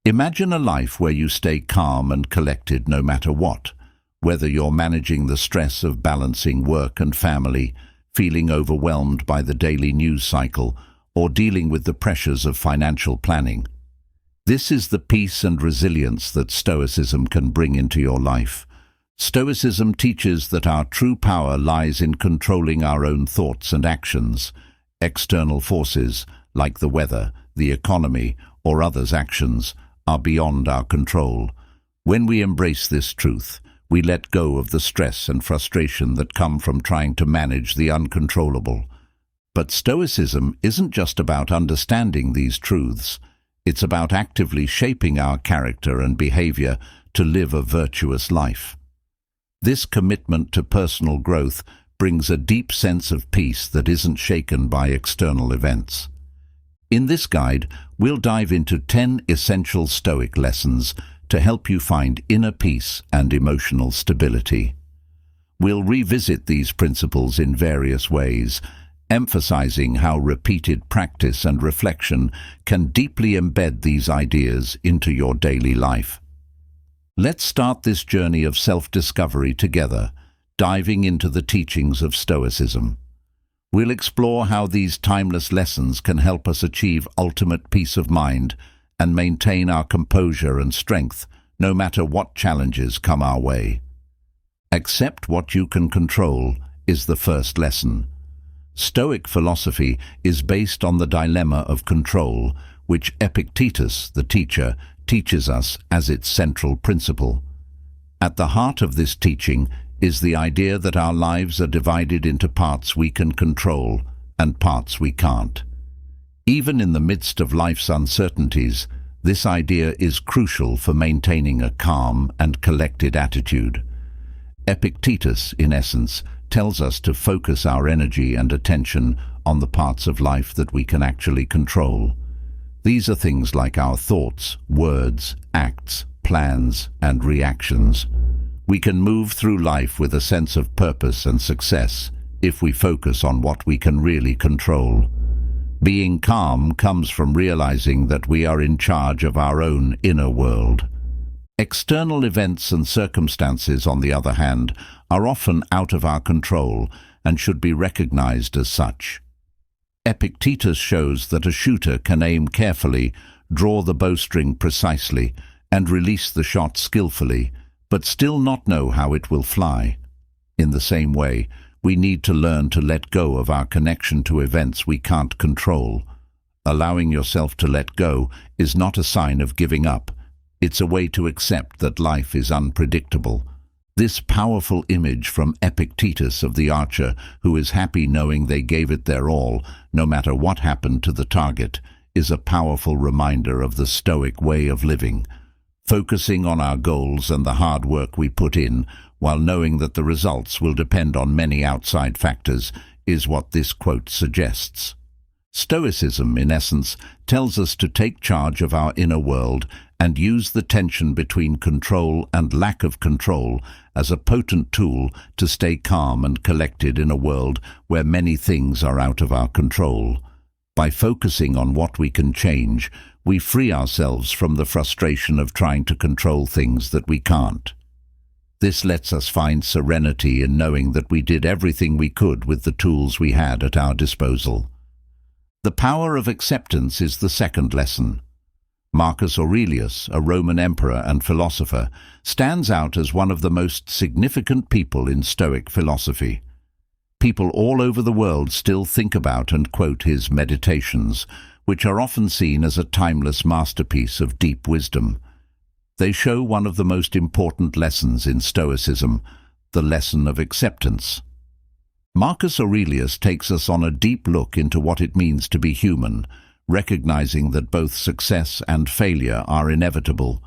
Imagine a life where you stay calm and collected no matter what, whether you're managing the stress of balancing work and family, feeling overwhelmed by the daily news cycle, or dealing with the pressures of financial planning. This is the peace and resilience that Stoicism can bring into your life. Stoicism teaches that our true power lies in controlling our own thoughts and actions. External forces, like the weather, the economy, or others' actions, are beyond our control. When we embrace this truth, we let go of the stress and frustration that come from trying to manage the uncontrollable. But Stoicism isn't just about understanding these truths. It's about actively shaping our character and behavior to live a virtuous life. This commitment to personal growth brings a deep sense of peace that isn't shaken by external events. In this guide, we'll dive into 10 essential Stoic lessons to help you find inner peace and emotional stability. We'll revisit these principles in various ways, emphasizing how repeated practice and reflection can deeply embed these ideas into your daily life. Let's start this journey of self-discovery together, diving into the teachings of Stoicism. We'll explore how these timeless lessons can help us achieve ultimate peace of mind and maintain our composure and strength, no matter what challenges come our way. Accept what you can control is the first lesson. Stoic philosophy is based on the dilemma of control, which Epictetus, the teacher, teaches us as its central principle. At the heart of this teaching is the idea that our lives are divided into parts we can control and parts we can't. Even in the midst of life's uncertainties, this idea is crucial for maintaining a calm and collected attitude. Epictetus, in essence, tells us to focus our energy and attention on the parts of life that we can actually control. These are things like our thoughts, words, acts, plans, and reactions. We can move through life with a sense of purpose and success if we focus on what we can really control. Being calm comes from realizing that we are in charge of our own inner world. External events and circumstances, on the other hand, are often out of our control and should be recognized as such. Epictetus shows that a shooter can aim carefully, draw the bowstring precisely, and release the shot skillfully, but still not know how it will fly. In the same way, we need to learn to let go of our connection to events we can't control. Allowing yourself to let go is not a sign of giving up. It's a way to accept that life is unpredictable. This powerful image from Epictetus of the archer who is happy knowing they gave it their all, no matter what happened to the target, is a powerful reminder of the Stoic way of living. Focusing on our goals and the hard work we put in, while knowing that the results will depend on many outside factors, is what this quote suggests. Stoicism, in essence, tells us to take charge of our inner world and use the tension between control and lack of control as a potent tool to stay calm and collected in a world where many things are out of our control. By focusing on what we can change, we free ourselves from the frustration of trying to control things that we can't. This lets us find serenity in knowing that we did everything we could with the tools we had at our disposal. The power of acceptance is the second lesson. Marcus Aurelius, a Roman emperor and philosopher, stands out as one of the most significant people in Stoic philosophy. People all over the world still think about and quote his Meditations, which are often seen as a timeless masterpiece of deep wisdom. They show one of the most important lessons in Stoicism, the lesson of acceptance. Marcus Aurelius takes us on a deep look into what it means to be human, recognizing that both success and failure are inevitable.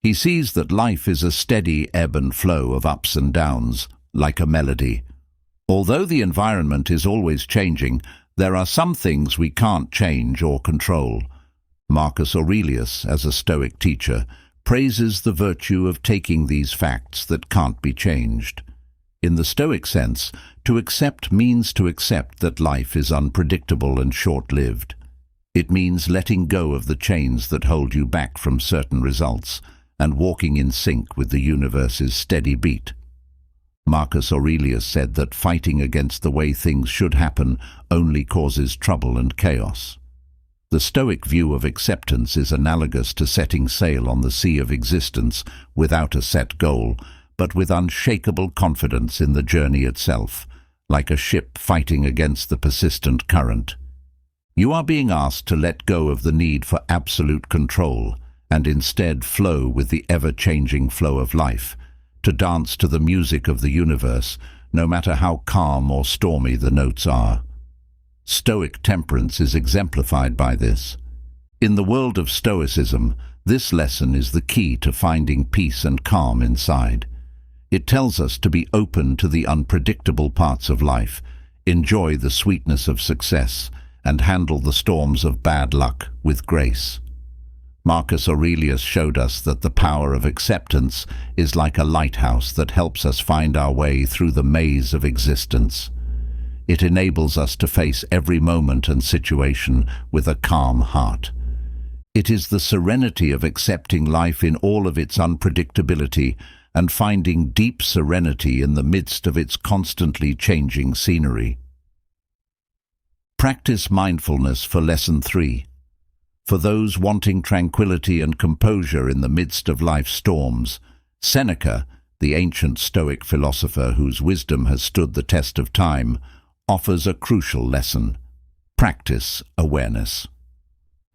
He sees that life is a steady ebb and flow of ups and downs, like a melody. Although the environment is always changing, there are some things we can't change or control. Marcus Aurelius, as a Stoic teacher, praises the virtue of taking these facts that can't be changed. In the Stoic sense, to accept means to accept that life is unpredictable and short-lived. It means letting go of the chains that hold you back from certain results and walking in sync with the universe's steady beat. Marcus Aurelius said that fighting against the way things should happen only causes trouble and chaos. The Stoic view of acceptance is analogous to setting sail on the sea of existence without a set goal, but with unshakable confidence in the journey itself, like a ship fighting against the persistent current. You are being asked to let go of the need for absolute control and instead flow with the ever-changing flow of life, to dance to the music of the universe, no matter how calm or stormy the notes are. Stoic temperance is exemplified by this. In the world of Stoicism, this lesson is the key to finding peace and calm inside. It tells us to be open to the unpredictable parts of life, enjoy the sweetness of success, and handle the storms of bad luck with grace. Marcus Aurelius showed us that the power of acceptance is like a lighthouse that helps us find our way through the maze of existence. It enables us to face every moment and situation with a calm heart. It is the serenity of accepting life in all of its unpredictability and finding deep serenity in the midst of its constantly changing scenery. Practice mindfulness for Lesson 3. For those wanting tranquility and composure in the midst of life's storms, Seneca, the ancient Stoic philosopher whose wisdom has stood the test of time, offers a crucial lesson. Practice awareness.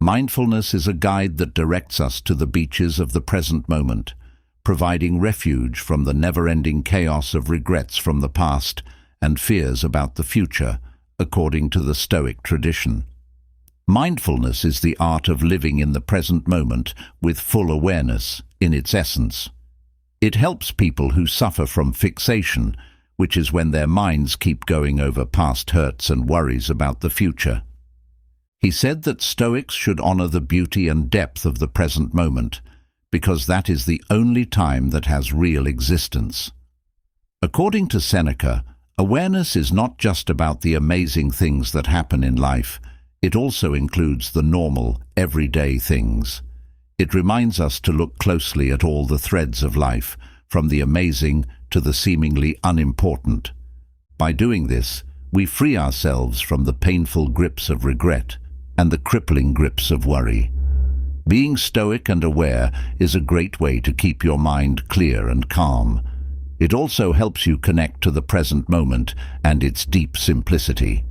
Mindfulness is a guide that directs us to the beaches of the present moment, providing refuge from the never-ending chaos of regrets from the past and fears about the future, according to the Stoic tradition. Mindfulness is the art of living in the present moment with full awareness in its essence. It helps people who suffer from fixation, which is when their minds keep going over past hurts and worries about the future. He said that Stoics should honor the beauty and depth of the present moment, because that is the only time that has real existence. According to Seneca, awareness is not just about the amazing things that happen in life, it also includes the normal, everyday things. It reminds us to look closely at all the threads of life, from the amazing to the seemingly unimportant. By doing this, we free ourselves from the painful grips of regret and the crippling grips of worry. Being stoic and aware is a great way to keep your mind clear and calm. It also helps you connect to the present moment and its deep simplicity.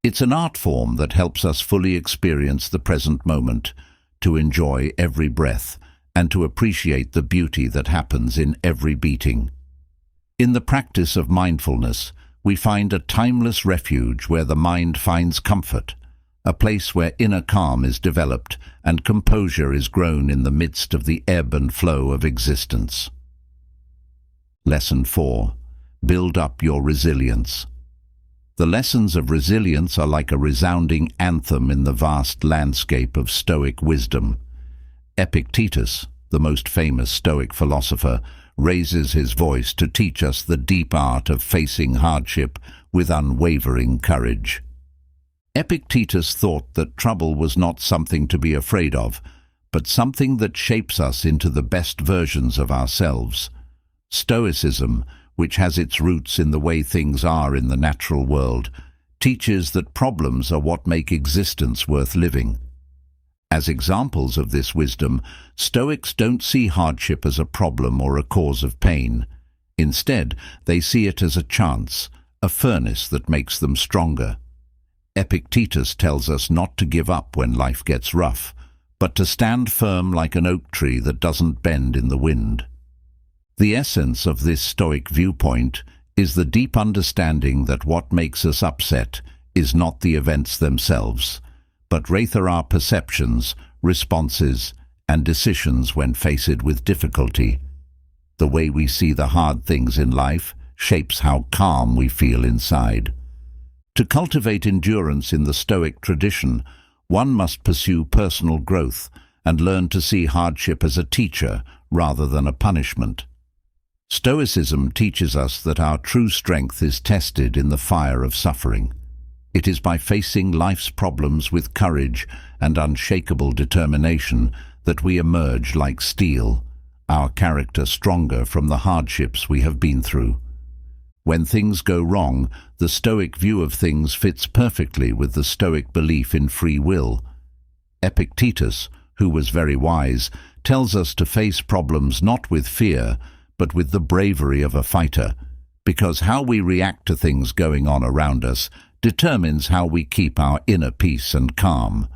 It's an art form that helps us fully experience the present moment, to enjoy every breath, and to appreciate the beauty that happens in every beating. In the practice of mindfulness, we find a timeless refuge where the mind finds comfort, a place where inner calm is developed and composure is grown in the midst of the ebb and flow of existence. Lesson 4. Build up your resilience. The lessons of resilience are like a resounding anthem in the vast landscape of Stoic wisdom. Epictetus, the most famous Stoic philosopher, raises his voice to teach us the deep art of facing hardship with unwavering courage. Epictetus thought that trouble was not something to be afraid of, but something that shapes us into the best versions of ourselves. Stoicism, which has its roots in the way things are in the natural world, teaches that problems are what make existence worth living. As examples of this wisdom, Stoics don't see hardship as a problem or a cause of pain. Instead, they see it as a chance, a furnace that makes them stronger. Epictetus tells us not to give up when life gets rough, but to stand firm like an oak tree that doesn't bend in the wind. The essence of this Stoic viewpoint is the deep understanding that what makes us upset is not the events themselves, but rather our perceptions, responses, and decisions when faced with difficulty. The way we see the hard things in life shapes how calm we feel inside. To cultivate endurance in the Stoic tradition, one must pursue personal growth and learn to see hardship as a teacher rather than a punishment. Stoicism teaches us that our true strength is tested in the fire of suffering. It is by facing life's problems with courage and unshakable determination that we emerge like steel, our character stronger from the hardships we have been through. When things go wrong, the Stoic view of things fits perfectly with the Stoic belief in free will. Epictetus, who was very wise, tells us to face problems not with fear, but with the bravery of a fighter, because how we react to things going on around us determines how we keep our inner peace and calm.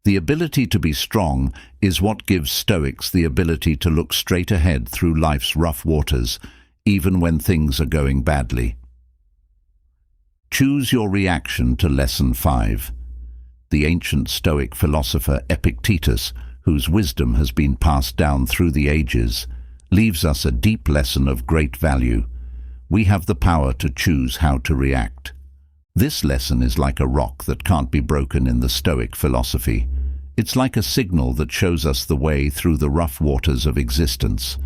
The ability to be strong is what gives Stoics the ability to look straight ahead through life's rough waters, even when things are going badly. Choose your reaction to Lesson 5. The ancient Stoic philosopher Epictetus, whose wisdom has been passed down through the ages, leaves us a deep lesson of great value. We have the power to choose how to react. This lesson is like a rock that can't be broken in the Stoic philosophy. It's like a signal that shows us the way through the rough waters of existence.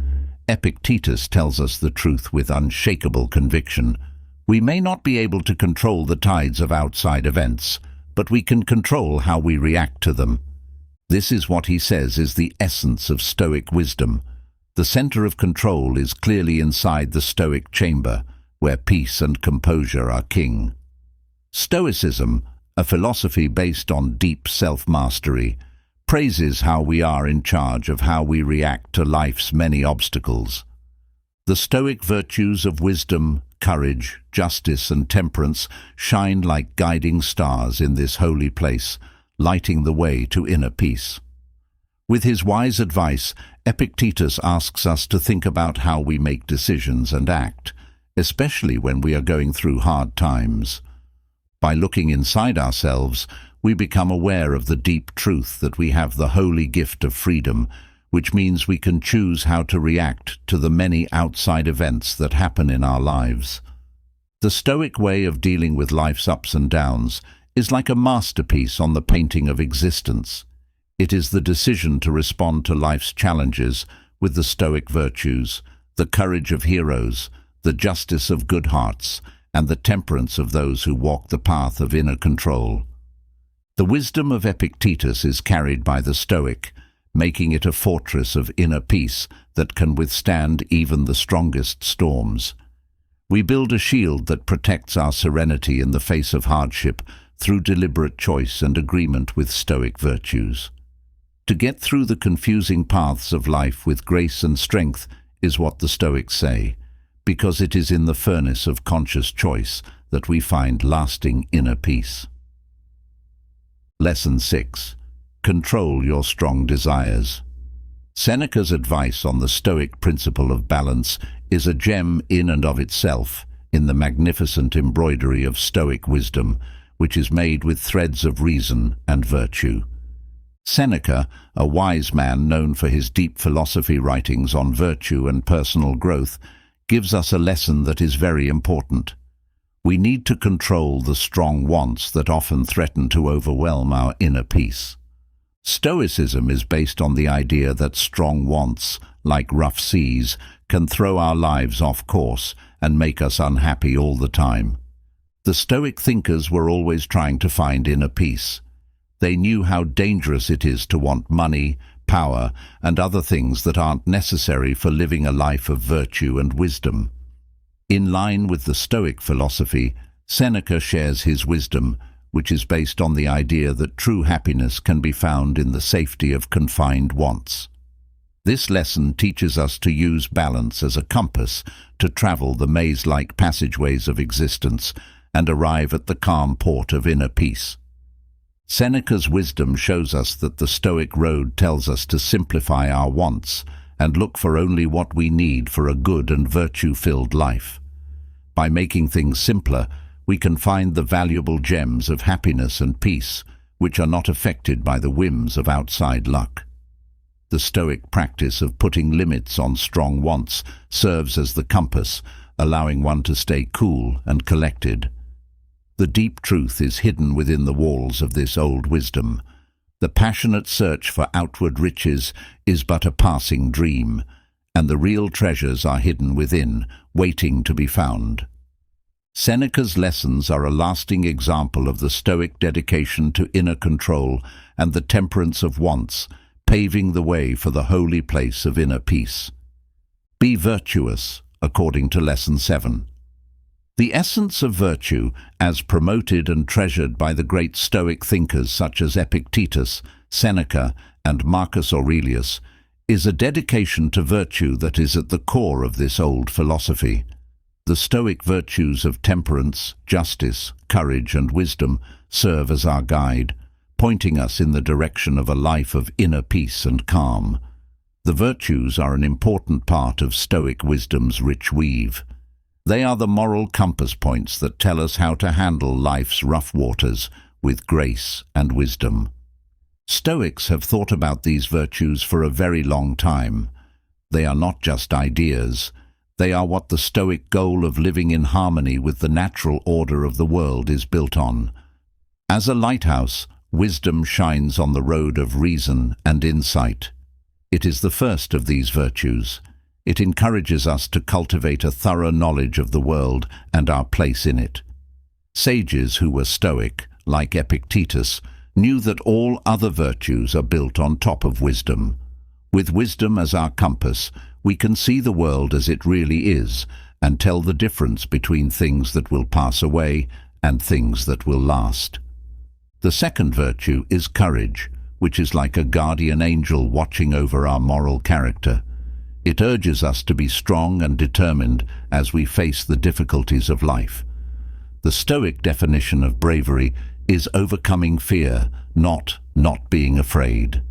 Epictetus tells us the truth with unshakable conviction. We may not be able to control the tides of outside events, but we can control how we react to them. This is what he says is the essence of Stoic wisdom. The center of control is clearly inside the Stoic chamber, where peace and composure are king. Stoicism, a philosophy based on deep self-mastery, praises how we are in charge of how we react to life's many obstacles. The Stoic virtues of wisdom, courage, justice, and temperance shine like guiding stars in this holy place, lighting the way to inner peace. With his wise advice, Epictetus asks us to think about how we make decisions and act, especially when we are going through hard times. By looking inside ourselves, we become aware of the deep truth that we have the holy gift of freedom, which means we can choose how to react to the many outside events that happen in our lives. The Stoic way of dealing with life's ups and downs is like a masterpiece on the painting of existence. It is the decision to respond to life's challenges with the Stoic virtues, the courage of heroes, the justice of good hearts, and the temperance of those who walk the path of inner control. The wisdom of Epictetus is carried by the Stoic, making it a fortress of inner peace that can withstand even the strongest storms. We build a shield that protects our serenity in the face of hardship through deliberate choice and agreement with Stoic virtues. To get through the confusing paths of life with grace and strength is what the Stoics say, because it is in the furnace of conscious choice that we find lasting inner peace. Lesson 6. Control your strong desires. Seneca's advice on the Stoic principle of balance is a gem in and of itself in the magnificent embroidery of Stoic wisdom, which is made with threads of reason and virtue. Seneca, a wise man known for his deep philosophy writings on virtue and personal growth, gives us a lesson that is very important. We need to control the strong wants that often threaten to overwhelm our inner peace. Stoicism is based on the idea that strong wants, like rough seas, can throw our lives off course and make us unhappy all the time. The Stoic thinkers were always trying to find inner peace. They knew how dangerous it is to want money, power, and other things that aren't necessary for living a life of virtue and wisdom. In line with the Stoic philosophy, Seneca shares his wisdom, which is based on the idea that true happiness can be found in the safety of confined wants. This lesson teaches us to use balance as a compass to travel the maze-like passageways of existence and arrive at the calm port of inner peace. Seneca's wisdom shows us that the Stoic road tells us to simplify our wants and look for only what we need for a good and virtue-filled life. By making things simpler, we can find the valuable gems of happiness and peace, which are not affected by the whims of outside luck. The Stoic practice of putting limits on strong wants serves as the compass, allowing one to stay cool and collected. The deep truth is hidden within the walls of this old wisdom. The passionate search for outward riches is but a passing dream, and the real treasures are hidden within, waiting to be found. Seneca's lessons are a lasting example of the Stoic dedication to inner control and the temperance of wants, paving the way for the holy place of inner peace. Be virtuous, according to Lesson 7. The essence of virtue, as promoted and treasured by the great Stoic thinkers such as Epictetus, Seneca, and Marcus Aurelius, is a dedication to virtue that is at the core of this old philosophy. The Stoic virtues of temperance, justice, courage, and wisdom serve as our guide, pointing us in the direction of a life of inner peace and calm. The virtues are an important part of Stoic wisdom's rich weave. They are the moral compass points that tell us how to handle life's rough waters with grace and wisdom. Stoics have thought about these virtues for a very long time. They are not just ideas. They are what the Stoic goal of living in harmony with the natural order of the world is built on. As a lighthouse, wisdom shines on the road of reason and insight. It is the first of these virtues. It encourages us to cultivate a thorough knowledge of the world and our place in it. Sages who were Stoic, like Epictetus, knew that all other virtues are built on top of wisdom. With wisdom as our compass, we can see the world as it really is and tell the difference between things that will pass away and things that will last. The second virtue is courage, which is like a guardian angel watching over our moral character. It urges us to be strong and determined as we face the difficulties of life. The Stoic definition of bravery is overcoming fear, not being afraid.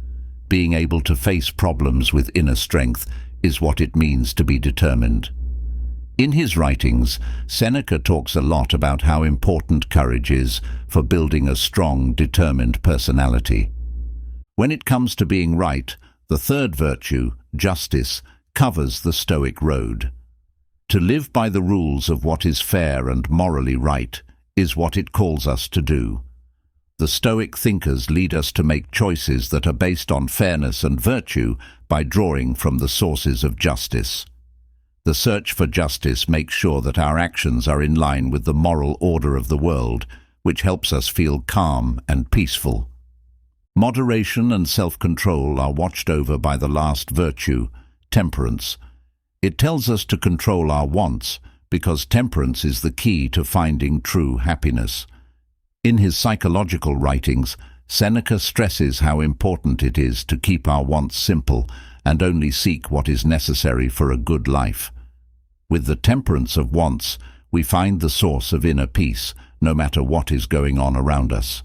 Being able to face problems with inner strength is what it means to be determined. In his writings, Seneca talks a lot about how important courage is for building a strong, determined personality. When it comes to being right, the third virtue, justice, covers the Stoic road. To live by the rules of what is fair and morally right is what it calls us to do. The Stoic thinkers lead us to make choices that are based on fairness and virtue by drawing from the sources of justice. The search for justice makes sure that our actions are in line with the moral order of the world, which helps us feel calm and peaceful. Moderation and self-control are watched over by the last virtue, temperance. It tells us to control our wants, because temperance is the key to finding true happiness. In his psychological writings, Seneca stresses how important it is to keep our wants simple and only seek what is necessary for a good life. With the temperance of wants, we find the source of inner peace, no matter what is going on around us.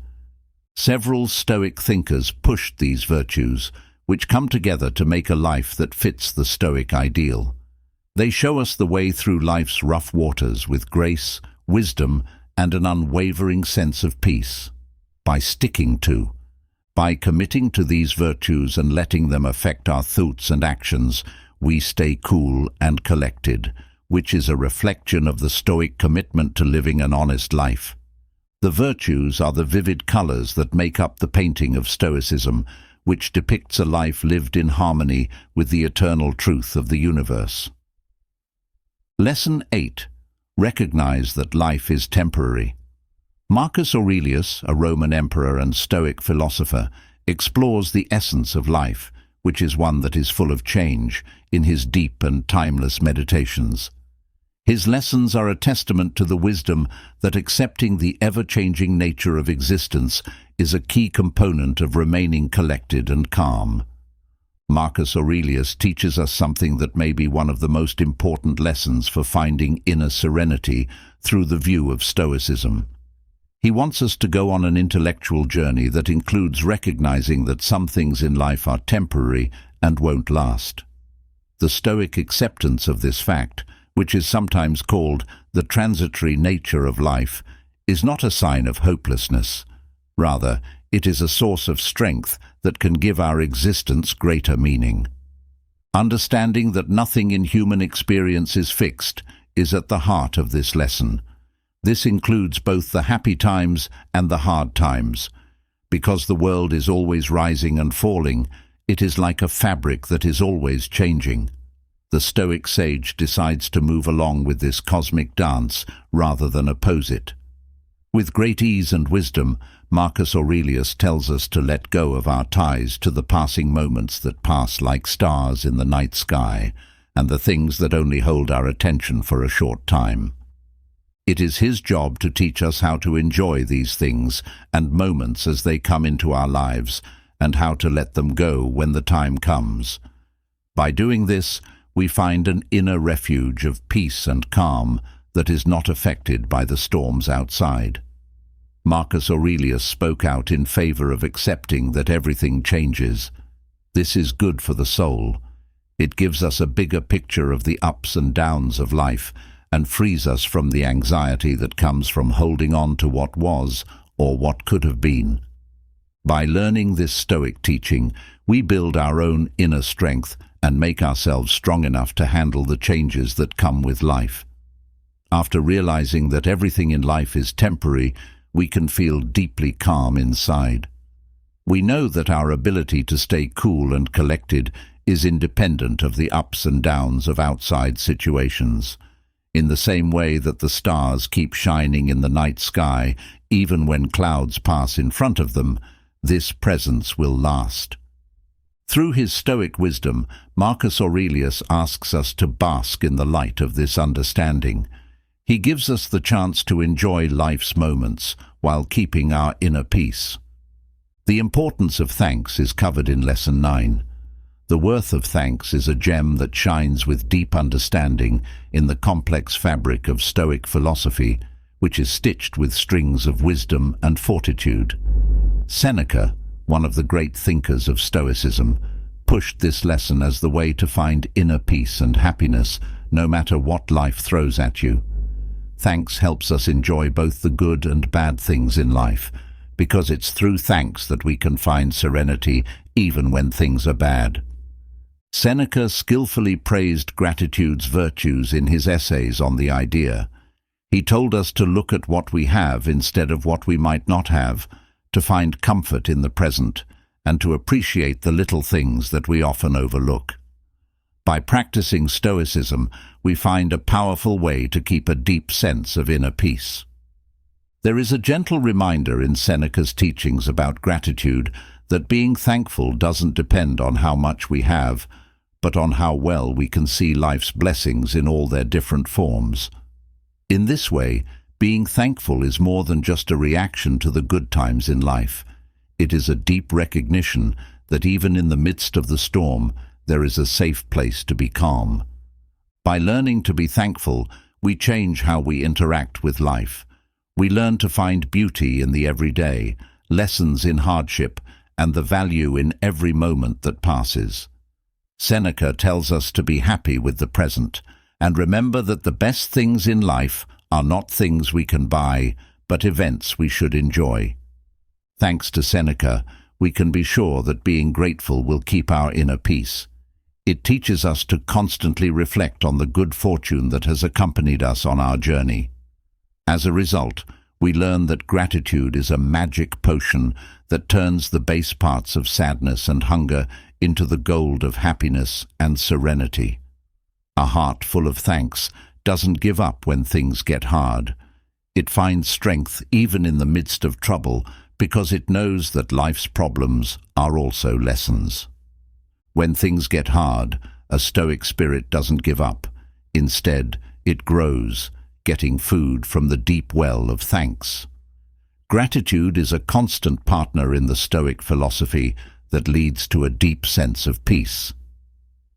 Several Stoic thinkers pushed these virtues, which come together to make a life that fits the Stoic ideal. They show us the way through life's rough waters with grace, wisdom, and an unwavering sense of peace. By committing to these virtues and letting them affect our thoughts and actions, we stay cool and collected, which is a reflection of the Stoic commitment to living an honest life. The virtues are the vivid colors that make up the painting of Stoicism, which depicts a life lived in harmony with the eternal truth of the universe. Lesson 8. Recognize that life is temporary. Marcus Aurelius, a Roman emperor and Stoic philosopher, explores the essence of life, which is one that is full of change, in his deep and timeless meditations. His lessons are a testament to the wisdom that accepting the ever-changing nature of existence is a key component of remaining collected and calm. Marcus Aurelius teaches us something that may be one of the most important lessons for finding inner serenity through the view of Stoicism. He wants us to go on an intellectual journey that includes recognizing that some things in life are temporary and won't last. The Stoic acceptance of this fact, which is sometimes called the transitory nature of life, is not a sign of hopelessness. Rather, it is a source of strength that can give our existence greater meaning. Understanding that nothing in human experience is fixed is at the heart of this lesson. This includes both the happy times and the hard times. Because the world is always rising and falling, it is like a fabric that is always changing. The Stoic sage decides to move along with this cosmic dance rather than oppose it. With great ease and wisdom, Marcus Aurelius tells us to let go of our ties to the passing moments that pass like stars in the night sky, and the things that only hold our attention for a short time. It is his job to teach us how to enjoy these things and moments as they come into our lives, and how to let them go when the time comes. By doing this, we find an inner refuge of peace and calm that is not affected by the storms outside. Marcus Aurelius spoke out in favor of accepting that everything changes. This is good for the soul. It gives us a bigger picture of the ups and downs of life and frees us from the anxiety that comes from holding on to what was or what could have been. By learning this Stoic teaching, we build our own inner strength and make ourselves strong enough to handle the changes that come with life. After realizing that everything in life is temporary, we can feel deeply calm inside. We know that our ability to stay cool and collected is independent of the ups and downs of outside situations. In the same way that the stars keep shining in the night sky, even when clouds pass in front of them, this presence will last. Through his Stoic wisdom, Marcus Aurelius asks us to bask in the light of this understanding. He gives us the chance to enjoy life's moments while keeping our inner peace. The importance of thanks is covered in Lesson 9. The worth of thanks is a gem that shines with deep understanding in the complex fabric of Stoic philosophy, which is stitched with strings of wisdom and fortitude. Seneca, one of the great thinkers of Stoicism, pushed this lesson as the way to find inner peace and happiness, no matter what life throws at you. Thanks helps us enjoy both the good and bad things in life, because it's through thanks that we can find serenity even when things are bad. Seneca skillfully praised gratitude's virtues in his essays on the idea. He told us to look at what we have instead of what we might not have, to find comfort in the present, and to appreciate the little things that we often overlook. By practicing Stoicism, we find a powerful way to keep a deep sense of inner peace. There is a gentle reminder in Seneca's teachings about gratitude that being thankful doesn't depend on how much we have, but on how well we can see life's blessings in all their different forms. In this way, being thankful is more than just a reaction to the good times in life. It is a deep recognition that even in the midst of the storm, there is a safe place to be calm. By learning to be thankful, we change how we interact with life. We learn to find beauty in the everyday, lessons in hardship, and the value in every moment that passes. Seneca tells us to be happy with the present, and remember that the best things in life are not things we can buy, but events we should enjoy. Thanks to Seneca, we can be sure that being grateful will keep our inner peace. It teaches us to constantly reflect on the good fortune that has accompanied us on our journey. As a result, we learn that gratitude is a magic potion that turns the base parts of sadness and hunger into the gold of happiness and serenity. A heart full of thanks doesn't give up when things get hard. It finds strength even in the midst of trouble because it knows that life's problems are also lessons. When things get hard, a Stoic spirit doesn't give up. Instead, it grows, getting food from the deep well of thanks. Gratitude is a constant partner in the Stoic philosophy that leads to a deep sense of peace.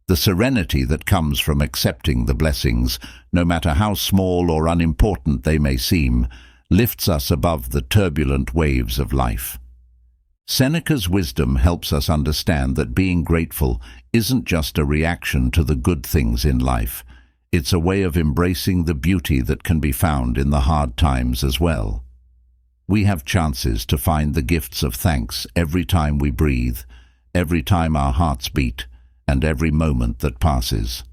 The serenity that comes from accepting the blessings, no matter how small or unimportant they may seem, lifts us above the turbulent waves of life. Seneca's wisdom helps us understand that being grateful isn't just a reaction to the good things in life. It's a way of embracing the beauty that can be found in the hard times as well. We have chances to find the gifts of thanks every time we breathe, every time our hearts beat, and every moment that passes.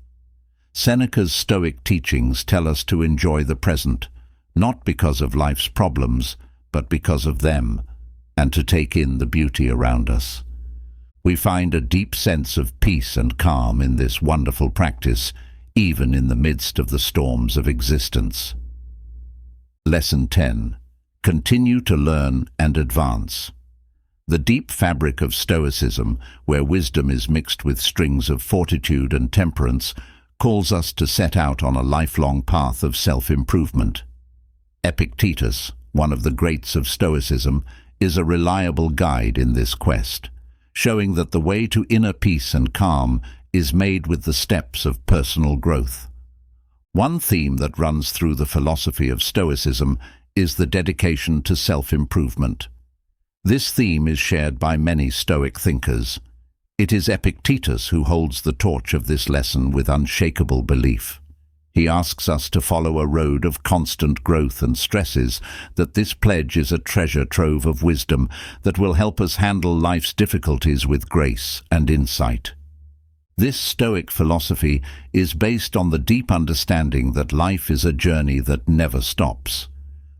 Seneca's Stoic teachings tell us to enjoy the present, not because of life's problems, but because of them, and to take in the beauty around us. We find a deep sense of peace and calm in this wonderful practice, even in the midst of the storms of existence. Lesson 10. Continue to learn and advance. The deep fabric of Stoicism, where wisdom is mixed with strings of fortitude and temperance, calls us to set out on a lifelong path of self-improvement. Epictetus, one of the greats of Stoicism, is a reliable guide in this quest, showing that the way to inner peace and calm is made with the steps of personal growth. One theme that runs through the philosophy of Stoicism is the dedication to self-improvement. This theme is shared by many Stoic thinkers. It is Epictetus who holds the torch of this lesson with unshakable belief. He asks us to follow a road of constant growth and stresses that this pledge is a treasure trove of wisdom that will help us handle life's difficulties with grace and insight. This Stoic philosophy is based on the deep understanding that life is a journey that never stops.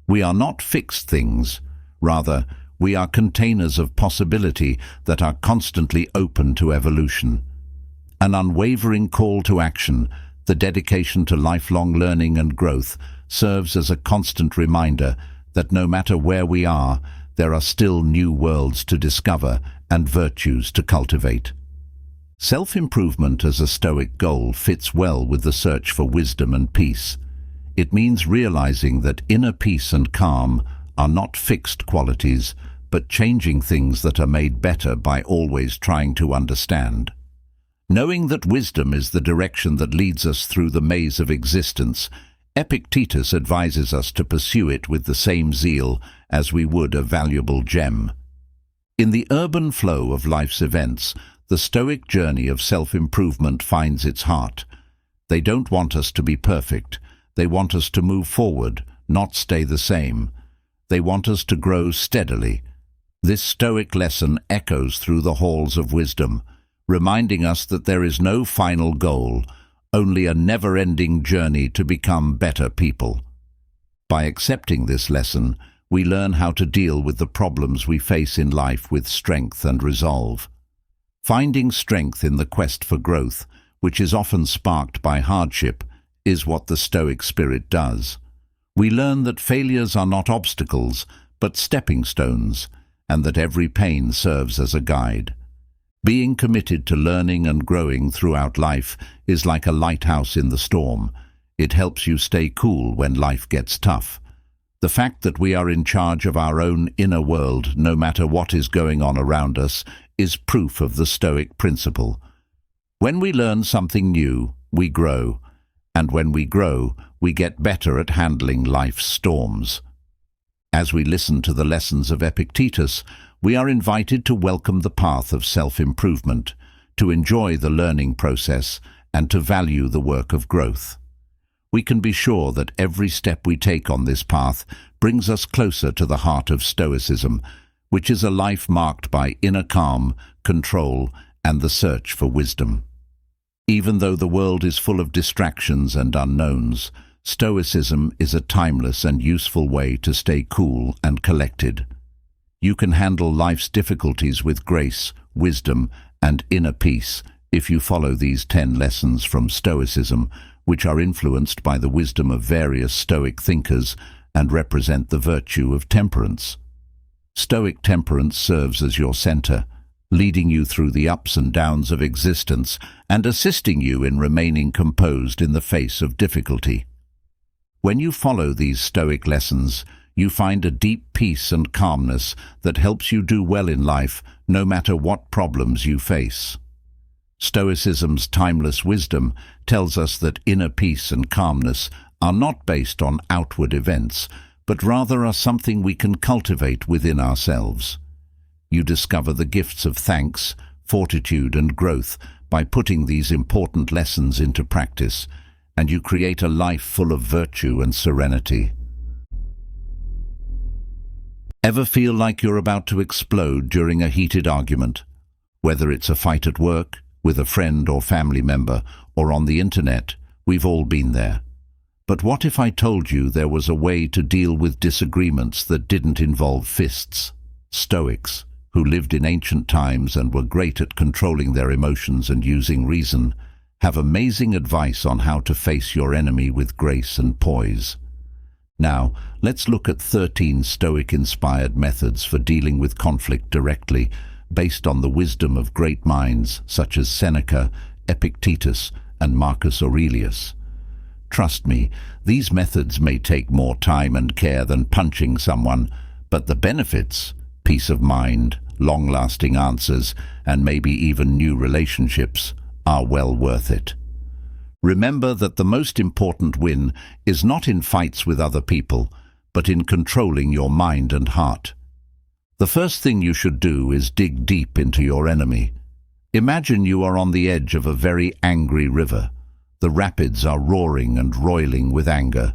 We are not fixed things. Rather, we are containers of possibility that are constantly open to evolution. An unwavering call to action, the dedication to lifelong learning and growth, serves as a constant reminder that no matter where we are, there are still new worlds to discover and virtues to cultivate. Self-improvement as a Stoic goal fits well with the search for wisdom and peace. It means realizing that inner peace and calm are not fixed qualities, but changing things that are made better by always trying to understand. Knowing that wisdom is the direction that leads us through the maze of existence, Epictetus advises us to pursue it with the same zeal as we would a valuable gem. In the urban flow of life's events, the Stoic journey of self-improvement finds its heart. They don't want us to be perfect. They want us to move forward, not stay the same. They want us to grow steadily. This Stoic lesson echoes through the halls of wisdom, reminding us that there is no final goal, only a never-ending journey to become better people. By accepting this lesson, we learn how to deal with the problems we face in life with strength and resolve. Finding strength in the quest for growth, which is often sparked by hardship, is what the Stoic spirit does. We learn that failures are not obstacles, but stepping stones, and that every pain serves as a guide. Being committed to learning and growing throughout life is like a lighthouse in the storm. It helps you stay cool when life gets tough. The fact that we are in charge of our own inner world, no matter what is going on around us, is proof of the Stoic principle. When we learn something new, we grow, and when we grow, we get better at handling life's storms. As we listen to the lessons of Epictetus, we are invited to welcome the path of self-improvement, to enjoy the learning process, and to value the work of growth. We can be sure that every step we take on this path brings us closer to the heart of Stoicism, which is a life marked by inner calm, control, and the search for wisdom. Even though the world is full of distractions and unknowns, Stoicism is a timeless and useful way to stay cool and collected. You can handle life's difficulties with grace, wisdom, and inner peace if you follow these 10 lessons from Stoicism, which are influenced by the wisdom of various Stoic thinkers and represent the virtue of temperance. Stoic temperance serves as your center, leading you through the ups and downs of existence and assisting you in remaining composed in the face of difficulty. When you follow these Stoic lessons, you find a deep peace and calmness that helps you do well in life, no matter what problems you face. Stoicism's timeless wisdom tells us that inner peace and calmness are not based on outward events, but rather are something we can cultivate within ourselves. You discover the gifts of thanks, fortitude, and growth by putting these important lessons into practice, and you create a life full of virtue and serenity. Ever feel like you're about to explode during a heated argument? Whether it's a fight at work, with a friend or family member, or on the internet, we've all been there. But what if I told you there was a way to deal with disagreements that didn't involve fists? Stoics, who lived in ancient times and were great at controlling their emotions and using reason, have amazing advice on how to face your enemy with grace and poise. Now, let's look at 13 Stoic-inspired methods for dealing with conflict directly, based on the wisdom of great minds such as Seneca, Epictetus, and Marcus Aurelius. Trust me, these methods may take more time and care than punching someone, but the benefits, peace of mind, long-lasting answers, and maybe even new relationships, are well worth it. Remember that the most important win is not in fights with other people, but in controlling your mind and heart. The first thing you should do is dig deep into your enemy. Imagine you are on the edge of a very angry river. The rapids are roaring and roiling with anger.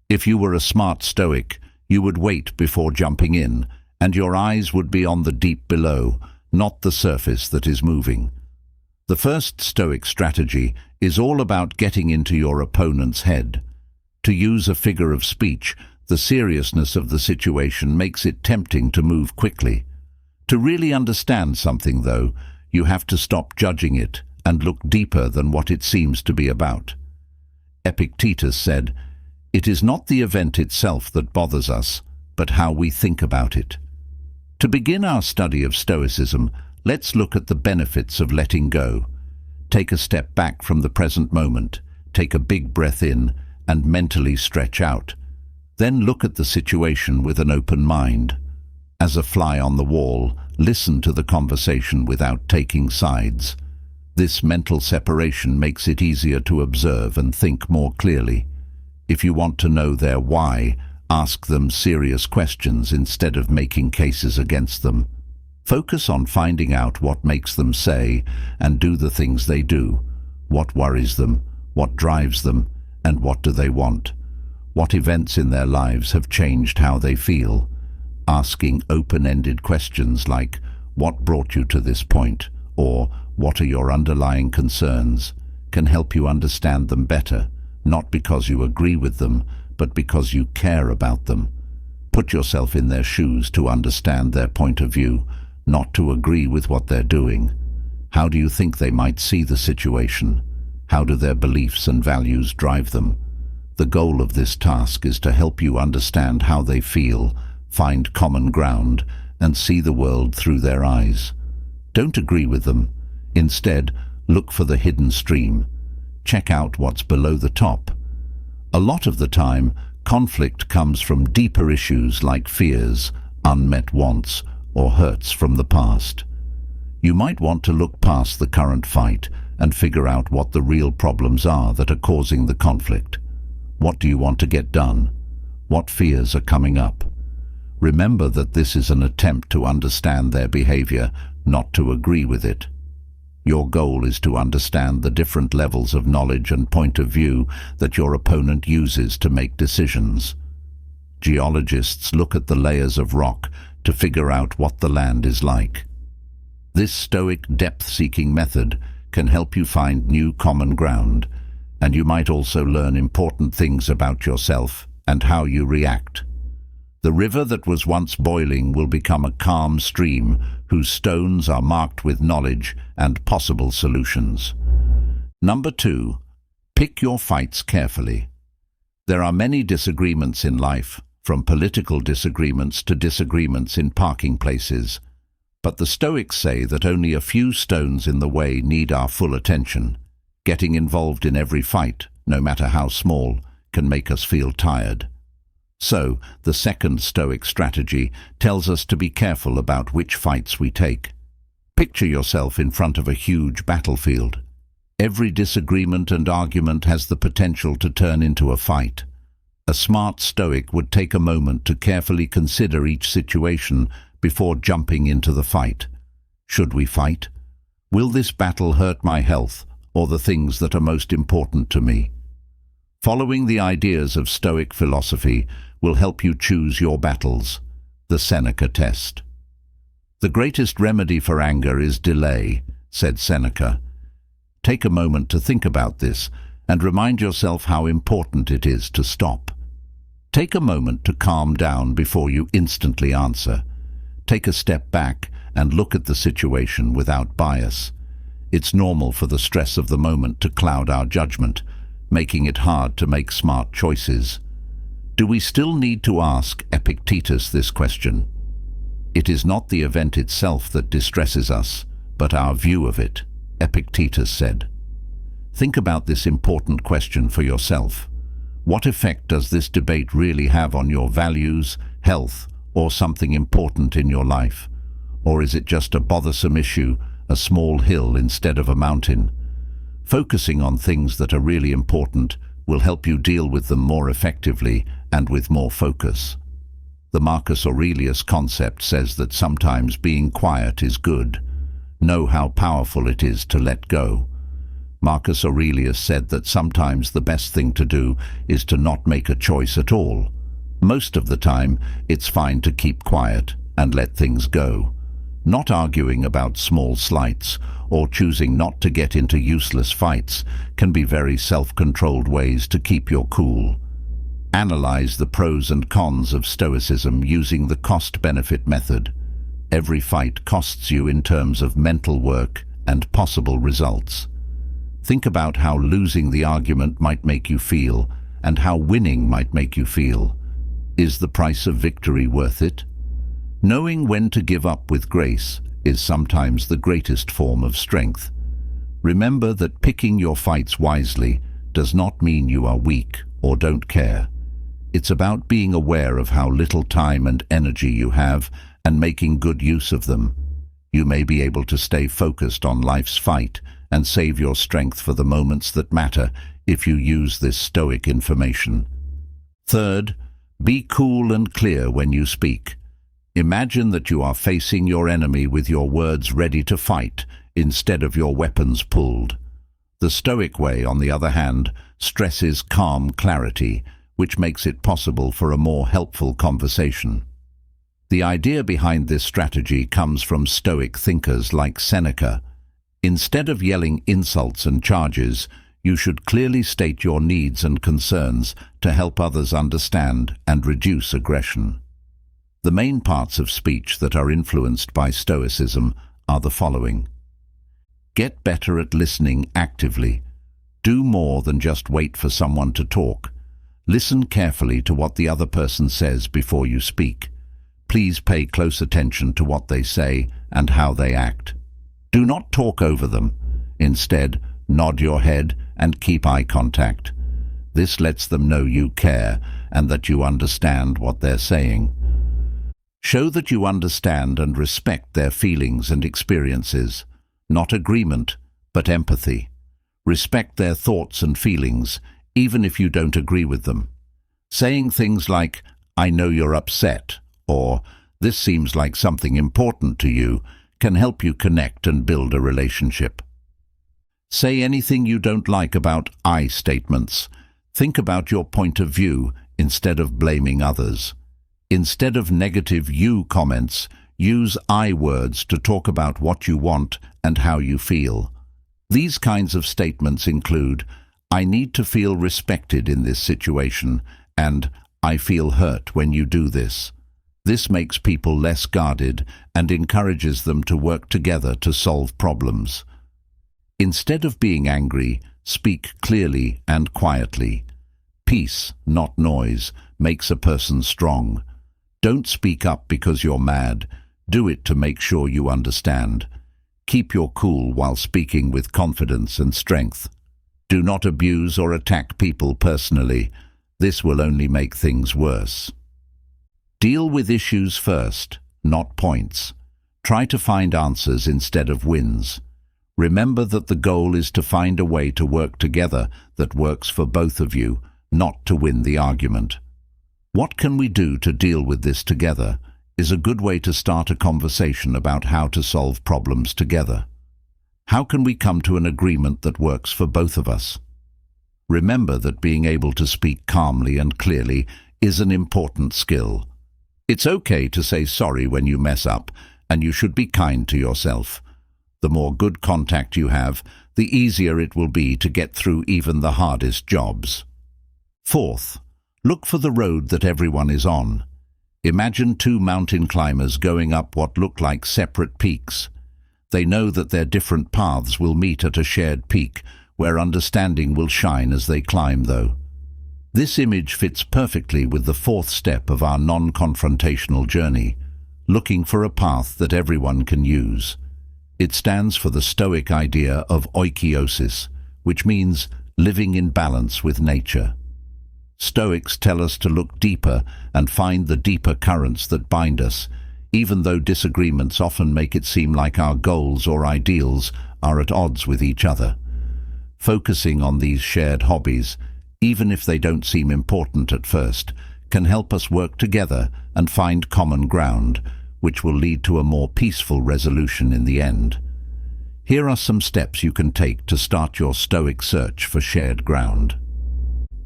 If you were a smart Stoic, you would wait before jumping in, and your eyes would be on the deep below, not the surface that is moving. The first Stoic strategy is all about getting into your opponent's head. To use a figure of speech, the seriousness of the situation makes it tempting to move quickly. To really understand something, though, you have to stop judging it and look deeper than what it seems to be about. Epictetus said, "It is not the event itself that bothers us, but how we think about it." To begin our study of Stoicism, let's look at the benefits of letting go. Take a step back from the present moment, take a big breath in, and mentally stretch out. Then look at the situation with an open mind. As a fly on the wall, listen to the conversation without taking sides. This mental separation makes it easier to observe and think more clearly. If you want to know their why, ask them serious questions instead of making cases against them. Focus on finding out what makes them say and do the things they do. What worries them, what drives them, and what do they want? What events in their lives have changed how they feel? Asking open-ended questions like, "What brought you to this point?" or "What are your underlying concerns?" can help you understand them better, not because you agree with them, but because you care about them. Put yourself in their shoes to understand their point of view, not to agree with what they're doing. How do you think they might see the situation? How do their beliefs and values drive them? The goal of this task is to help you understand how they feel, find common ground, and see the world through their eyes. Don't agree with them. Instead, look for the hidden stream. Check out what's below the top. A lot of the time, conflict comes from deeper issues like fears, unmet wants, or hurts from the past. You might want to look past the current fight and figure out what the real problems are that are causing the conflict. What do you want to get done? What fears are coming up? Remember that this is an attempt to understand their behavior, not to agree with it. Your goal is to understand the different levels of knowledge and point of view that your opponent uses to make decisions. Geologists look at the layers of rock to figure out what the land is like. This Stoic depth-seeking method can help you find new common ground, and you might also learn important things about yourself and how you react. The river that was once boiling will become a calm stream whose stones are marked with knowledge and possible solutions. Number 2, pick your fights carefully. There are many disagreements in life, from political disagreements to disagreements in parking places. But the Stoics say that only a few stones in the way need our full attention. Getting involved in every fight, no matter how small, can make us feel tired. So, the second Stoic strategy tells us to be careful about which fights we take. Picture yourself in front of a huge battlefield. Every disagreement and argument has the potential to turn into a fight. A smart Stoic would take a moment to carefully consider each situation before jumping into the fight. Should we fight? Will this battle hurt my health or the things that are most important to me? Following the ideas of Stoic philosophy will help you choose your battles. The Seneca test. The greatest remedy for anger is delay, said Seneca. Take a moment to think about this and remind yourself how important it is to stop. Take a moment to calm down before you instantly answer. Take a step back and look at the situation without bias. It's normal for the stress of the moment to cloud our judgment, making it hard to make smart choices. Do we still need to ask Epictetus this question? It is not the event itself that distresses us, but our view of it, Epictetus said. Think about this important question for yourself. What effect does this debate really have on your values, health, or something important in your life? Or is it just a bothersome issue, a small hill instead of a mountain? Focusing on things that are really important will help you deal with them more effectively and with more focus. The Marcus Aurelius concept says that sometimes being quiet is good. Know how powerful it is to let go. Marcus Aurelius said that sometimes the best thing to do is to not make a choice at all. Most of the time, it's fine to keep quiet and let things go. Not arguing about small slights or choosing not to get into useless fights can be very self-controlled ways to keep your cool. Analyze the pros and cons of Stoicism using the cost-benefit method. Every fight costs you in terms of mental work and possible results. Think about how losing the argument might make you feel and how winning might make you feel. Is the price of victory worth it? Knowing when to give up with grace is sometimes the greatest form of strength. Remember that picking your fights wisely does not mean you are weak or don't care. It's about being aware of how little time and energy you have and making good use of them. You may be able to stay focused on life's fight and save your strength for the moments that matter if you use this Stoic information. Third, be cool and clear when you speak. Imagine that you are facing your enemy with your words ready to fight instead of your weapons pulled. The Stoic way, on the other hand, stresses calm clarity, which makes it possible for a more helpful conversation. The idea behind this strategy comes from Stoic thinkers like Seneca. Instead of yelling insults and charges, you should clearly state your needs and concerns to help others understand and reduce aggression. The main parts of speech that are influenced by Stoicism are the following. Get better at listening actively. Do more than just wait for someone to talk. Listen carefully to what the other person says before you speak. Please pay close attention to what they say and how they act. Do not talk over them. Instead, nod your head and keep eye contact. This lets them know you care and that you understand what they're saying. Show that you understand and respect their feelings and experiences. Not agreement, but empathy. Respect their thoughts and feelings, even if you don't agree with them. Saying things like, "I know you're upset," or "This seems like something important to you," can help you connect and build a relationship. Say anything you don't like about I statements. Think about your point of view instead of blaming others. Instead of negative you comments, use I words to talk about what you want and how you feel. These kinds of statements include, "I need to feel respected in this situation," and "I feel hurt when you do this." This makes people less guarded and encourages them to work together to solve problems. Instead of being angry, speak clearly and quietly. Peace, not noise, makes a person strong. Don't speak up because you're mad. Do it to make sure you understand. Keep your cool while speaking with confidence and strength. Do not abuse or attack people personally. This will only make things worse. Deal with issues first, not points. Try to find answers instead of wins. Remember that the goal is to find a way to work together that works for both of you, not to win the argument. What can we do to deal with this together is a good way to start a conversation about how to solve problems together. How can we come to an agreement that works for both of us? Remember that being able to speak calmly and clearly is an important skill. It's okay to say sorry when you mess up, and you should be kind to yourself. The more good contact you have, the easier it will be to get through even the hardest jobs. Fourth, look for the road that everyone is on. Imagine two mountain climbers going up what look like separate peaks. They know that their different paths will meet at a shared peak, where understanding will shine as they climb, though. This image fits perfectly with the fourth step of our non-confrontational journey, looking for a path that everyone can use. It stands for the Stoic idea of oikeiosis, which means living in balance with nature. Stoics tell us to look deeper and find the deeper currents that bind us, even though disagreements often make it seem like our goals or ideals are at odds with each other. Focusing on these shared hobbies, even if they don't seem important at first, can help us work together and find common ground, which will lead to a more peaceful resolution in the end. Here are some steps you can take to start your Stoic search for shared ground.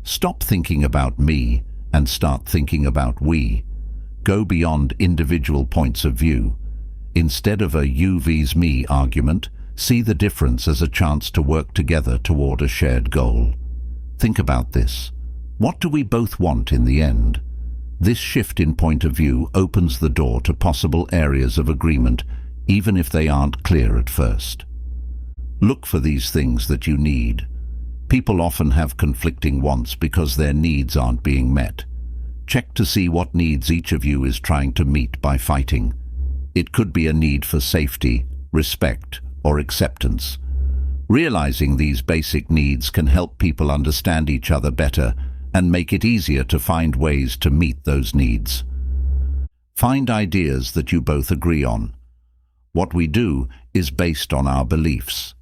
Stop thinking about me and start thinking about we. Go beyond individual points of view. Instead of a you vs me argument, see the difference as a chance to work together toward a shared goal. Think about this. What do we both want in the end? This shift in point of view opens the door to possible areas of agreement, even if they aren't clear at first. Look for these things that you need. People often have conflicting wants because their needs aren't being met. Check to see what needs each of you is trying to meet by fighting. It could be a need for safety, respect, or acceptance. Realizing these basic needs can help people understand each other better and make it easier to find ways to meet those needs. Find ideas that you both agree on. What we do is based on our beliefs.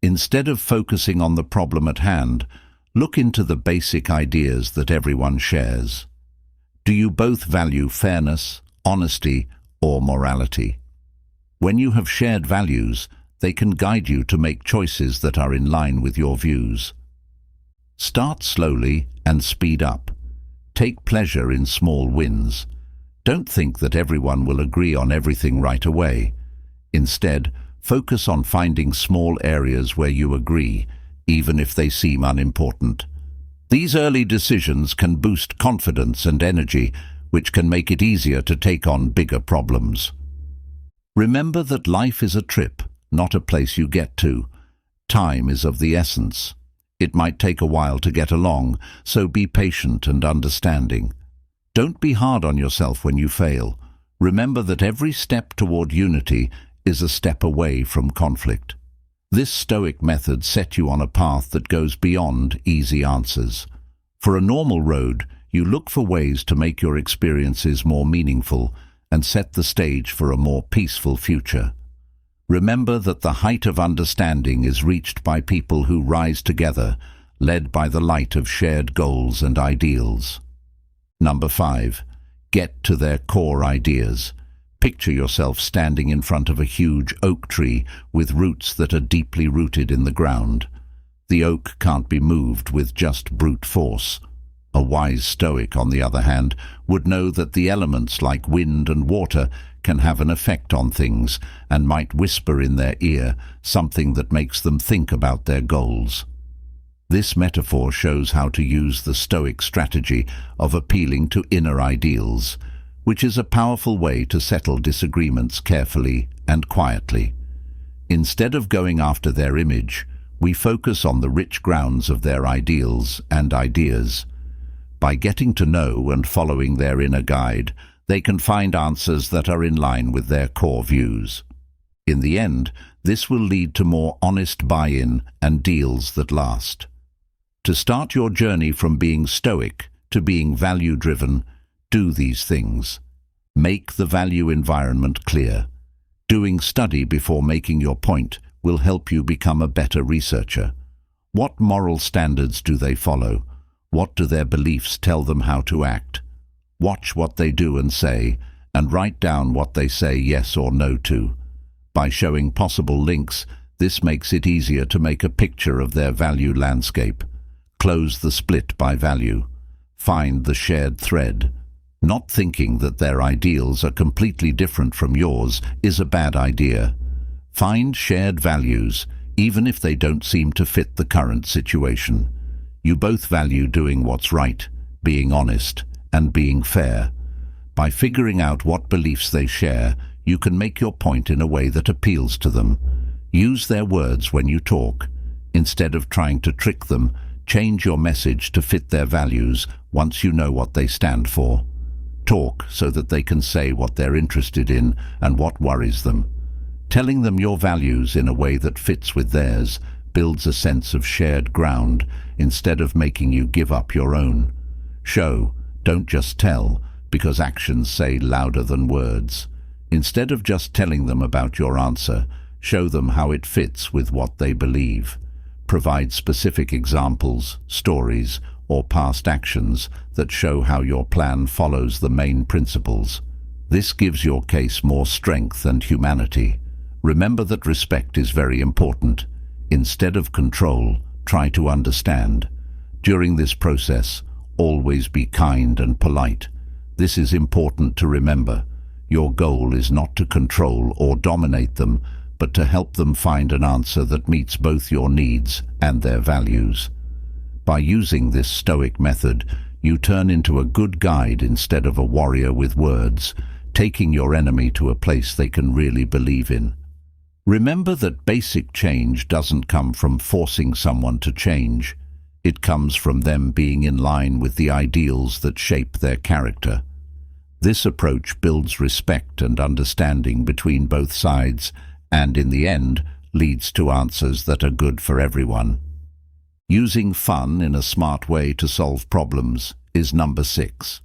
Instead of focusing on the problem at hand, look into the basic ideas that everyone shares. Do you both value fairness, honesty, or morality? When you have shared values, they can guide you to make choices that are in line with your views. Start slowly and speed up. Take pleasure in small wins. Don't think that everyone will agree on everything right away. Instead, focus on finding small areas where you agree, even if they seem unimportant. These early decisions can boost confidence and energy, which can make it easier to take on bigger problems. Remember that life is a trip, not a place you get to. Time is of the essence. It might take a while to get along, so be patient and understanding. Don't be hard on yourself when you fail. Remember that every step toward unity is a step away from conflict. This Stoic method sets you on a path that goes beyond easy answers. For a normal road, you look for ways to make your experiences more meaningful and set the stage for a more peaceful future. Remember that the height of understanding is reached by people who rise together, led by the light of shared goals and ideals. Number 5. Get to their core ideas. Picture yourself standing in front of a huge oak tree with roots that are deeply rooted in the ground. The oak can't be moved with just brute force. A wise Stoic, on the other hand, would know that the elements like wind and water can have an effect on things and might whisper in their ear something that makes them think about their goals. This metaphor shows how to use the Stoic strategy of appealing to inner ideals, which is a powerful way to settle disagreements carefully and quietly. Instead of going after their image, we focus on the rich grounds of their ideals and ideas. By getting to know and following their inner guide, they can find answers that are in line with their core views. In the end, this will lead to more honest buy-in and deals that last. To start your journey from being Stoic to being value-driven, do these things. Make the value environment clear. Doing study before making your point will help you become a better researcher. What moral standards do they follow? What do their beliefs tell them how to act? Watch what they do and say, and write down what they say yes or no to. By showing possible links, this makes it easier to make a picture of their value landscape. Close the split by value. Find the shared thread. Not thinking that their ideals are completely different from yours is a bad idea. Find shared values, even if they don't seem to fit the current situation. You both value doing what's right, being honest, and being fair. By figuring out what beliefs they share, you can make your point in a way that appeals to them. Use their words when you talk. Instead of trying to trick them, change your message to fit their values once you know what they stand for. Talk so that they can say what they're interested in and what worries them. Telling them your values in a way that fits with theirs builds a sense of shared ground instead of making you give up your own. Show, don't just tell, because actions say louder than words. Instead of just telling them about your answer, show them how it fits with what they believe. Provide specific examples, stories, or past actions that show how your plan follows the main principles. This gives your case more strength and humanity. Remember that respect is very important. Instead of control, try to understand. During this process, always be kind and polite. This is important to remember. Your goal is not to control or dominate them, but to help them find an answer that meets both your needs and their values. By using this Stoic method, you turn into a good guide instead of a warrior with words, taking your enemy to a place they can really believe in. Remember that basic change doesn't come from forcing someone to change. It comes from them being in line with the ideals that shape their character. This approach builds respect and understanding between both sides, and in the end, leads to answers that are good for everyone. Using fun in a smart way to solve problems is number 6.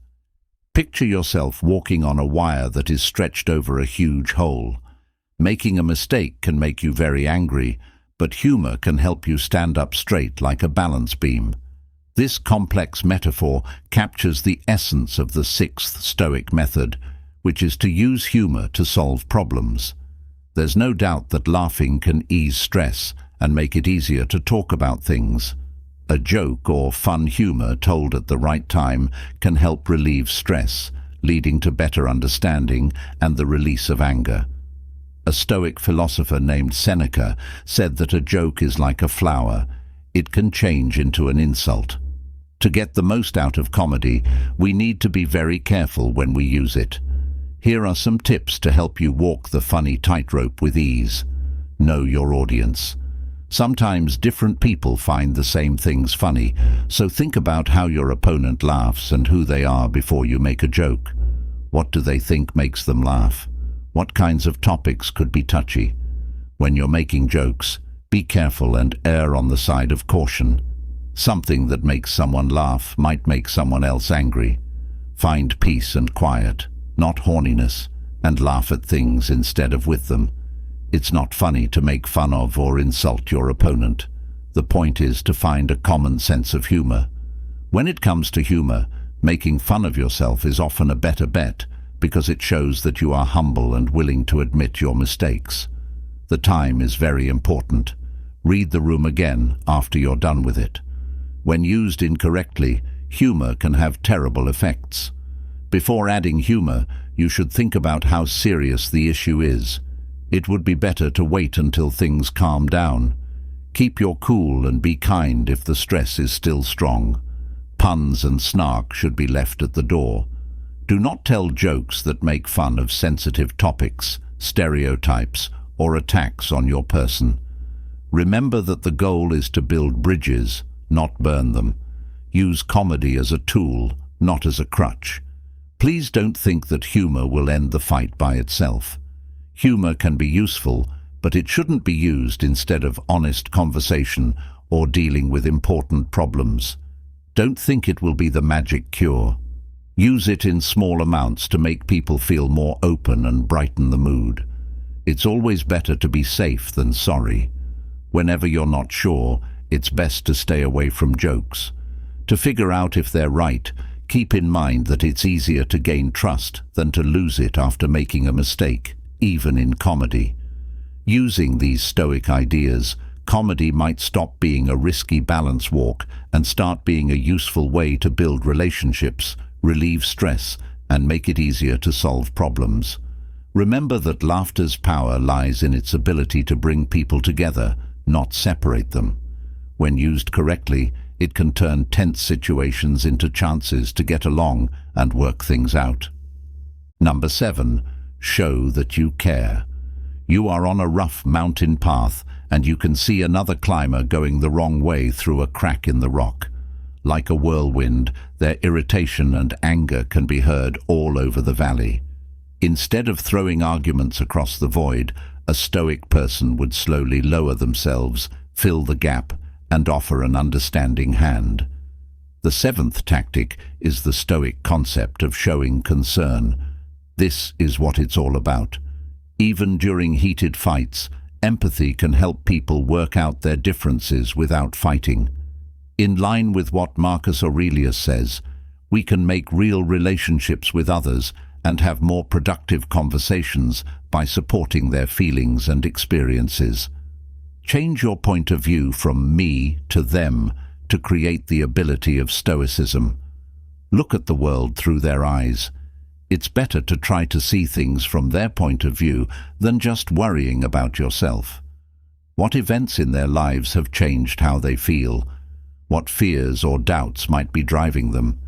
Picture yourself walking on a wire that is stretched over a huge hole. Making a mistake can make you very angry, but humor can help you stand up straight like a balance beam. This complex metaphor captures the essence of the 6th Stoic method, which is to use humor to solve problems. There's no doubt that laughing can ease stress and make it easier to talk about things. A joke or fun humor told at the right time can help relieve stress, leading to better understanding and the release of anger. A Stoic philosopher named Seneca said that a joke is like a flower. It can change into an insult. To get the most out of comedy, we need to be very careful when we use it. Here are some tips to help you walk the funny tightrope with ease. Know your audience. Sometimes different people find the same things funny, so think about how your opponent laughs and who they are before you make a joke. What do they think makes them laugh? What kinds of topics could be touchy? When you're making jokes, be careful and err on the side of caution. Something that makes someone laugh might make someone else angry. Find peace and quiet, not horniness, and laugh at things instead of with them. It's not funny to make fun of or insult your opponent. The point is to find a common sense of humor. When it comes to humor, making fun of yourself is often a better bet, because it shows that you are humble and willing to admit your mistakes. The time is very important. Read the room again after you're done with it. When used incorrectly, humor can have terrible effects. Before adding humor, you should think about how serious the issue is. It would be better to wait until things calm down. Keep your cool and be kind if the stress is still strong. Puns and snark should be left at the door. Do not tell jokes that make fun of sensitive topics, stereotypes, or attacks on your person. Remember that the goal is to build bridges, not burn them. Use comedy as a tool, not as a crutch. Please don't think that humor will end the fight by itself. Humor can be useful, but it shouldn't be used instead of honest conversation or dealing with important problems. Don't think it will be the magic cure. Use it in small amounts to make people feel more open and brighten the mood. It's always better to be safe than sorry. Whenever you're not sure, it's best to stay away from jokes. To figure out if they're right, keep in mind that it's easier to gain trust than to lose it after making a mistake, even in comedy. Using these Stoic ideas, comedy might stop being a risky balance walk and start being a useful way to build relationships, relieve stress, and make it easier to solve problems. Remember that laughter's power lies in its ability to bring people together, not separate them. When used correctly, it can turn tense situations into chances to get along and work things out. Number 7. Show that you care. You are on a rough mountain path and you can see another climber going the wrong way through a crack in the rock. Like a whirlwind, their irritation and anger can be heard all over the valley. Instead of throwing arguments across the void, a Stoic person would slowly lower themselves, fill the gap, and offer an understanding hand. The 7th tactic is the Stoic concept of showing concern. This is what it's all about. Even during heated fights, empathy can help people work out their differences without fighting. In line with what Marcus Aurelius says, we can make real relationships with others and have more productive conversations by supporting their feelings and experiences. Change your point of view from me to them to create the ability of Stoicism. Look at the world through their eyes. It's better to try to see things from their point of view than just worrying about yourself. What events in their lives have changed how they feel? What fears or doubts might be driving them?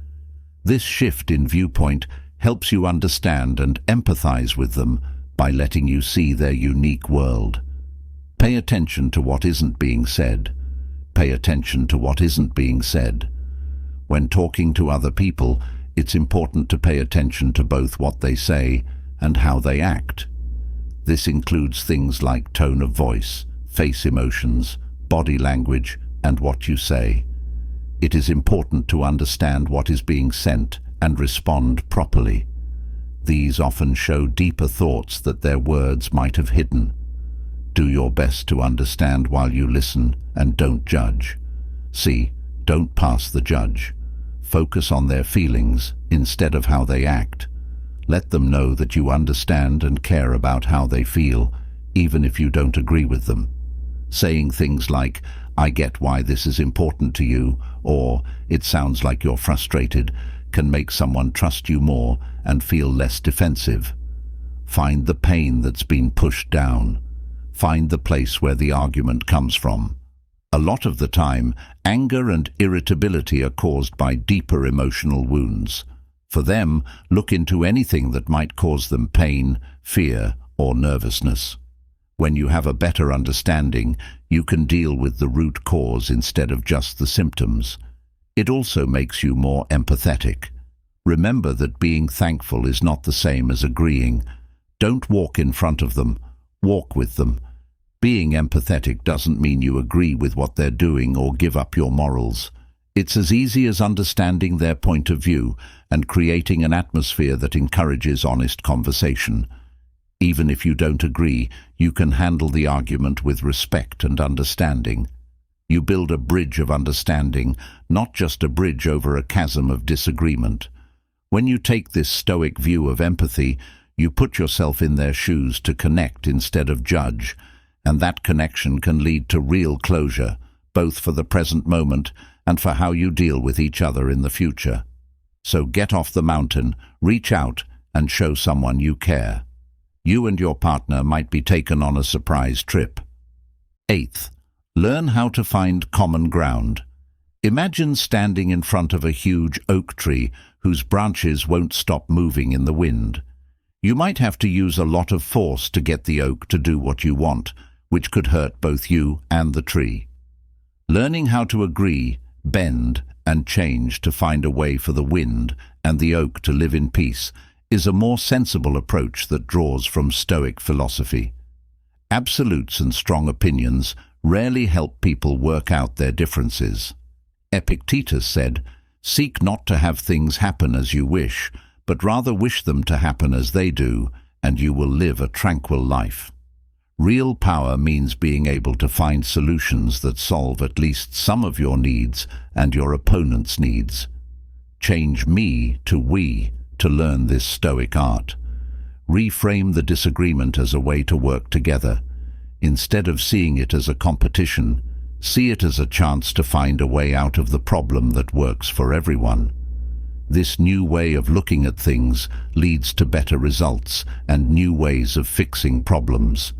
This shift in viewpoint helps you understand and empathize with them by letting you see their unique world. Pay attention to what isn't being said. Pay attention to what isn't being said. When talking to other people, it's important to pay attention to both what they say and how they act. This includes things like tone of voice, face emotions, body language, and what you say. It is important to understand what is being sent and respond properly. These often show deeper thoughts that their words might have hidden. Do your best to understand while you listen and don't judge. See, don't pass the judge. Focus on their feelings instead of how they act. Let them know that you understand and care about how they feel, even if you don't agree with them. Saying things like, "I get why this is important to you," or "It sounds like you're frustrated," can make someone trust you more and feel less defensive. Find the pain that's been pushed down. Find the place where the argument comes from. A lot of the time, anger and irritability are caused by deeper emotional wounds. For them, look into anything that might cause them pain, fear, or nervousness. When you have a better understanding, you can deal with the root cause instead of just the symptoms. It also makes you more empathetic. Remember that being thankful is not the same as agreeing. Don't walk in front of them, walk with them. Being empathetic doesn't mean you agree with what they're doing or give up your morals. It's as easy as understanding their point of view and creating an atmosphere that encourages honest conversation. Even if you don't agree, you can handle the argument with respect and understanding. You build a bridge of understanding, not just a bridge over a chasm of disagreement. When you take this Stoic view of empathy, you put yourself in their shoes to connect instead of judge, and that connection can lead to real closure, both for the present moment and for how you deal with each other in the future. So get off the mountain, reach out, and show someone you care. You and your partner might be taken on a surprise trip. 8th, learn how to find common ground. Imagine standing in front of a huge oak tree whose branches won't stop moving in the wind. You might have to use a lot of force to get the oak to do what you want, which could hurt both you and the tree. Learning how to agree, bend, and change to find a way for the wind and the oak to live in peace is a more sensible approach that draws from Stoic philosophy. Absolutes and strong opinions rarely help people work out their differences. Epictetus said, "Seek not to have things happen as you wish, but rather wish them to happen as they do, and you will live a tranquil life." Real power means being able to find solutions that solve at least some of your needs and your opponent's needs. Change me to we to learn this Stoic art. Reframe the disagreement as a way to work together. Instead of seeing it as a competition, see it as a chance to find a way out of the problem that works for everyone. This new way of looking at things leads to better results and new ways of fixing problems.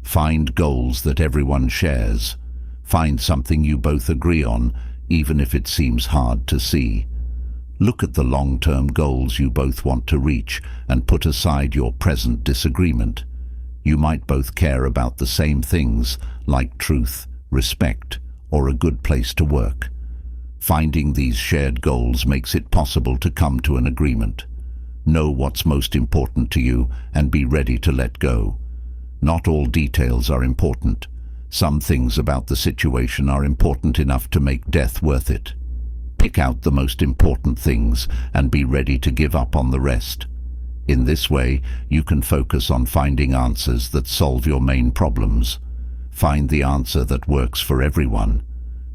Find goals that everyone shares. Find something you both agree on, even if it seems hard to see. Look at the long-term goals you both want to reach and put aside your present disagreement. You might both care about the same things, like truth, respect, or a good place to work. Finding these shared goals makes it possible to come to an agreement. Know what's most important to you and be ready to let go. Not all details are important. Some things about the situation are important enough to make death worth it. Pick out the most important things and be ready to give up on the rest. In this way, you can focus on finding answers that solve your main problems. Find the answer that works for everyone.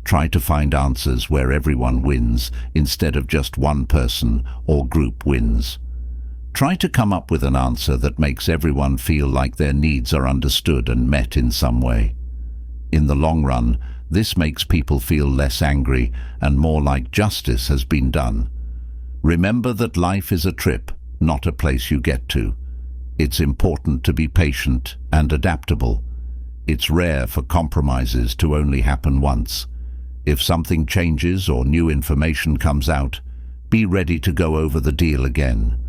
Try to find answers where everyone wins instead of just one person or group wins. Try to come up with an answer that makes everyone feel like their needs are understood and met in some way. In the long run, this makes people feel less angry and more like justice has been done. Remember that life is a trip, not a place you get to. It's important to be patient and adaptable. It's rare for compromises to only happen once. If something changes or new information comes out, be ready to go over the deal again.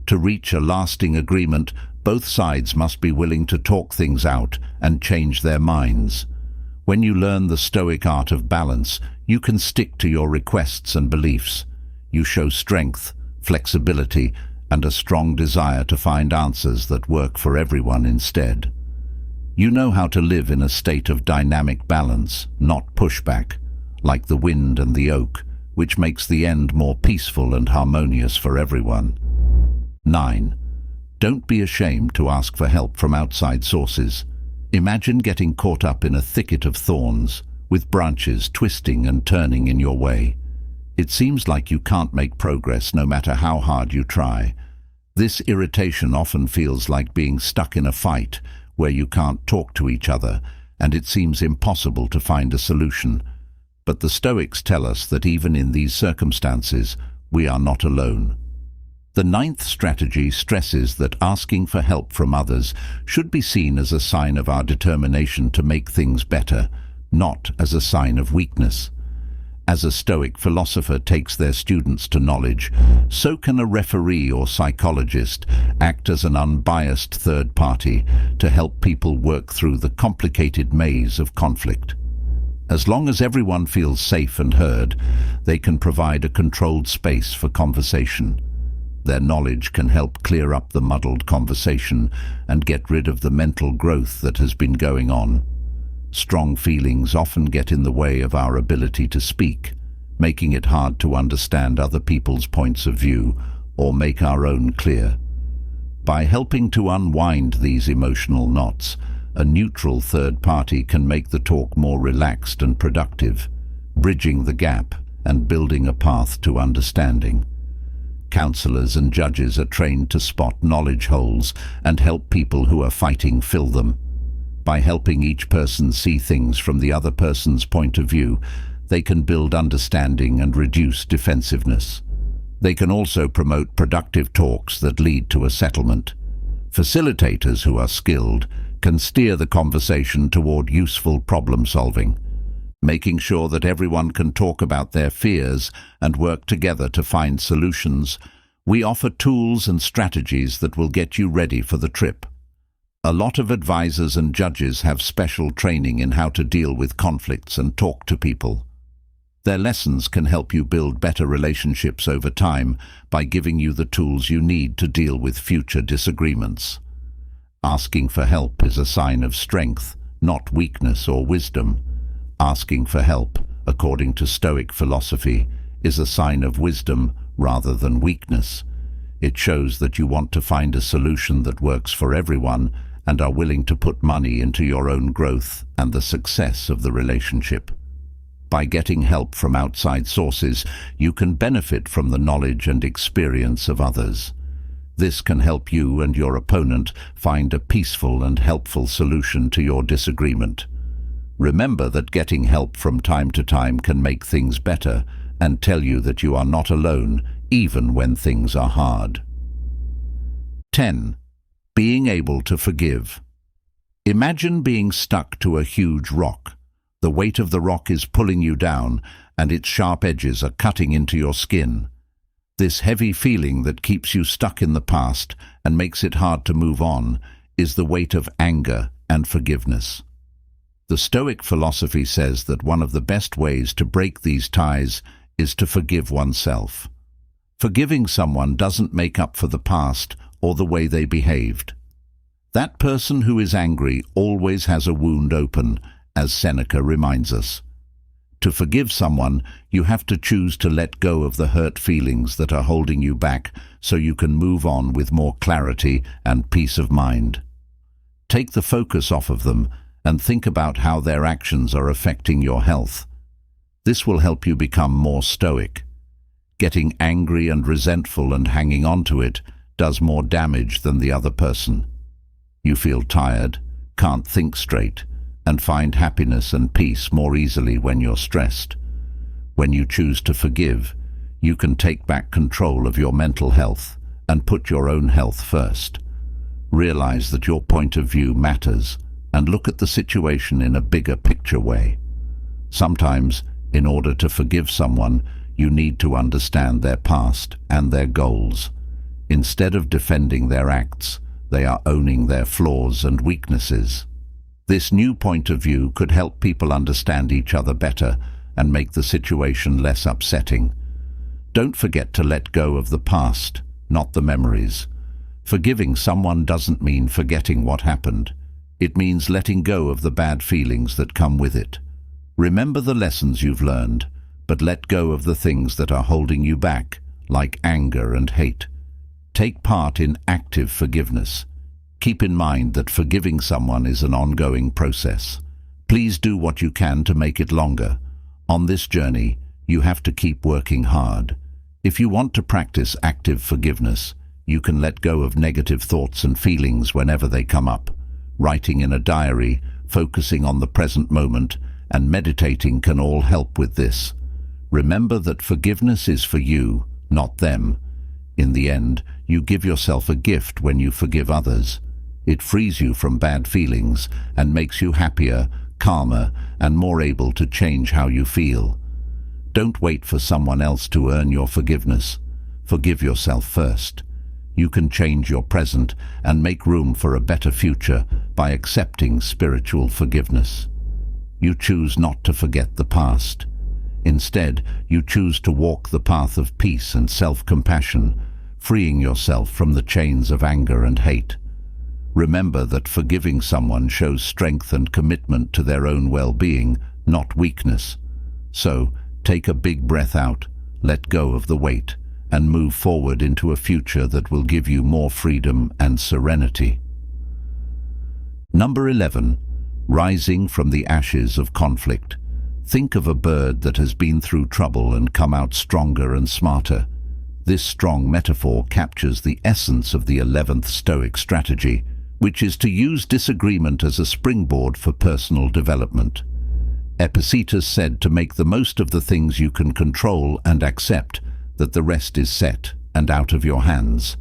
To reach a lasting agreement, both sides must be willing to talk things out and change their minds. When you learn the Stoic art of balance, you can stick to your requests and beliefs. You show strength, flexibility, and a strong desire to find answers that work for everyone instead. You know how to live in a state of dynamic balance, not pushback, like the wind and the oak, which makes the end more peaceful and harmonious for everyone. 9. Don't be ashamed to ask for help from outside sources. Imagine getting caught up in a thicket of thorns, with branches twisting and turning in your way. It seems like you can't make progress no matter how hard you try. This irritation often feels like being stuck in a fight where you can't talk to each other, and it seems impossible to find a solution. But the Stoics tell us that even in these circumstances, we are not alone. The 9th strategy stresses that asking for help from others should be seen as a sign of our determination to make things better, not as a sign of weakness. As a Stoic philosopher takes their students to knowledge, so can a referee or psychologist act as an unbiased third party to help people work through the complicated maze of conflict. As long as everyone feels safe and heard, they can provide a controlled space for conversation. Their knowledge can help clear up the muddled conversation and get rid of the mental growth that has been going on. Strong feelings often get in the way of our ability to speak, making it hard to understand other people's points of view or make our own clear. By helping to unwind these emotional knots, a neutral third party can make the talk more relaxed and productive, bridging the gap and building a path to understanding. Counselors and judges are trained to spot knowledge holes and help people who are fighting fill them. By helping each person see things from the other person's point of view, they can build understanding and reduce defensiveness. They can also promote productive talks that lead to a settlement. Facilitators who are skilled can steer the conversation toward useful problem solving, making sure that everyone can talk about their fears and work together to find solutions. We offer tools and strategies that will get you ready for the trip. A lot of advisors and judges have special training in how to deal with conflicts and talk to people. Their lessons can help you build better relationships over time by giving you the tools you need to deal with future disagreements. Asking for help is a sign of strength, not weakness or wisdom. Asking for help, according to Stoic philosophy, is a sign of wisdom rather than weakness. It shows that you want to find a solution that works for everyone and are willing to put money into your own growth and the success of the relationship. By getting help from outside sources, you can benefit from the knowledge and experience of others. This can help you and your opponent find a peaceful and helpful solution to your disagreement. Remember that getting help from time to time can make things better and tell you that you are not alone, even when things are hard. 10. Being able to forgive. Imagine being stuck to a huge rock. The weight of the rock is pulling you down, and its sharp edges are cutting into your skin. This heavy feeling that keeps you stuck in the past and makes it hard to move on is the weight of anger and forgiveness. The Stoic philosophy says that one of the best ways to break these ties is to forgive oneself. Forgiving someone doesn't make up for the past or the way they behaved. That person who is angry always has a wound open, as Seneca reminds us. To forgive someone, you have to choose to let go of the hurt feelings that are holding you back so you can move on with more clarity and peace of mind. Take the focus off of them and think about how their actions are affecting your health. This will help you become more stoic. Getting angry and resentful and hanging on to it does more damage than the other person. You feel tired, can't think straight, and find happiness and peace more easily when you're stressed. When you choose to forgive, you can take back control of your mental health and put your own health first. Realize that your point of view matters and look at the situation in a bigger picture way. Sometimes, in order to forgive someone, you need to understand their past and their goals. Instead of defending their acts, they are owning their flaws and weaknesses. This new point of view could help people understand each other better and make the situation less upsetting. Don't forget to let go of the past, not the memories. Forgiving someone doesn't mean forgetting what happened. It means letting go of the bad feelings that come with it. Remember the lessons you've learned, but let go of the things that are holding you back, like anger and hate. Take part in active forgiveness. Keep in mind that forgiving someone is an ongoing process. Please do what you can to make it longer. On this journey, you have to keep working hard. If you want to practice active forgiveness, you can let go of negative thoughts and feelings whenever they come up. Writing in a diary, focusing on the present moment, and meditating can all help with this. Remember that forgiveness is for you, not them. In the end, you give yourself a gift when you forgive others. It frees you from bad feelings and makes you happier, calmer, and more able to change how you feel. Don't wait for someone else to earn your forgiveness. Forgive yourself first. You can change your present and make room for a better future by accepting spiritual forgiveness. You choose not to forget the past. Instead, you choose to walk the path of peace and self-compassion, freeing yourself from the chains of anger and hate. Remember that forgiving someone shows strength and commitment to their own well-being, not weakness. So, take a big breath out, let go of the weight, and move forward into a future that will give you more freedom and serenity. Number 11. Rising from the ashes of conflict. Think of a bird that has been through trouble and come out stronger and smarter. This strong metaphor captures the essence of the 11th Stoic strategy, which is to use disagreement as a springboard for personal development. Epictetus said to make the most of the things you can control and accept that the rest is set and out of your hands.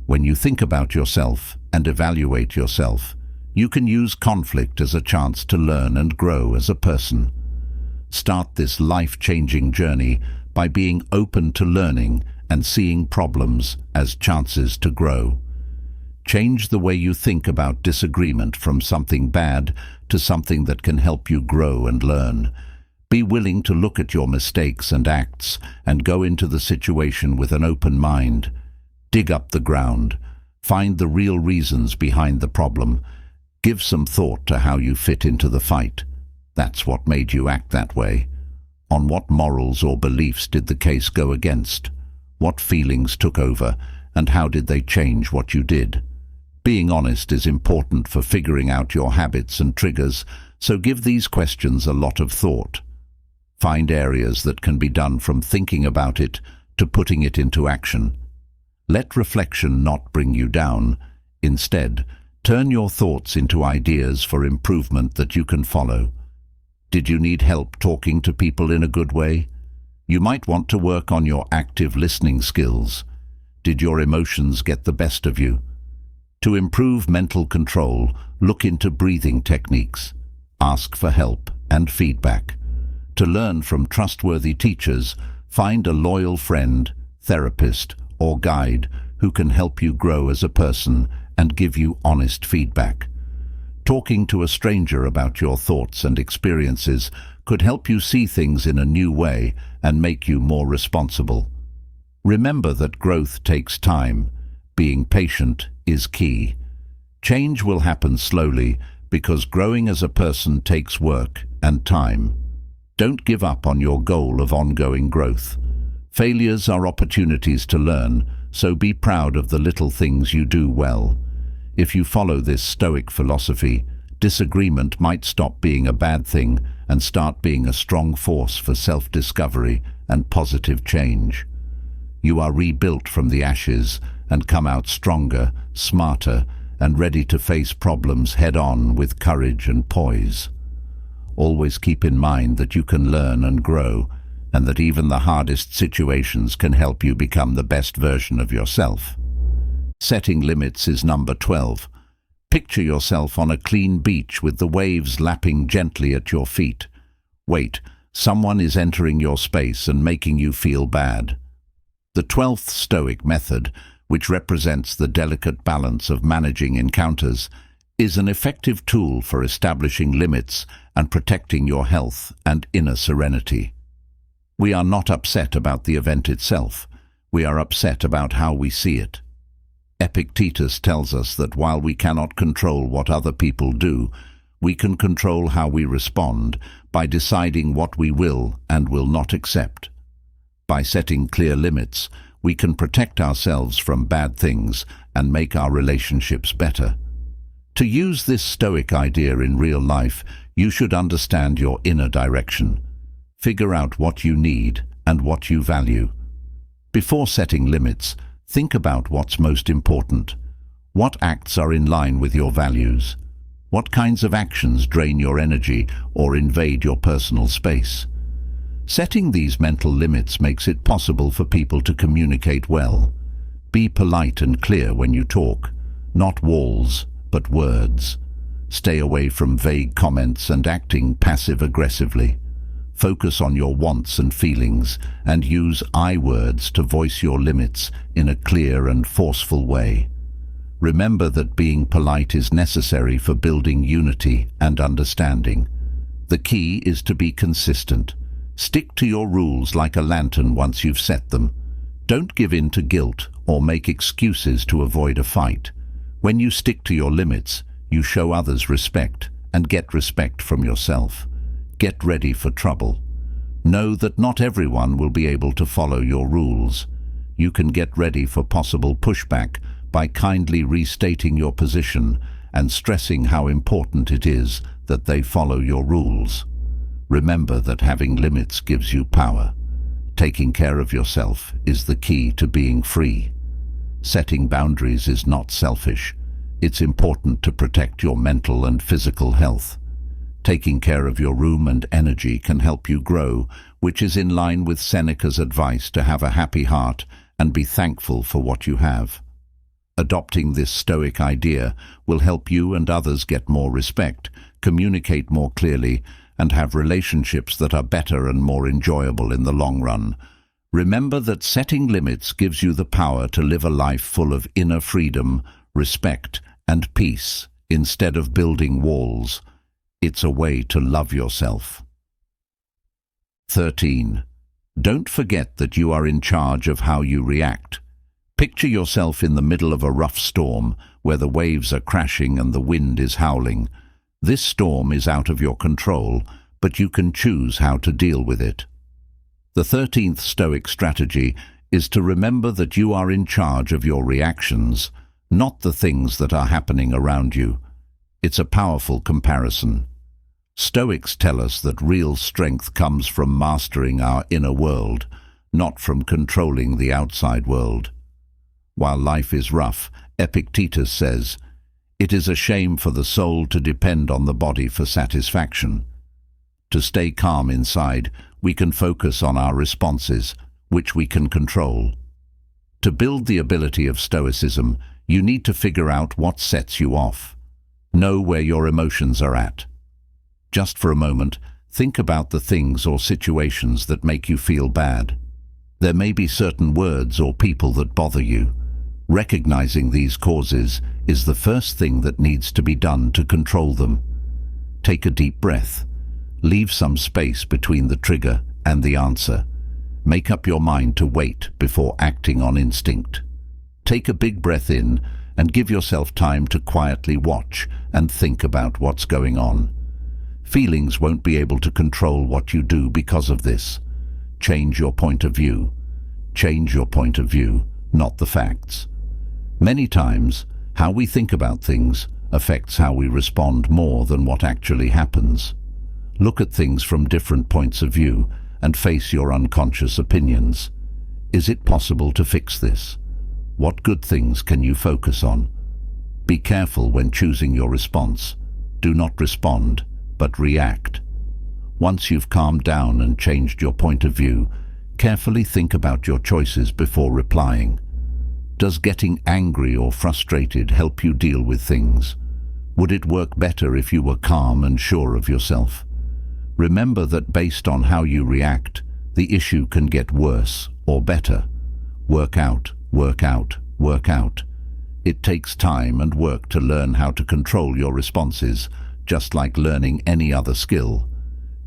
When you think about yourself and evaluate yourself, you can use conflict as a chance to learn and grow as a person. Start this life-changing journey by being open to learning and seeing problems as chances to grow. Change the way you think about disagreement from something bad to something that can help you grow and learn. Be willing to look at your mistakes and acts and go into the situation with an open mind. Dig up the ground. Find the real reasons behind the problem. Give some thought to how you fit into the fight. That's what made you act that way. On what morals or beliefs did the case go against? What feelings took over, and how did they change what you did? Being honest is important for figuring out your habits and triggers, so give these questions a lot of thought. Find areas that can be done from thinking about it to putting it into action. Let reflection not bring you down. Instead, turn your thoughts into ideas for improvement that you can follow. Did you need help talking to people in a good way? You might want to work on your active listening skills. Did your emotions get the best of you? To improve mental control, look into breathing techniques. Ask for help and feedback. To learn from trustworthy teachers, find a loyal friend, therapist, or guide who can help you grow as a person and give you honest feedback. Talking to a stranger about your thoughts and experiences could help you see things in a new way and make you more responsible. Remember that growth takes time. Being patient is key. Change will happen slowly because growing as a person takes work and time. Don't give up on your goal of ongoing growth. Failures are opportunities to learn, so be proud of the little things you do well. If you follow this Stoic philosophy, disagreement might stop being a bad thing and start being a strong force for self-discovery and positive change. You are rebuilt from the ashes and come out stronger, smarter, and ready to face problems head-on with courage and poise. Always keep in mind that you can learn and grow, and that even the hardest situations can help you become the best version of yourself. Setting limits is number 12. Picture yourself on a clean beach with the waves lapping gently at your feet. Wait, someone is entering your space and making you feel bad. The 12th Stoic method, which represents the delicate balance of managing encounters, is an effective tool for establishing limits and protecting your health and inner serenity. We are not upset about the event itself. We are upset about how we see it. Epictetus tells us that while we cannot control what other people do, we can control how we respond by deciding what we will and will not accept. By setting clear limits, we can protect ourselves from bad things and make our relationships better. To use this Stoic idea in real life, you should understand your inner direction. Figure out what you need and what you value. Before setting limits, think about what's most important. What acts are in line with your values? What kinds of actions drain your energy or invade your personal space? Setting these mental limits makes it possible for people to communicate well. Be polite and clear when you talk. Not walls, but words. Stay away from vague comments and acting passive-aggressively. Focus on your wants and feelings and use I words to voice your limits in a clear and forceful way. Remember that being polite is necessary for building unity and understanding. The key is to be consistent. Stick to your rules like a lantern once you've set them. Don't give in to guilt or make excuses to avoid a fight. When you stick to your limits, you show others respect and get respect from yourself. Get ready for trouble. Know that not everyone will be able to follow your rules. You can get ready for possible pushback by kindly restating your position and stressing how important it is that they follow your rules. Remember that having limits gives you power. Taking care of yourself is the key to being free. Setting boundaries is not selfish. It's important to protect your mental and physical health. Taking care of your room and energy can help you grow, which is in line with Seneca's advice to have a happy heart and be thankful for what you have. Adopting this Stoic idea will help you and others get more respect, communicate more clearly, and have relationships that are better and more enjoyable in the long run. Remember that setting limits gives you the power to live a life full of inner freedom, respect, and peace, instead of building walls. It's a way to love yourself. 13. Don't forget that you are in charge of how you react. Picture yourself in the middle of a rough storm where the waves are crashing and the wind is howling. This storm is out of your control, but you can choose how to deal with it. The 13th Stoic strategy is to remember that you are in charge of your reactions, not the things that are happening around you. It's a powerful comparison. Stoics tell us that real strength comes from mastering our inner world, not from controlling the outside world. While life is rough, Epictetus says, "It is a shame for the soul to depend on the body for satisfaction." To stay calm inside, we can focus on our responses, which we can control. To build the ability of Stoicism, you need to figure out what sets you off. Know where your emotions are at. Just for a moment, think about the things or situations that make you feel bad. There may be certain words or people that bother you. Recognizing these causes is the first thing that needs to be done to control them. Take a deep breath. Leave some space between the trigger and the answer. Make up your mind to wait before acting on instinct. Take a big breath in and give yourself time to quietly watch and think about what's going on. Feelings won't be able to control what you do because of this. Change your point of view. Change your point of view, not the facts. Many times, how we think about things affects how we respond more than what actually happens. Look at things from different points of view and face your unconscious opinions. Is it possible to fix this? What good things can you focus on? Be careful when choosing your response. Do not respond, but react. Once you've calmed down and changed your point of view, carefully think about your choices before replying. Does getting angry or frustrated help you deal with things? Would it work better if you were calm and sure of yourself? Remember that based on how you react, the issue can get worse or better. Work out, work out, work out. It takes time and work to learn how to control your responses, just like learning any other skill.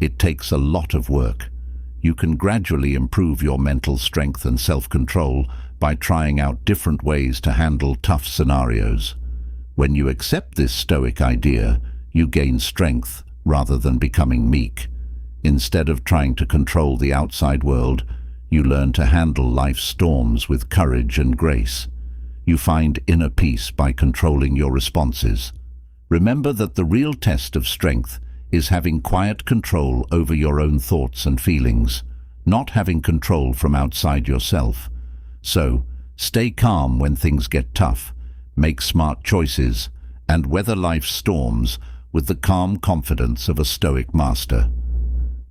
It takes a lot of work. You can gradually improve your mental strength and self-control by trying out different ways to handle tough scenarios. When you accept this Stoic idea, you gain strength rather than becoming meek. Instead of trying to control the outside world, you learn to handle life's storms with courage and grace. You find inner peace by controlling your responses. Remember that the real test of strength is having quiet control over your own thoughts and feelings, not having control from outside yourself. So, stay calm when things get tough, make smart choices, and weather life's storms with the calm confidence of a Stoic master.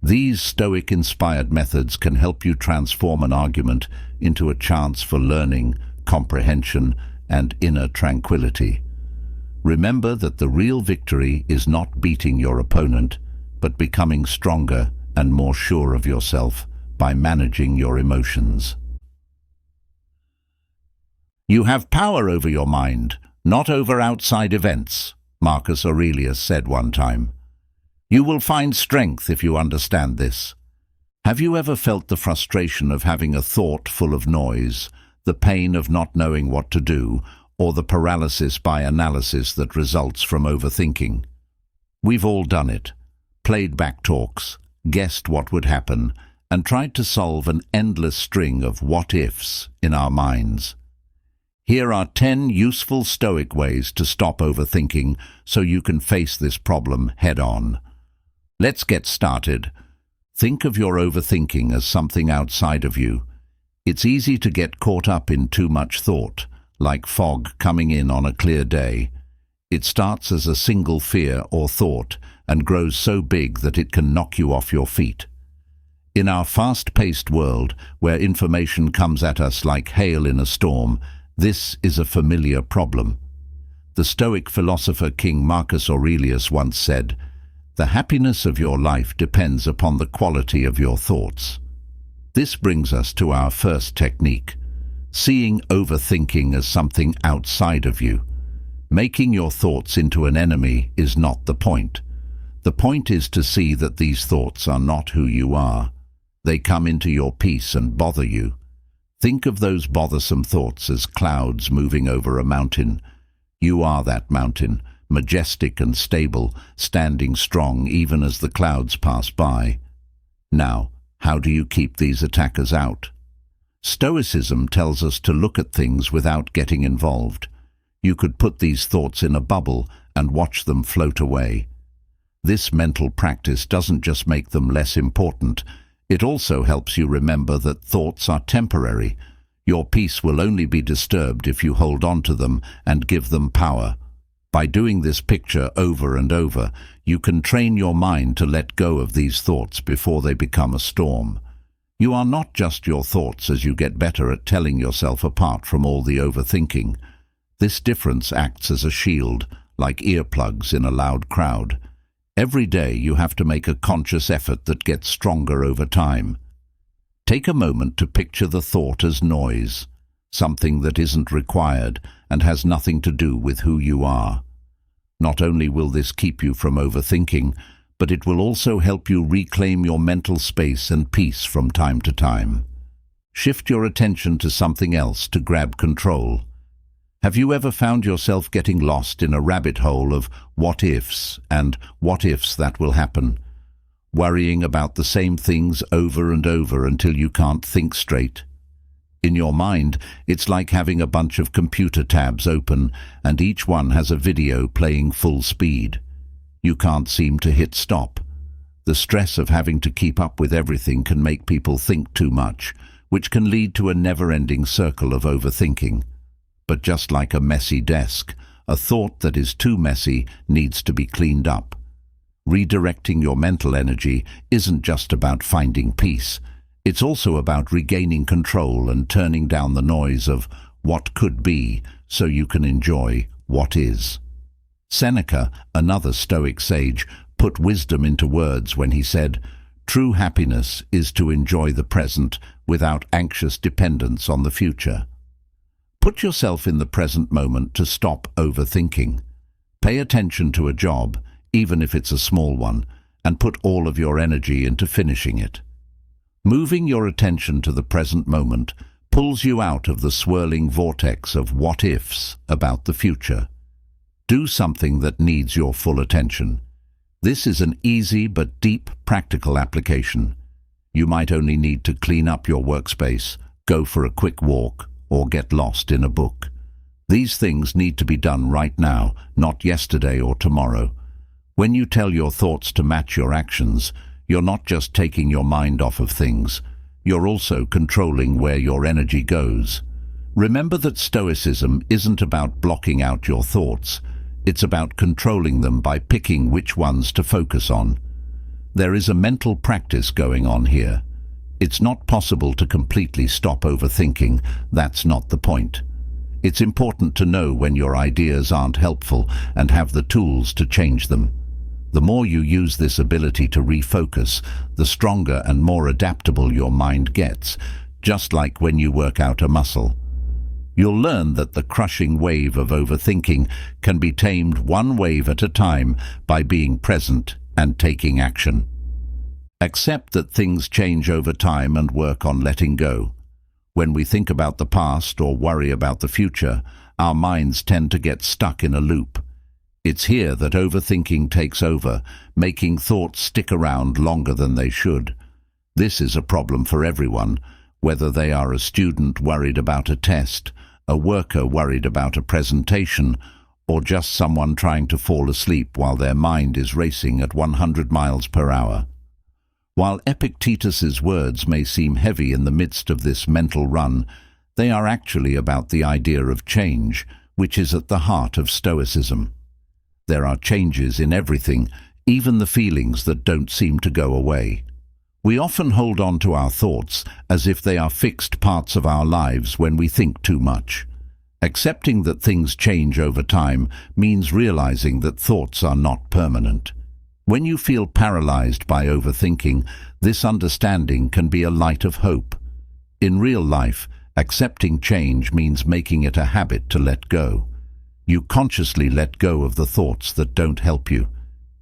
These Stoic-inspired methods can help you transform an argument into a chance for learning, comprehension, and inner tranquility. Remember that the real victory is not beating your opponent, but becoming stronger and more sure of yourself by managing your emotions. You have power over your mind, not over outside events, Marcus Aurelius said one time. You will find strength if you understand this. Have you ever felt the frustration of having a thought full of noise, the pain of not knowing what to do, or the paralysis by analysis that results from overthinking? We've all done it, played back talks, guessed what would happen, and tried to solve an endless string of what-ifs in our minds. Here are 10 useful Stoic ways to stop overthinking so you can face this problem head-on. Let's get started. Think of your overthinking as something outside of you. It's easy to get caught up in too much thought, like fog coming in on a clear day. It starts as a single fear or thought and grows so big that it can knock you off your feet. In our fast-paced world, where information comes at us like hail in a storm, this is a familiar problem. The Stoic philosopher King Marcus Aurelius once said, "The happiness of your life depends upon the quality of your thoughts." This brings us to our first technique, seeing overthinking as something outside of you. Making your thoughts into an enemy is not the point. The point is to see that these thoughts are not who you are. They come into your peace and bother you. Think of those bothersome thoughts as clouds moving over a mountain. You are that mountain, majestic and stable, standing strong even as the clouds pass by. Now, how do you keep these attackers out? Stoicism tells us to look at things without getting involved. You could put these thoughts in a bubble and watch them float away. This mental practice doesn't just make them less important, it also helps you remember that thoughts are temporary. Your peace will only be disturbed if you hold on to them and give them power. By doing this picture over and over, you can train your mind to let go of these thoughts before they become a storm. You are not just your thoughts as you get better at telling yourself apart from all the overthinking. This difference acts as a shield, like earplugs in a loud crowd. Every day you have to make a conscious effort that gets stronger over time. Take a moment to picture the thought as noise, something that isn't required and has nothing to do with who you are. Not only will this keep you from overthinking, but it will also help you reclaim your mental space and peace from time to time. Shift your attention to something else to grab control. Have you ever found yourself getting lost in a rabbit hole of what ifs and what ifs that will happen, worrying about the same things over and over until you can't think straight? In your mind, it's like having a bunch of computer tabs open and each one has a video playing full speed. You can't seem to hit stop. The stress of having to keep up with everything can make people think too much, which can lead to a never-ending circle of overthinking. But just like a messy desk, a thought that is too messy needs to be cleaned up. Redirecting your mental energy isn't just about finding peace. It's also about regaining control and turning down the noise of what could be so you can enjoy what is. Seneca, another Stoic sage, put wisdom into words when he said, "True happiness is to enjoy the present without anxious dependence on the future." Put yourself in the present moment to stop overthinking. Pay attention to a job, even if it's a small one, and put all of your energy into finishing it. Moving your attention to the present moment pulls you out of the swirling vortex of what-ifs about the future. Do something that needs your full attention. This is an easy but deep practical application. You might only need to clean up your workspace, go for a quick walk, or get lost in a book. These things need to be done right now, not yesterday or tomorrow. When you tell your thoughts to match your actions, you're not just taking your mind off of things, you're also controlling where your energy goes. Remember that Stoicism isn't about blocking out your thoughts, it's about controlling them by picking which ones to focus on. There is a mental practice going on here. It's not possible to completely stop overthinking, that's not the point. It's important to know when your ideas aren't helpful and have the tools to change them. The more you use this ability to refocus, the stronger and more adaptable your mind gets, just like when you work out a muscle. You'll learn that the crushing wave of overthinking can be tamed one wave at a time by being present and taking action. Accept that things change over time and work on letting go. When we think about the past or worry about the future, our minds tend to get stuck in a loop. It's here that overthinking takes over, making thoughts stick around longer than they should. This is a problem for everyone, whether they are a student worried about a test, a worker worried about a presentation, or just someone trying to fall asleep while their mind is racing at 100 miles per hour. While Epictetus's words may seem heavy in the midst of this mental run, they are actually about the idea of change, which is at the heart of Stoicism. There are changes in everything, even the feelings that don't seem to go away. We often hold on to our thoughts as if they are fixed parts of our lives when we think too much. Accepting that things change over time means realizing that thoughts are not permanent. When you feel paralyzed by overthinking, this understanding can be a light of hope. In real life, accepting change means making it a habit to let go. You consciously let go of the thoughts that don't help you.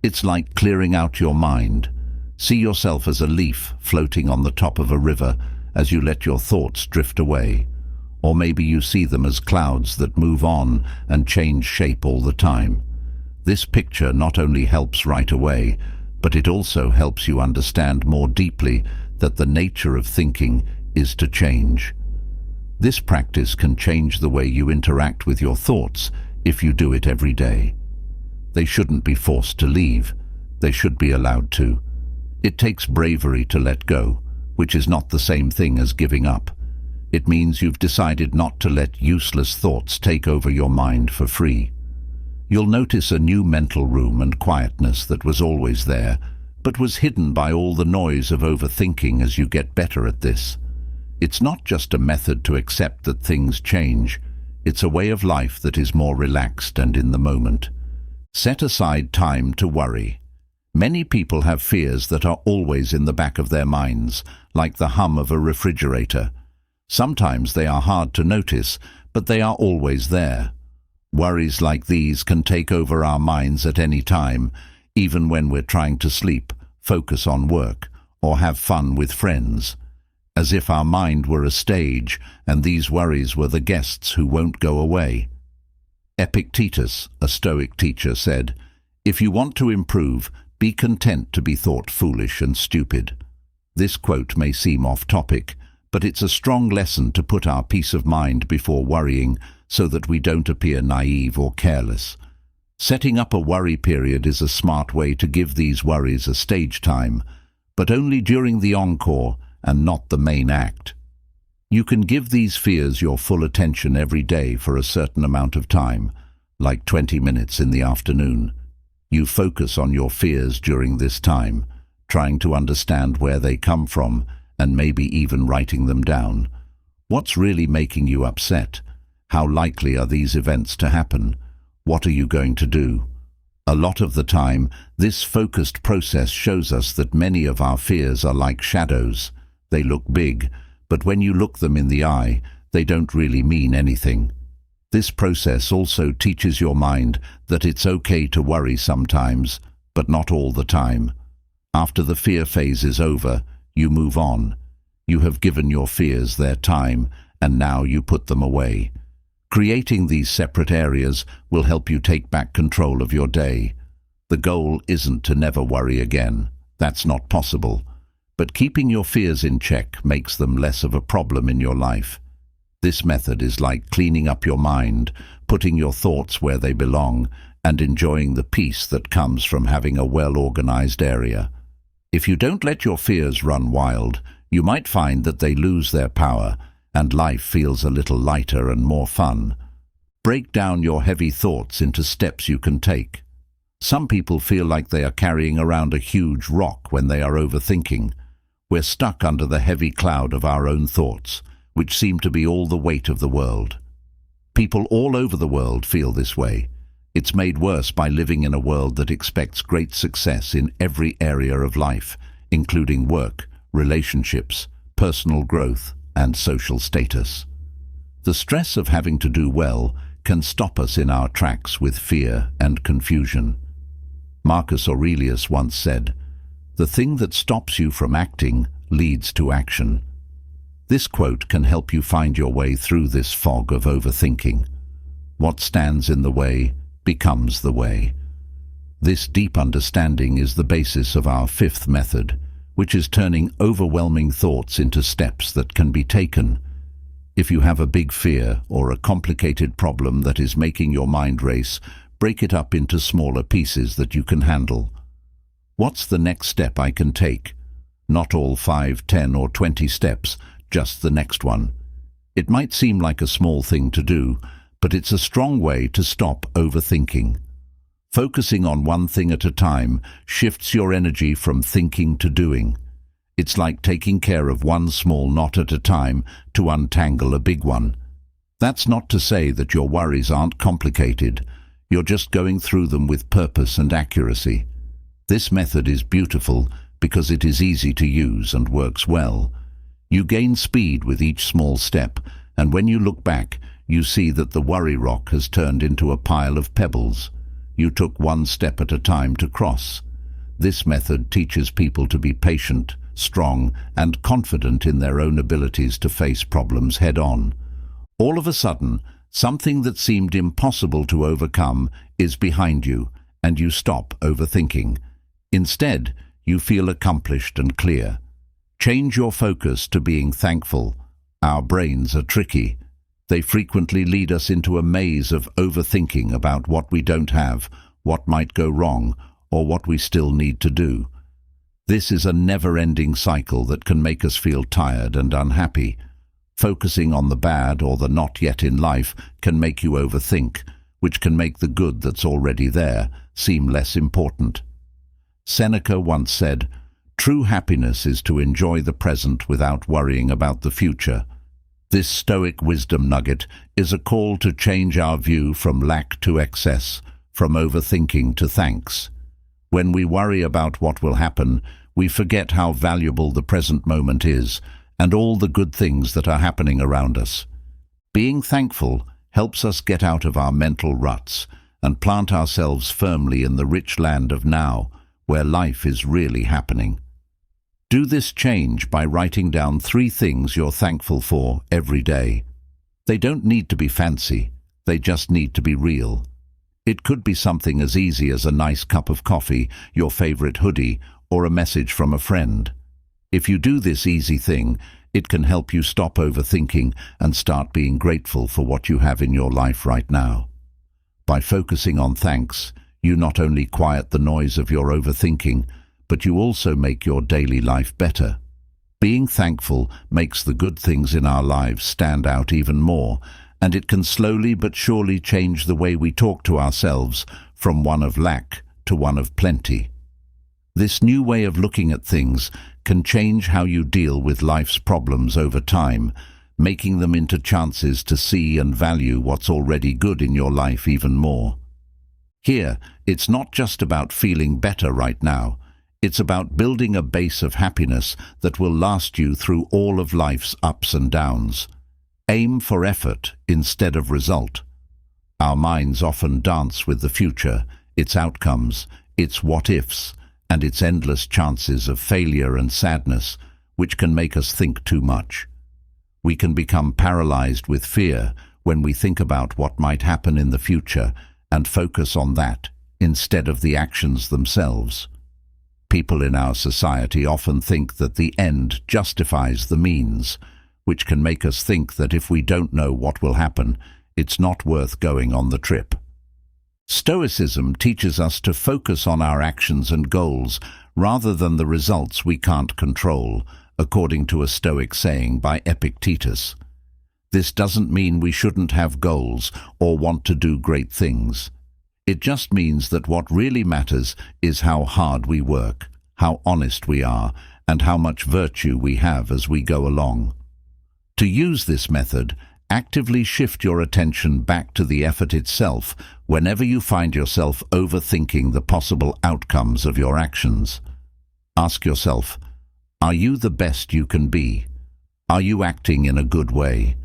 It's like clearing out your mind. See yourself as a leaf floating on the top of a river as you let your thoughts drift away. Or maybe you see them as clouds that move on and change shape all the time. This picture not only helps right away, but it also helps you understand more deeply that the nature of thinking is to change. This practice can change the way you interact with your thoughts if you do it every day. They shouldn't be forced to leave. They should be allowed to. It takes bravery to let go, which is not the same thing as giving up. It means you've decided not to let useless thoughts take over your mind for free. You'll notice a new mental room and quietness that was always there, but was hidden by all the noise of overthinking as you get better at this. It's not just a method to accept that things change. It's a way of life that is more relaxed and in the moment. Set aside time to worry. Many people have fears that are always in the back of their minds, like the hum of a refrigerator. Sometimes they are hard to notice, but they are always there. Worries like these can take over our minds at any time, even when we're trying to sleep, focus on work, or have fun with friends. As if our mind were a stage, and these worries were the guests who won't go away. Epictetus, a Stoic teacher, said, "If you want to improve, be content to be thought foolish and stupid." This quote may seem off-topic, but it's a strong lesson to put our peace of mind before worrying so that we don't appear naive or careless. Setting up a worry period is a smart way to give these worries a stage time, but only during the encore and not the main act. You can give these fears your full attention every day for a certain amount of time, like 20 minutes in the afternoon. You focus on your fears during this time, trying to understand where they come from and maybe even writing them down. What's really making you upset? How likely are these events to happen? What are you going to do? A lot of the time, this focused process shows us that many of our fears are like shadows. They look big, but when you look them in the eye, they don't really mean anything. This process also teaches your mind that it's okay to worry sometimes, but not all the time. After the fear phase is over, you move on. You have given your fears their time, and now you put them away. Creating these separate areas will help you take back control of your day. The goal isn't to never worry again. That's not possible. But keeping your fears in check makes them less of a problem in your life. This method is like cleaning up your mind, putting your thoughts where they belong, and enjoying the peace that comes from having a well-organized area. If you don't let your fears run wild, you might find that they lose their power, and life feels a little lighter and more fun. Break down your heavy thoughts into steps you can take. Some people feel like they are carrying around a huge rock when they are overthinking. We're stuck under the heavy cloud of our own thoughts, which seem to be all the weight of the world. People all over the world feel this way. It's made worse by living in a world that expects great success in every area of life, including work, relationships, personal growth, and social status. The stress of having to do well can stop us in our tracks with fear and confusion. Marcus Aurelius once said, "The thing that stops you from acting leads to action." This quote can help you find your way through this fog of overthinking. What stands in the way becomes the way. This deep understanding is the basis of our fifth method, which is turning overwhelming thoughts into steps that can be taken. If you have a big fear or a complicated problem that is making your mind race, break it up into smaller pieces that you can handle. What's the next step I can take? Not all 5, 10, or 20 steps, just the next one. It might seem like a small thing to do, but it's a strong way to stop overthinking. Focusing on one thing at a time shifts your energy from thinking to doing. It's like taking care of one small knot at a time to untangle a big one. That's not to say that your worries aren't complicated. You're just going through them with purpose and accuracy. This method is beautiful because it is easy to use and works well. You gain speed with each small step, and when you look back, you see that the worry rock has turned into a pile of pebbles. You took one step at a time to cross. This method teaches people to be patient, strong, and confident in their own abilities to face problems head-on. All of a sudden, something that seemed impossible to overcome is behind you, and you stop overthinking. Instead, you feel accomplished and clear. Change your focus to being thankful. Our brains are tricky. They frequently lead us into a maze of overthinking about what we don't have, what might go wrong, or what we still need to do. This is a never-ending cycle that can make us feel tired and unhappy. Focusing on the bad or the not yet in life can make you overthink, which can make the good that's already there seem less important. Seneca once said, "True happiness is to enjoy the present without worrying about the future." This Stoic wisdom nugget is a call to change our view from lack to excess, from overthinking to thanks. When we worry about what will happen, we forget how valuable the present moment is and all the good things that are happening around us. Being thankful helps us get out of our mental ruts and plant ourselves firmly in the rich land of now, where life is really happening. Do this change by writing down 3 things you're thankful for every day. They don't need to be fancy, they just need to be real. It could be something as easy as a nice cup of coffee, your favorite hoodie, or a message from a friend. If you do this easy thing, it can help you stop overthinking and start being grateful for what you have in your life right now. By focusing on thanks, you not only quiet the noise of your overthinking, but you also make your daily life better. Being thankful makes the good things in our lives stand out even more, and it can slowly but surely change the way we talk to ourselves from one of lack to one of plenty. This new way of looking at things can change how you deal with life's problems over time, making them into chances to see and value what's already good in your life even more. Here, it's not just about feeling better right now. It's about building a base of happiness that will last you through all of life's ups and downs. Aim for effort instead of result. Our minds often dance with the future, its outcomes, its what-ifs, and its endless chances of failure and sadness, which can make us think too much. We can become paralyzed with fear when we think about what might happen in the future and focus on that instead of the actions themselves. People in our society often think that the end justifies the means, which can make us think that if we don't know what will happen, it's not worth going on the trip. Stoicism teaches us to focus on our actions and goals rather than the results we can't control, according to a Stoic saying by Epictetus. This doesn't mean we shouldn't have goals or want to do great things. It just means that what really matters is how hard we work, how honest we are, and how much virtue we have as we go along. To use this method, actively shift your attention back to the effort itself whenever you find yourself overthinking the possible outcomes of your actions. Ask yourself, are you the best you can be? Are you acting in a good way?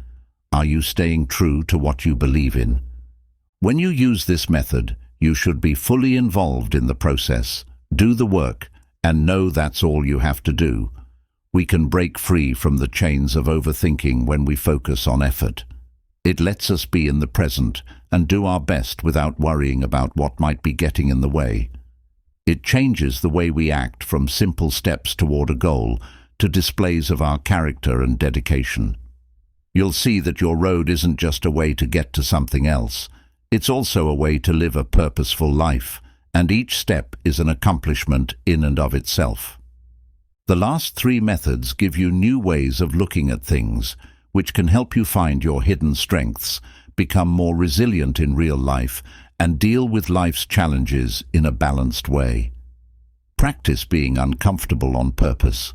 Are you staying true to what you believe in? When you use this method, you should be fully involved in the process, do the work, and know that's all you have to do. We can break free from the chains of overthinking when we focus on effort. It lets us be in the present and do our best without worrying about what might be getting in the way. It changes the way we act from simple steps toward a goal to displays of our character and dedication. You'll see that your road isn't just a way to get to something else. It's also a way to live a purposeful life, and each step is an accomplishment in and of itself. The last 3 methods give you new ways of looking at things, which can help you find your hidden strengths, become more resilient in real life, and deal with life's challenges in a balanced way. Practice being uncomfortable on purpose.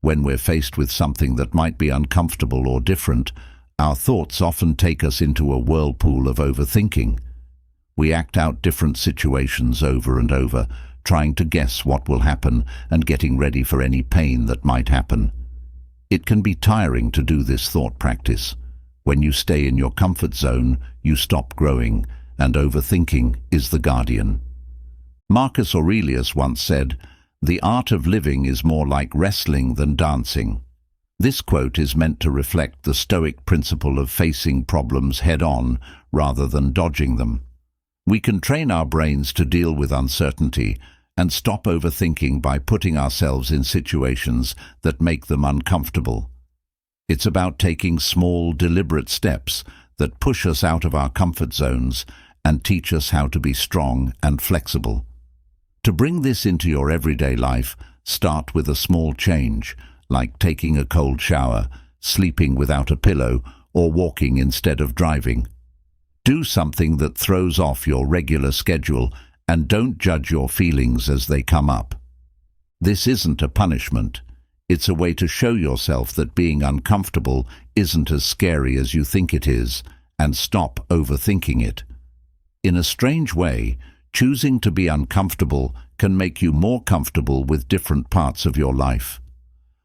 When we're faced with something that might be uncomfortable or different, our thoughts often take us into a whirlpool of overthinking. We act out different situations over and over, trying to guess what will happen and getting ready for any pain that might happen. It can be tiring to do this thought practice. When you stay in your comfort zone, you stop growing, and overthinking is the guardian. Marcus Aurelius once said, "The art of living is more like wrestling than dancing." This quote is meant to reflect the Stoic principle of facing problems head-on rather than dodging them. We can train our brains to deal with uncertainty and stop overthinking by putting ourselves in situations that make them uncomfortable. It's about taking small, deliberate steps that push us out of our comfort zones and teach us how to be strong and flexible. To bring this into your everyday life, start with a small change, like taking a cold shower, sleeping without a pillow, or walking instead of driving. Do something that throws off your regular schedule and don't judge your feelings as they come up. This isn't a punishment. It's a way to show yourself that being uncomfortable isn't as scary as you think it is, and stop overthinking it. In a strange way, Choosing to be uncomfortable can make you more comfortable with different parts of your life.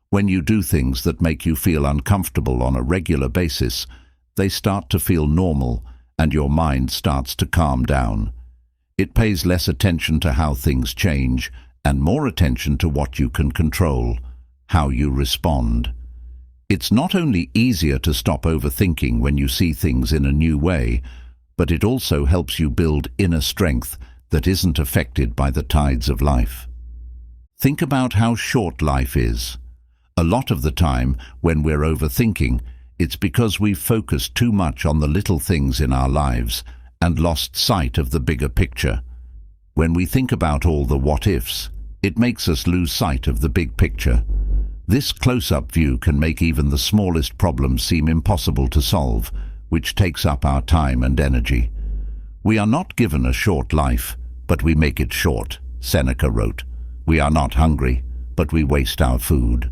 When you do things that make you feel uncomfortable on a regular basis, they start to feel normal and your mind starts to calm down. It pays less attention to how things change and more attention to what you can control, how you respond. It's not only easier to stop overthinking when you see things in a new way, but it also helps you build inner strength that isn't affected by the tides of life. Think about how short life is. A lot of the time, when we're overthinking, it's because we've focused too much on the little things in our lives and lost sight of the bigger picture. When we think about all the what-ifs, it makes us lose sight of the big picture. This close-up view can make even the smallest problems seem impossible to solve, which takes up our time and energy. We are not given a short life, but we make it short, Seneca wrote. We are not hungry, but we waste our food.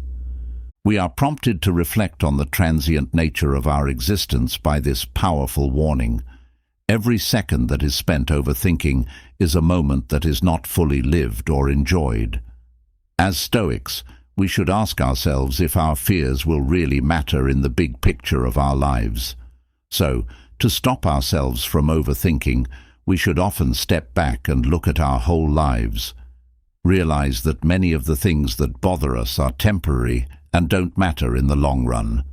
We are prompted to reflect on the transient nature of our existence by this powerful warning. Every second that is spent overthinking is a moment that is not fully lived or enjoyed. As Stoics, we should ask ourselves if our fears will really matter in the big picture of our lives. So, to stop ourselves from overthinking, we should often step back and look at our whole lives. Realize that many of the things that bother us are temporary and don't matter in the long run.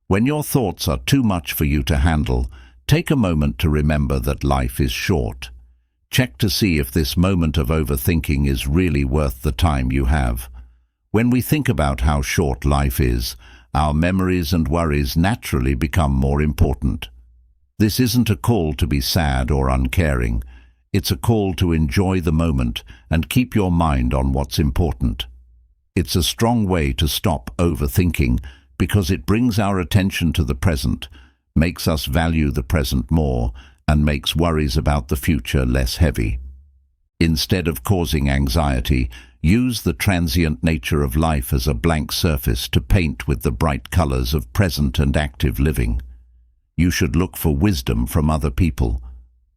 When your thoughts are too much for you to handle, take a moment to remember that life is short. Check to see if this moment of overthinking is really worth the time you have. When we think about how short life is, our memories and worries naturally become more important. This isn't a call to be sad or uncaring. It's a call to enjoy the moment and keep your mind on what's important. It's a strong way to stop overthinking because it brings our attention to the present, makes us value the present more, and makes worries about the future less heavy. Instead of causing anxiety, use the transient nature of life as a blank surface to paint with the bright colors of present and active living. You should look for wisdom from other people.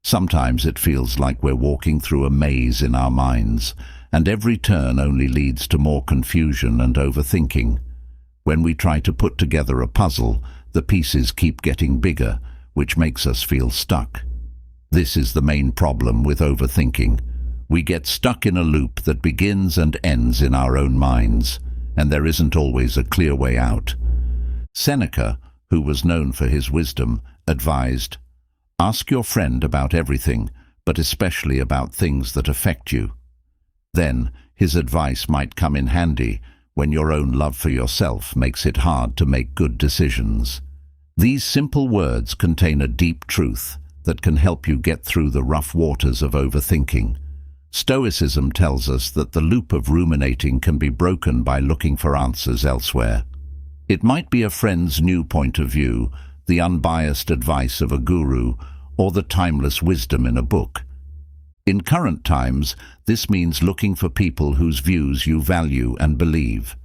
Sometimes it feels like we're walking through a maze in our minds, and every turn only leads to more confusion and overthinking. When we try to put together a puzzle, the pieces keep getting bigger, which makes us feel stuck. This is the main problem with overthinking. We get stuck in a loop that begins and ends in our own minds, and there isn't always a clear way out. Seneca, who was known for his wisdom, advised, "Ask your friend about everything, but especially about things that affect you." Then, his advice might come in handy when your own love for yourself makes it hard to make good decisions. These simple words contain a deep truth that can help you get through the rough waters of overthinking. Stoicism tells us that the loop of ruminating can be broken by looking for answers elsewhere. It might be a friend's new point of view, the unbiased advice of a guru, or the timeless wisdom in a book. In current times, this means looking for people whose views you value and believe.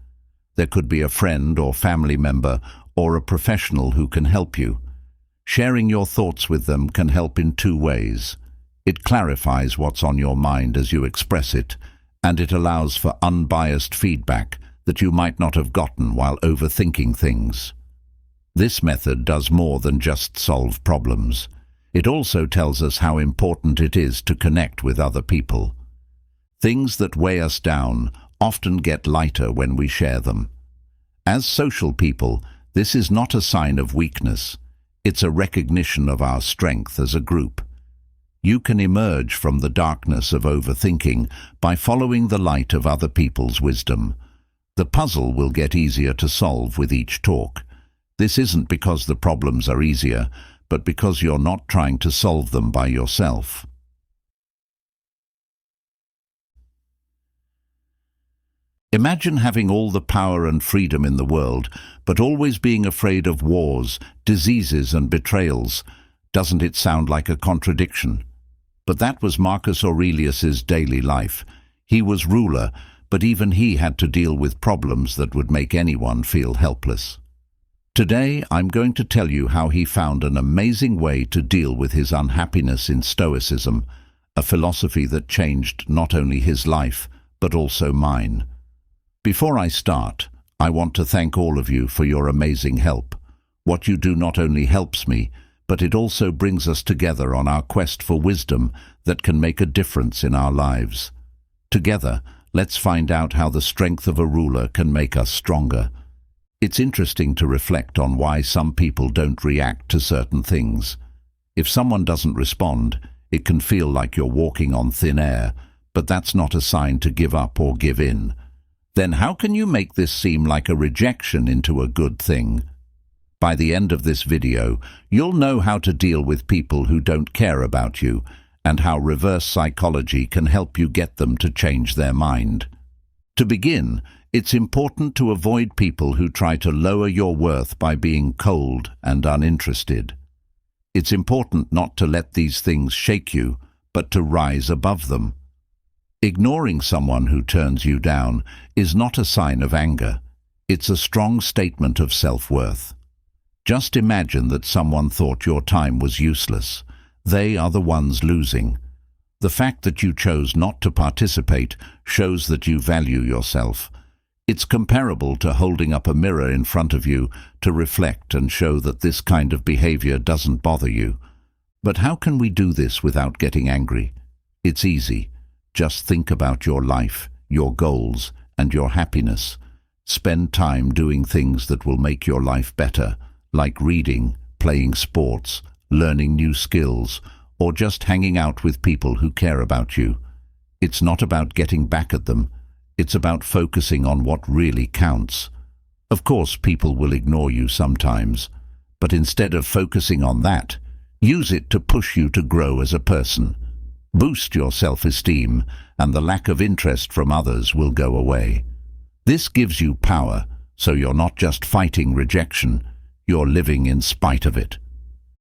There could be a friend or family member or a professional who can help you. Sharing your thoughts with them can help in two ways. It clarifies what's on your mind as you express it, and it allows for unbiased feedback that you might not have gotten while overthinking things. This method does more than just solve problems. It also tells us how important it is to connect with other people. Things that weigh us down often get lighter when we share them. As social people, this is not a sign of weakness. It's a recognition of our strength as a group. You can emerge from the darkness of overthinking by following the light of other people's wisdom. The puzzle will get easier to solve with each talk. This isn't because the problems are easier, but because you're not trying to solve them by yourself. Imagine having all the power and freedom in the world, but always being afraid of wars, diseases and betrayals. Doesn't it sound like a contradiction? But that was Marcus Aurelius's daily life. He was ruler, but even he had to deal with problems that would make anyone feel helpless. Today, I'm going to tell you how he found an amazing way to deal with his unhappiness in Stoicism, a philosophy that changed not only his life, but also mine. Before I start, I want to thank all of you for your amazing help. What you do not only helps me, but it also brings us together on our quest for wisdom that can make a difference in our lives. Together, let's find out how the strength of a ruler can make us stronger. It's interesting to reflect on why some people don't react to certain things. If someone doesn't respond, it can feel like you're walking on thin air, but that's not a sign to give up or give in. Then how can you make this seem like a rejection into a good thing? By the end of this video, you'll know how to deal with people who don't care about you and how reverse psychology can help you get them to change their mind. To begin, it's important to avoid people who try to lower your worth by being cold and uninterested. It's important not to let these things shake you, but to rise above them. Ignoring someone who turns you down is not a sign of anger. It's a strong statement of self-worth. Just imagine that someone thought your time was useless. They are the ones losing. The fact that you chose not to participate shows that you value yourself. It's comparable to holding up a mirror in front of you to reflect and show that this kind of behavior doesn't bother you. But how can we do this without getting angry? It's easy. Just think about your life, your goals, and your happiness. Spend time doing things that will make your life better, like reading, playing sports, learning new skills, or just hanging out with people who care about you. It's not about getting back at them. It's about focusing on what really counts. Of course, people will ignore you sometimes, but instead of focusing on that, use it to push you to grow as a person. Boost your self-esteem, and the lack of interest from others will go away. This gives you power, so you're not just fighting rejection, you're living in spite of it.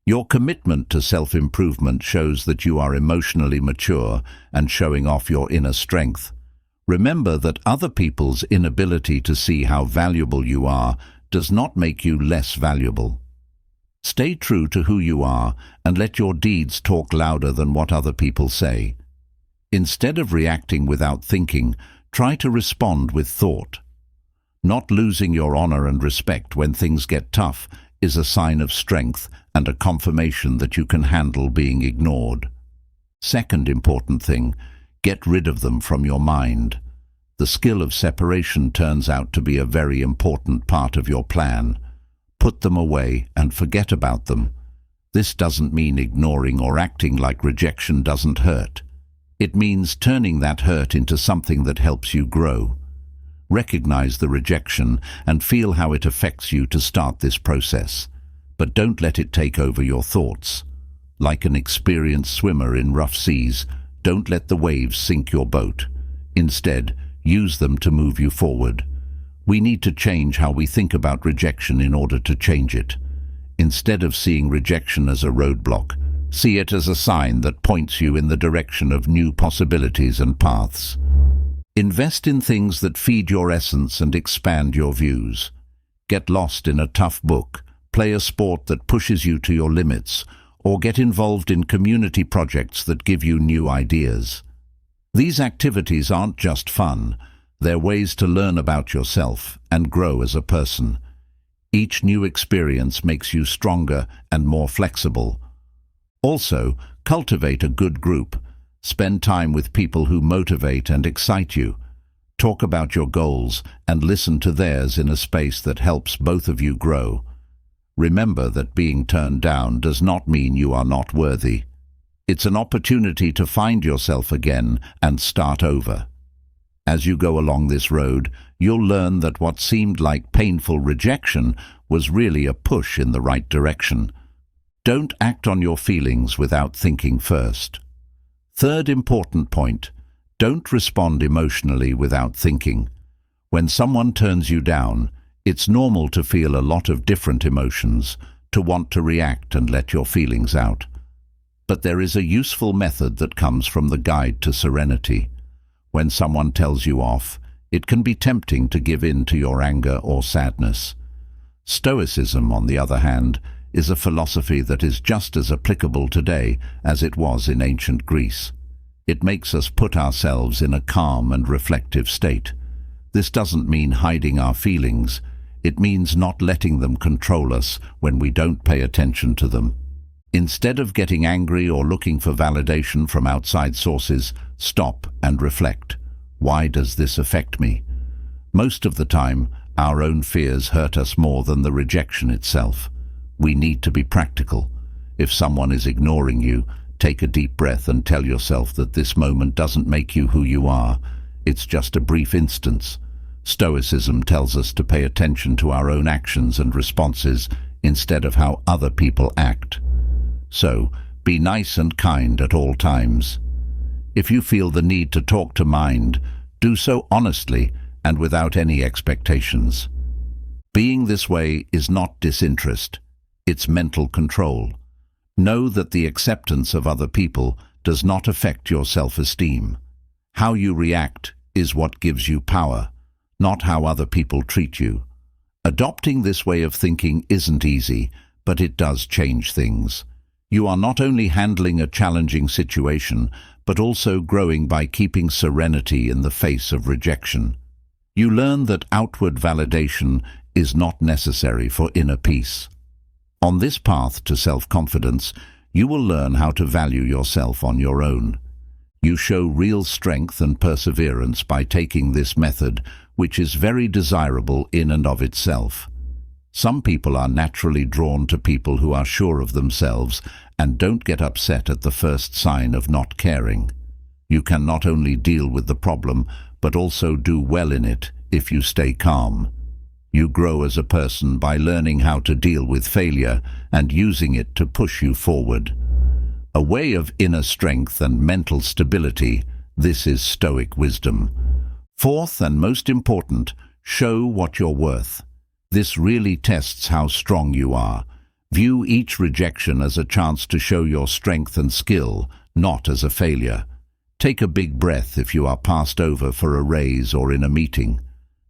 Your commitment to self-improvement shows that you are emotionally mature and showing off your inner strength. Remember that other people's inability to see how valuable you are does not make you less valuable. Stay true to who you are and let your deeds talk louder than what other people say. Instead of reacting without thinking, try to respond with thought. Not losing your honor and respect when things get tough is a sign of strength and a confirmation that you can handle being ignored. Second important thing, get rid of them from your mind. The skill of separation turns out to be a very important part of your plan. Put them away and forget about them. This doesn't mean ignoring or acting like rejection doesn't hurt. It means turning that hurt into something that helps you grow. Recognize the rejection and feel how it affects you to start this process. But don't let it take over your thoughts. Like an experienced swimmer in rough seas, don't let the waves sink your boat. Instead, use them to move you forward. We need to change how we think about rejection in order to change it. Instead of seeing rejection as a roadblock, see it as a sign that points you in the direction of new possibilities and paths. Invest in things that feed your essence and expand your views. Get lost in a tough book, play a sport that pushes you to your limits, or get involved in community projects that give you new ideas. These activities aren't just fun, they're ways to learn about yourself and grow as a person. Each new experience makes you stronger and more flexible. Also, cultivate a good group. Spend time with people who motivate and excite you. Talk about your goals and listen to theirs in a space that helps both of you grow. Remember that being turned down does not mean you are not worthy. It's an opportunity to find yourself again and start over. As you go along this road, you'll learn that what seemed like painful rejection was really a push in the right direction. Don't act on your feelings without thinking first. Third important point, don't respond emotionally without thinking. When someone turns you down, it's normal to feel a lot of different emotions, to want to react and let your feelings out. But there is a useful method that comes from the Guide to Serenity. When someone tells you off, it can be tempting to give in to your anger or sadness. Stoicism, on the other hand, is a philosophy that is just as applicable today as it was in ancient Greece. It makes us put ourselves in a calm and reflective state. This doesn't mean hiding our feelings. It means not letting them control us when we don't pay attention to them. Instead of getting angry or looking for validation from outside sources, stop and reflect. Why does this affect me? Most of the time, our own fears hurt us more than the rejection itself. We need to be practical. If someone is ignoring you, take a deep breath and tell yourself that this moment doesn't make you who you are. It's just a brief instance. Stoicism tells us to pay attention to our own actions and responses instead of how other people act. So, be nice and kind at all times. If you feel the need to talk to mind, do so honestly and without any expectations. Being this way is not disinterest, it's mental control. Know that the acceptance of other people does not affect your self-esteem. How you react is what gives you power, not how other people treat you. Adopting this way of thinking isn't easy, but it does change things. You are not only handling a challenging situation, but also growing by keeping serenity in the face of rejection. You learn that outward validation is not necessary for inner peace. On this path to self-confidence, you will learn how to value yourself on your own. You show real strength and perseverance by taking this method, which is very desirable in and of itself. Some people are naturally drawn to people who are sure of themselves and don't get upset at the first sign of not caring. You can not only deal with the problem, but also do well in it if you stay calm. You grow as a person by learning how to deal with failure and using it to push you forward. A way of inner strength and mental stability, this is Stoic wisdom. Fourth and most important, show what you're worth. This really tests how strong you are. View each rejection as a chance to show your strength and skill, not as a failure. Take a big breath if you are passed over for a raise or in a meeting.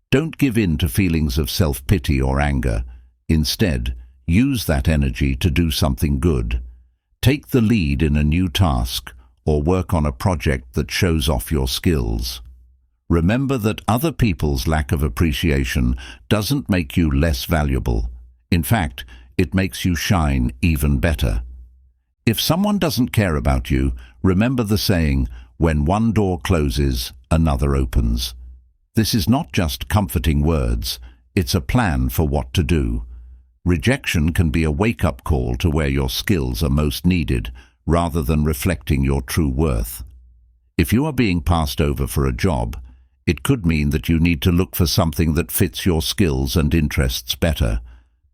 Don't give in to feelings of self-pity or anger. Instead, use that energy to do something good. Take the lead in a new task or work on a project that shows off your skills. Remember that other people's lack of appreciation doesn't make you less valuable. In fact, it makes you shine even better. If someone doesn't care about you, remember the saying, when one door closes, another opens. This is not just comforting words, it's a plan for what to do. Rejection can be a wake-up call to where your skills are most needed, rather than reflecting your true worth. If you are being passed over for a job, it could mean that you need to look for something that fits your skills and interests better.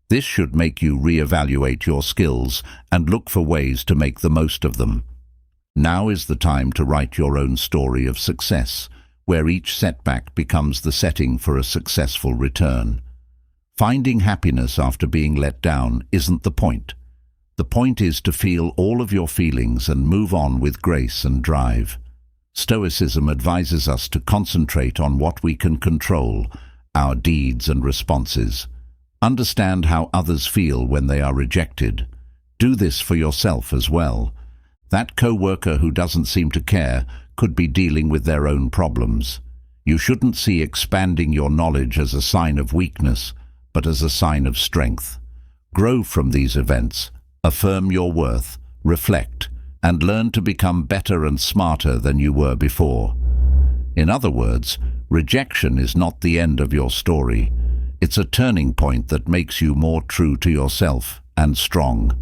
This should make you reevaluate your skills and look for ways to make the most of them. Now is the time to write your own story of success, where each setback becomes the setting for a successful return. Finding happiness after being let down isn't the point. The point is to feel all of your feelings and move on with grace and drive. Stoicism advises us to concentrate on what we can control, our deeds and responses. Understand how others feel when they are rejected. Do this for yourself as well. That co-worker who doesn't seem to care could be dealing with their own problems. You shouldn't see expanding your knowledge as a sign of weakness, but as a sign of strength. Grow from these events, affirm your worth, reflect, and learn to become better and smarter than you were before. In other words, rejection is not the end of your story. It's a turning point that makes you more true to yourself and strong.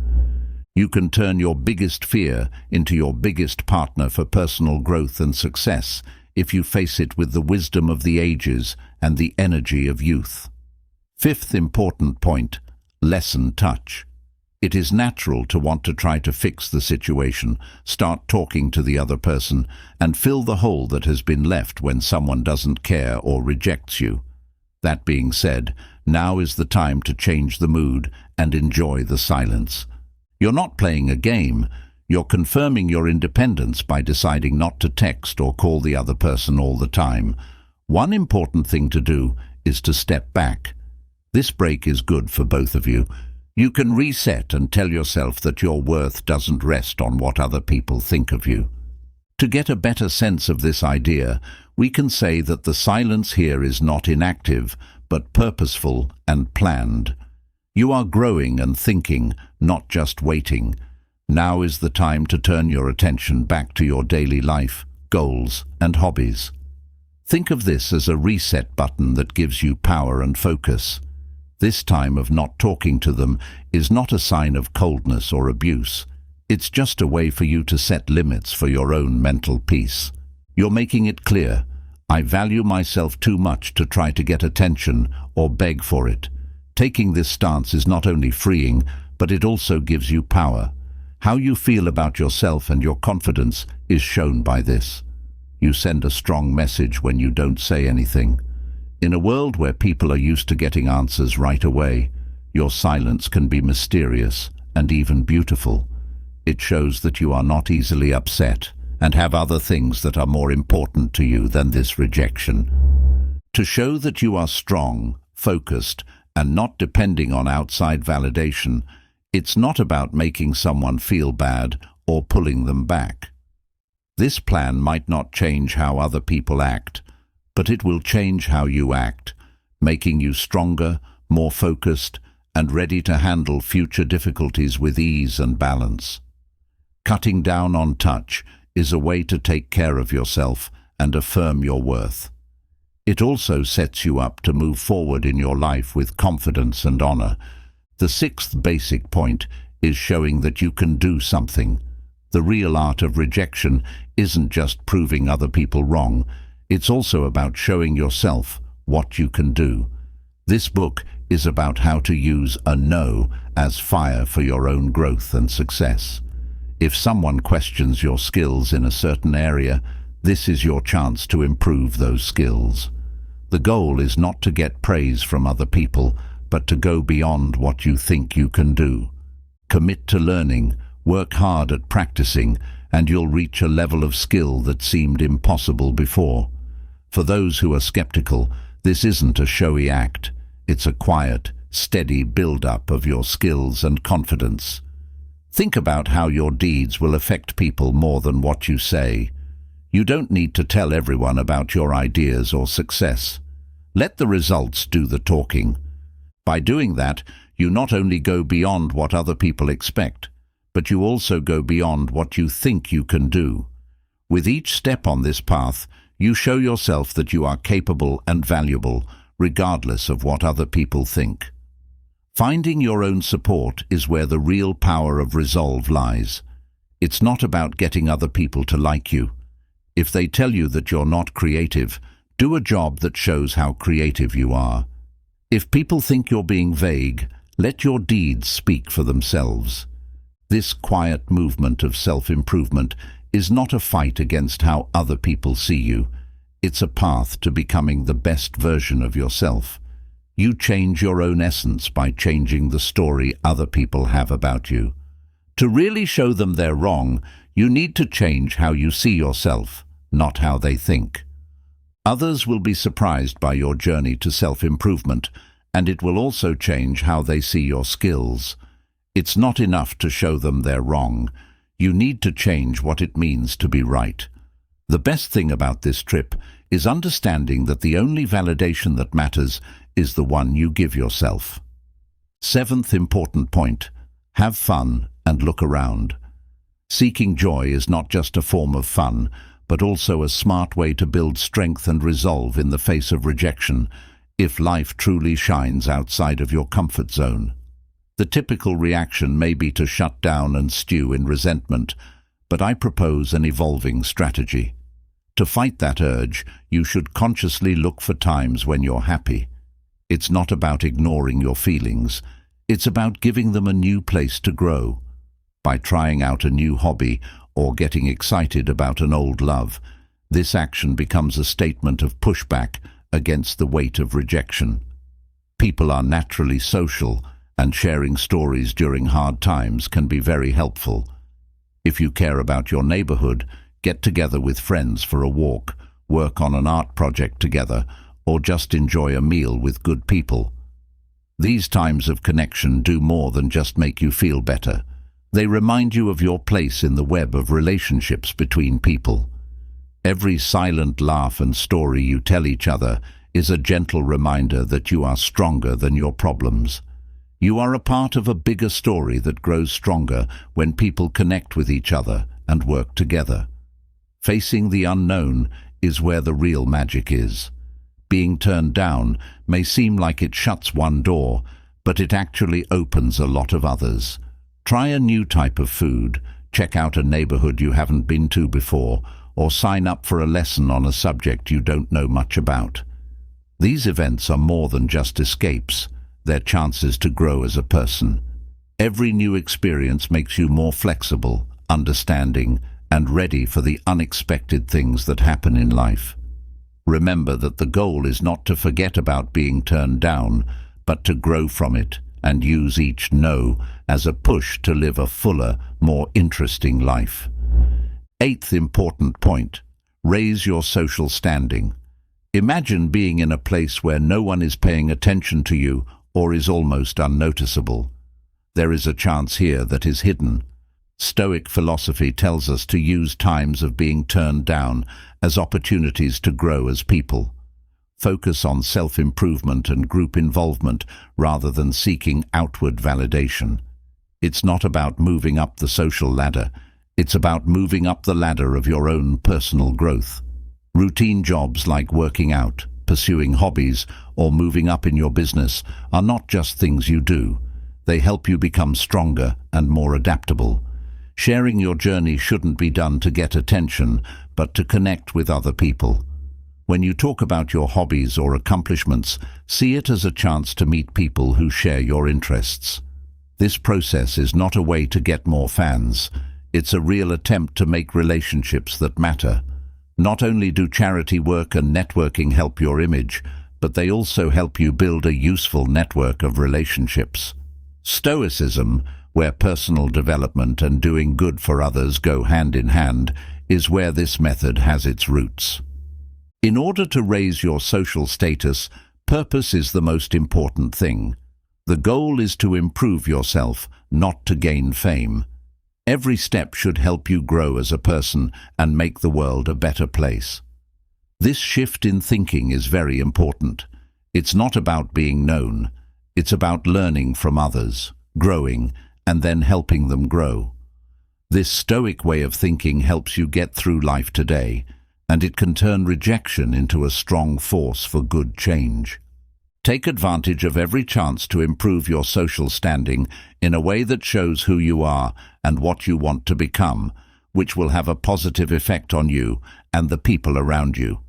You can turn your biggest fear into your biggest partner for personal growth and success if you face it with the wisdom of the ages and the energy of youth. Fifth important point, lessen touch. It is natural to want to try to fix the situation, start talking to the other person, and fill the hole that has been left when someone doesn't care or rejects you. That being said, now is the time to change the mood and enjoy the silence. You're not playing a game, you're confirming your independence by deciding not to text or call the other person all the time. One important thing to do is to step back. This break is good for both of you. You can reset and tell yourself that your worth doesn't rest on what other people think of you. To get a better sense of this idea, we can say that the silence here is not inactive, but purposeful and planned. You are growing and thinking, not just waiting. Now is the time to turn your attention back to your daily life, goals, and hobbies. Think of this as a reset button that gives you power and focus. This time of not talking to them is not a sign of coldness or abuse. It's just a way for you to set limits for your own mental peace. You're making it clear, I value myself too much to try to get attention or beg for it. Taking this stance is not only freeing, but it also gives you power. How you feel about yourself and your confidence is shown by this. You send a strong message when you don't say anything. In a world where people are used to getting answers right away, your silence can be mysterious and even beautiful. It shows that you are not easily upset and have other things that are more important to you than this rejection. To show that you are strong, focused, and not depending on outside validation, it's not about making someone feel bad or pulling them back. This plan might not change how other people act, but it will change how you act, making you stronger, more focused, and ready to handle future difficulties with ease and balance. Cutting down on touch is a way to take care of yourself and affirm your worth. It also sets you up to move forward in your life with confidence and honor. The sixth basic point is showing that you can do something. The real art of rejection isn't just proving other people wrong, it's also about showing yourself what you can do. This book is about how to use a no as fire for your own growth and success. If someone questions your skills in a certain area, this is your chance to improve those skills. The goal is not to get praise from other people, but to go beyond what you think you can do. Commit to learning, work hard at practicing, and you'll reach a level of skill that seemed impossible before. For those who are skeptical, this isn't a showy act. It's a quiet, steady build-up of your skills and confidence. Think about how your deeds will affect people more than what you say. You don't need to tell everyone about your ideas or success. Let the results do the talking. By doing that, you not only go beyond what other people expect, but you also go beyond what you think you can do. With each step on this path, you show yourself that you are capable and valuable, regardless of what other people think. Finding your own support is where the real power of resolve lies. It's not about getting other people to like you. If they tell you that you're not creative, do a job that shows how creative you are. If people think you're being vague, let your deeds speak for themselves. This quiet movement of self-improvement is not a fight against how other people see you. It's a path to becoming the best version of yourself. You change your own essence by changing the story other people have about you. To really show them they're wrong, you need to change how you see yourself, not how they think. Others will be surprised by your journey to self-improvement, and it will also change how they see your skills. It's not enough to show them they're wrong. You need to change what it means to be right. The best thing about this trip is understanding that the only validation that matters is the one you give yourself. Seventh important point: have fun and look around. Seeking joy is not just a form of fun, but also a smart way to build strength and resolve in the face of rejection, if life truly shines outside of your comfort zone. The typical reaction may be to shut down and stew in resentment, but I propose an evolving strategy. To fight that urge, you should consciously look for times when you're happy. It's not about ignoring your feelings. It's about giving them a new place to grow. By trying out a new hobby or getting excited about an old love, this action becomes a statement of pushback against the weight of rejection. People are naturally social, and sharing stories during hard times can be very helpful. If you care about your neighborhood, get together with friends for a walk, work on an art project together, or just enjoy a meal with good people. These times of connection do more than just make you feel better. They remind you of your place in the web of relationships between people. Every silent laugh and story you tell each other is a gentle reminder that you are stronger than your problems. You are a part of a bigger story that grows stronger when people connect with each other and work together. Facing the unknown is where the real magic is. Being turned down may seem like it shuts one door, but it actually opens a lot of others. Try a new type of food, check out a neighborhood you haven't been to before, or sign up for a lesson on a subject you don't know much about. These events are more than just escapes. They're chances to grow as a person. Every new experience makes you more flexible, understanding, and ready for the unexpected things that happen in life. Remember that the goal is not to forget about being turned down, but to grow from it and use each no as a push to live a fuller, more interesting life. Eighth important point: raise your social standing. Imagine being in a place where no one is paying attention to you or is almost unnoticeable. There is a chance here that is hidden. Stoic philosophy tells us to use times of being turned down as opportunities to grow as people. Focus on self-improvement and group involvement rather than seeking outward validation. It's not about moving up the social ladder. It's about moving up the ladder of your own personal growth. Routine jobs like working out, pursuing hobbies, or moving up in your business are not just things you do. They help you become stronger and more adaptable. Sharing your journey shouldn't be done to get attention, but to connect with other people. When you talk about your hobbies or accomplishments, see it as a chance to meet people who share your interests. This process is not a way to get more fans. It's a real attempt to make relationships that matter. Not only do charity work and networking help your image, but they also help you build a useful network of relationships. Stoicism, where personal development and doing good for others go hand in hand, is where this method has its roots. In order to raise your social status, purpose is the most important thing. The goal is to improve yourself, not to gain fame. Every step should help you grow as a person and make the world a better place. This shift in thinking is very important. It's not about being known. It's about learning from others, growing, and then helping them grow. This Stoic way of thinking helps you get through life today, and it can turn rejection into a strong force for good change. Take advantage of every chance to improve your social standing in a way that shows who you are and what you want to become, which will have a positive effect on you and the people around you.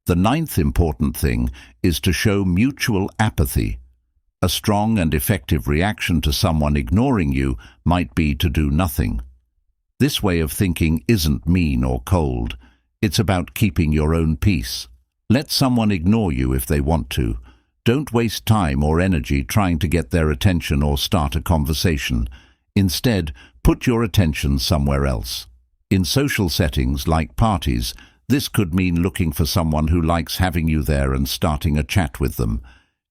The ninth important thing is to show mutual apathy. A strong and effective reaction to someone ignoring you might be to do nothing. This way of thinking isn't mean or cold. It's about keeping your own peace. Let someone ignore you if they want to. Don't waste time or energy trying to get their attention or start a conversation. Instead, put your attention somewhere else. In social settings like parties, this could mean looking for someone who likes having you there and starting a chat with them.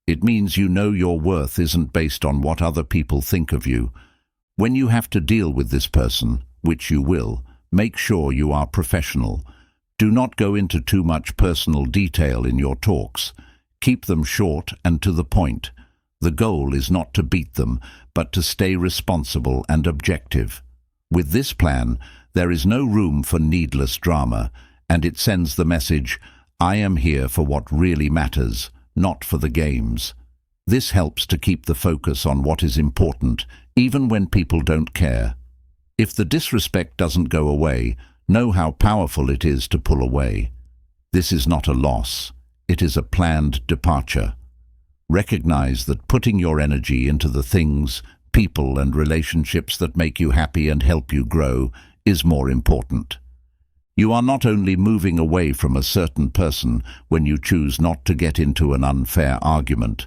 It means you know your worth isn't based on what other people think of you. When you have to deal with this person, which you will, make sure you are professional. Do not go into too much personal detail in your talks. Keep them short and to the point. The goal is not to beat them, but to stay responsible and objective. With this plan, there is no room for needless drama, and it sends the message, I am here for what really matters, not for the games. This helps to keep the focus on what is important, even when people don't care. If the disrespect doesn't go away, know how powerful it is to pull away. This is not a loss. It is a planned departure. Recognize that putting your energy into the things, people, and relationships that make you happy and help you grow is more important. You are not only moving away from a certain person when you choose not to get into an unfair argument,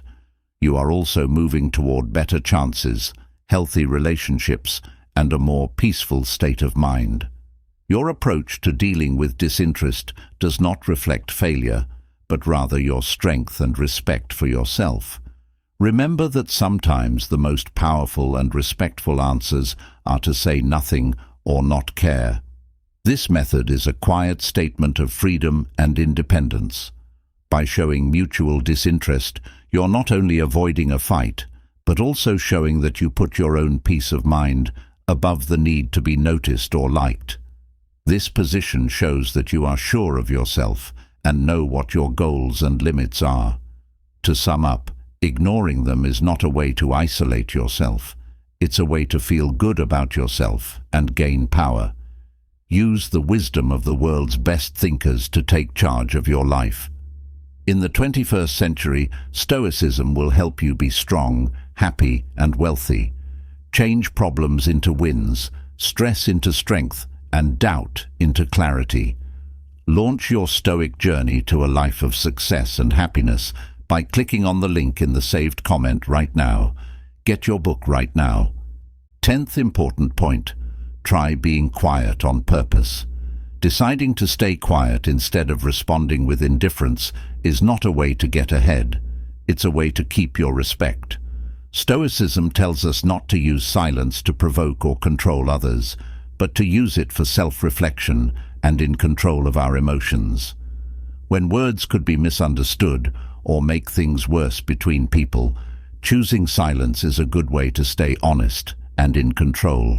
you are also moving toward better chances, healthy relationships, and a more peaceful state of mind. Your approach to dealing with disinterest does not reflect failure, but rather your strength and respect for yourself. Remember that sometimes the most powerful and respectful answers are to say nothing or not care. This method is a quiet statement of freedom and independence. By showing mutual disinterest, you're not only avoiding a fight, but also showing that you put your own peace of mind above the need to be noticed or liked. This position shows that you are sure of yourself and know what your goals and limits are. To sum up, ignoring them is not a way to isolate yourself. It's a way to feel good about yourself and gain power. Use the wisdom of the world's best thinkers to take charge of your life. In the 21st century, Stoicism will help you be strong, happy, and wealthy. Change problems into wins, stress into strength, and doubt into clarity. Launch your Stoic journey to a life of success and happiness by clicking on the link in the saved comment right now. Get your book right now. 10th important point: try being quiet on purpose. Deciding to stay quiet instead of responding with indifference is not a way to get ahead. It's a way to keep your respect. Stoicism tells us not to use silence to provoke or control others, but to use it for self-reflection and in control of our emotions. When words could be misunderstood or make things worse between people, choosing silence is a good way to stay honest and in control.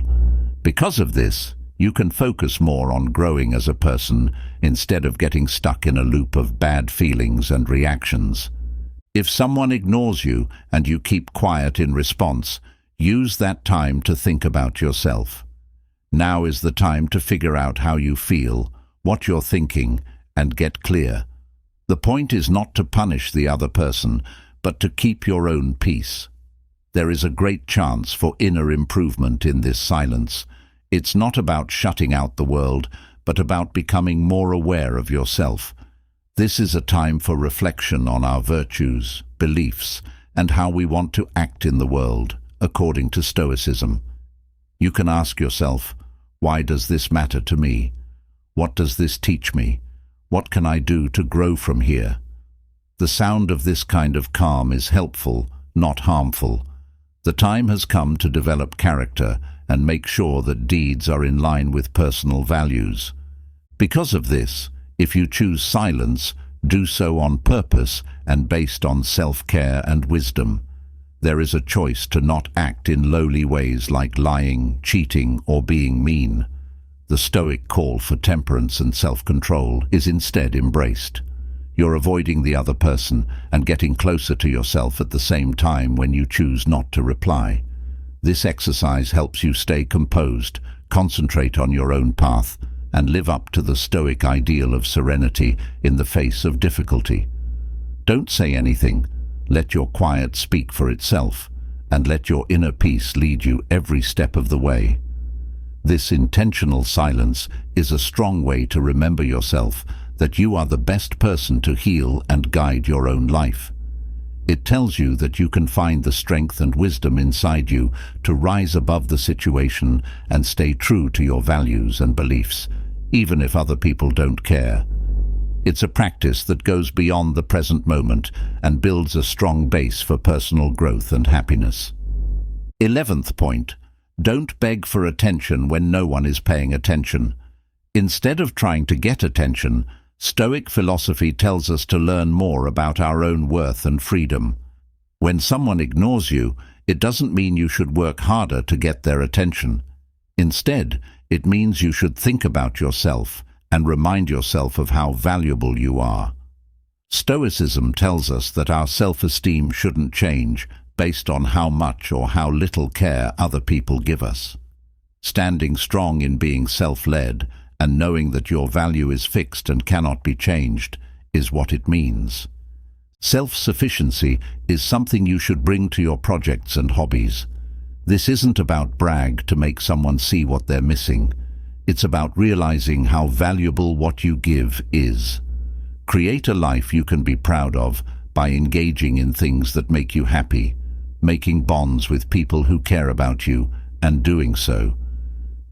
Because of this, you can focus more on growing as a person instead of getting stuck in a loop of bad feelings and reactions. If someone ignores you and you keep quiet in response, use that time to think about yourself. Now is the time to figure out how you feel, what you're thinking, and get clear. The point is not to punish the other person, but to keep your own peace. There is a great chance for inner improvement in this silence. It's not about shutting out the world, but about becoming more aware of yourself. This is a time for reflection on our virtues, beliefs, and how we want to act in the world, according to Stoicism. You can ask yourself, why does this matter to me? What does this teach me? What can I do to grow from here? The sound of this kind of calm is helpful, not harmful. The time has come to develop character and make sure that deeds are in line with personal values. Because of this, if you choose silence, do so on purpose and based on self-care and wisdom. There is a choice to not act in lowly ways like lying, cheating, or being mean. The Stoic call for temperance and self-control is instead embraced. You're avoiding the other person and getting closer to yourself at the same time when you choose not to reply. This exercise helps you stay composed, concentrate on your own path, and live up to the Stoic ideal of serenity in the face of difficulty. Don't say anything. Let your quiet speak for itself, and let your inner peace lead you every step of the way. This intentional silence is a strong way to remember yourself that you are the best person to heal and guide your own life. It tells you that you can find the strength and wisdom inside you to rise above the situation and stay true to your values and beliefs, even if other people don't care. It's a practice that goes beyond the present moment and builds a strong base for personal growth and happiness. 11th point: don't beg for attention when no one is paying attention. Instead of trying to get attention, Stoic philosophy tells us to learn more about our own worth and freedom. When someone ignores you, it doesn't mean you should work harder to get their attention. Instead, it means you should think about yourself and remind yourself of how valuable you are. Stoicism tells us that our self-esteem shouldn't change based on how much or how little care other people give us. Standing strong in being self-led and knowing that your value is fixed and cannot be changed is what it means. Self-sufficiency is something you should bring to your projects and hobbies. This isn't about brag to make someone see what they're missing. It's about realizing how valuable what you give is. Create a life you can be proud of by engaging in things that make you happy, making bonds with people who care about you, and doing so.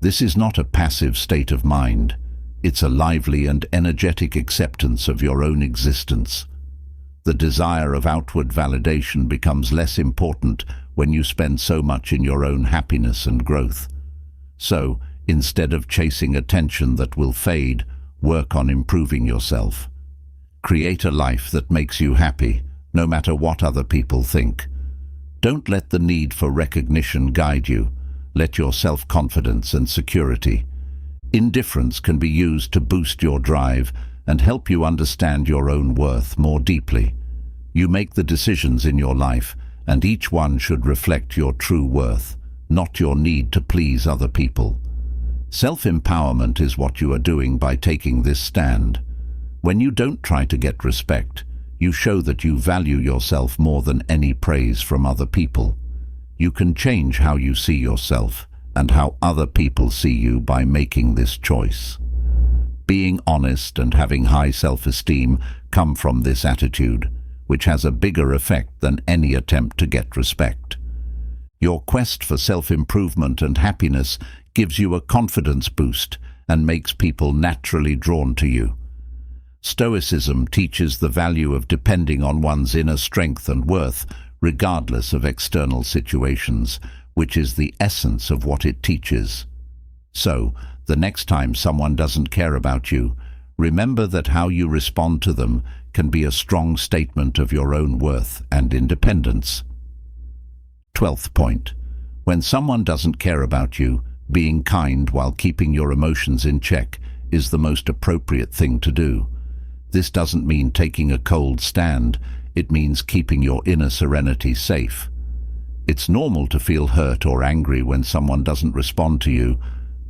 This is not a passive state of mind. It's a lively and energetic acceptance of your own existence. The desire of outward validation becomes less important when you spend so much in your own happiness and growth. So, instead of chasing attention that will fade, work on improving yourself. Create a life that makes you happy, no matter what other people think. Don't let the need for recognition guide you. Let your self-confidence and security. Indifference can be used to boost your drive and help you understand your own worth more deeply. You make the decisions in your life, and each one should reflect your true worth, not your need to please other people. Self-empowerment is what you are doing by taking this stand. When you don't try to get respect, you show that you value yourself more than any praise from other people. You can change how you see yourself and how other people see you by making this choice. Being honest and having high self-esteem come from this attitude, which has a bigger effect than any attempt to get respect. Your quest for self-improvement and happiness gives you a confidence boost and makes people naturally drawn to you. Stoicism teaches the value of depending on one's inner strength and worth, regardless of external situations, which is the essence of what it teaches. So, the next time someone doesn't care about you, remember that how you respond to them can be a strong statement of your own worth and independence. 12th point. When someone doesn't care about you, being kind while keeping your emotions in check is the most appropriate thing to do. This doesn't mean taking a cold stand, it means keeping your inner serenity safe. It's normal to feel hurt or angry when someone doesn't respond to you,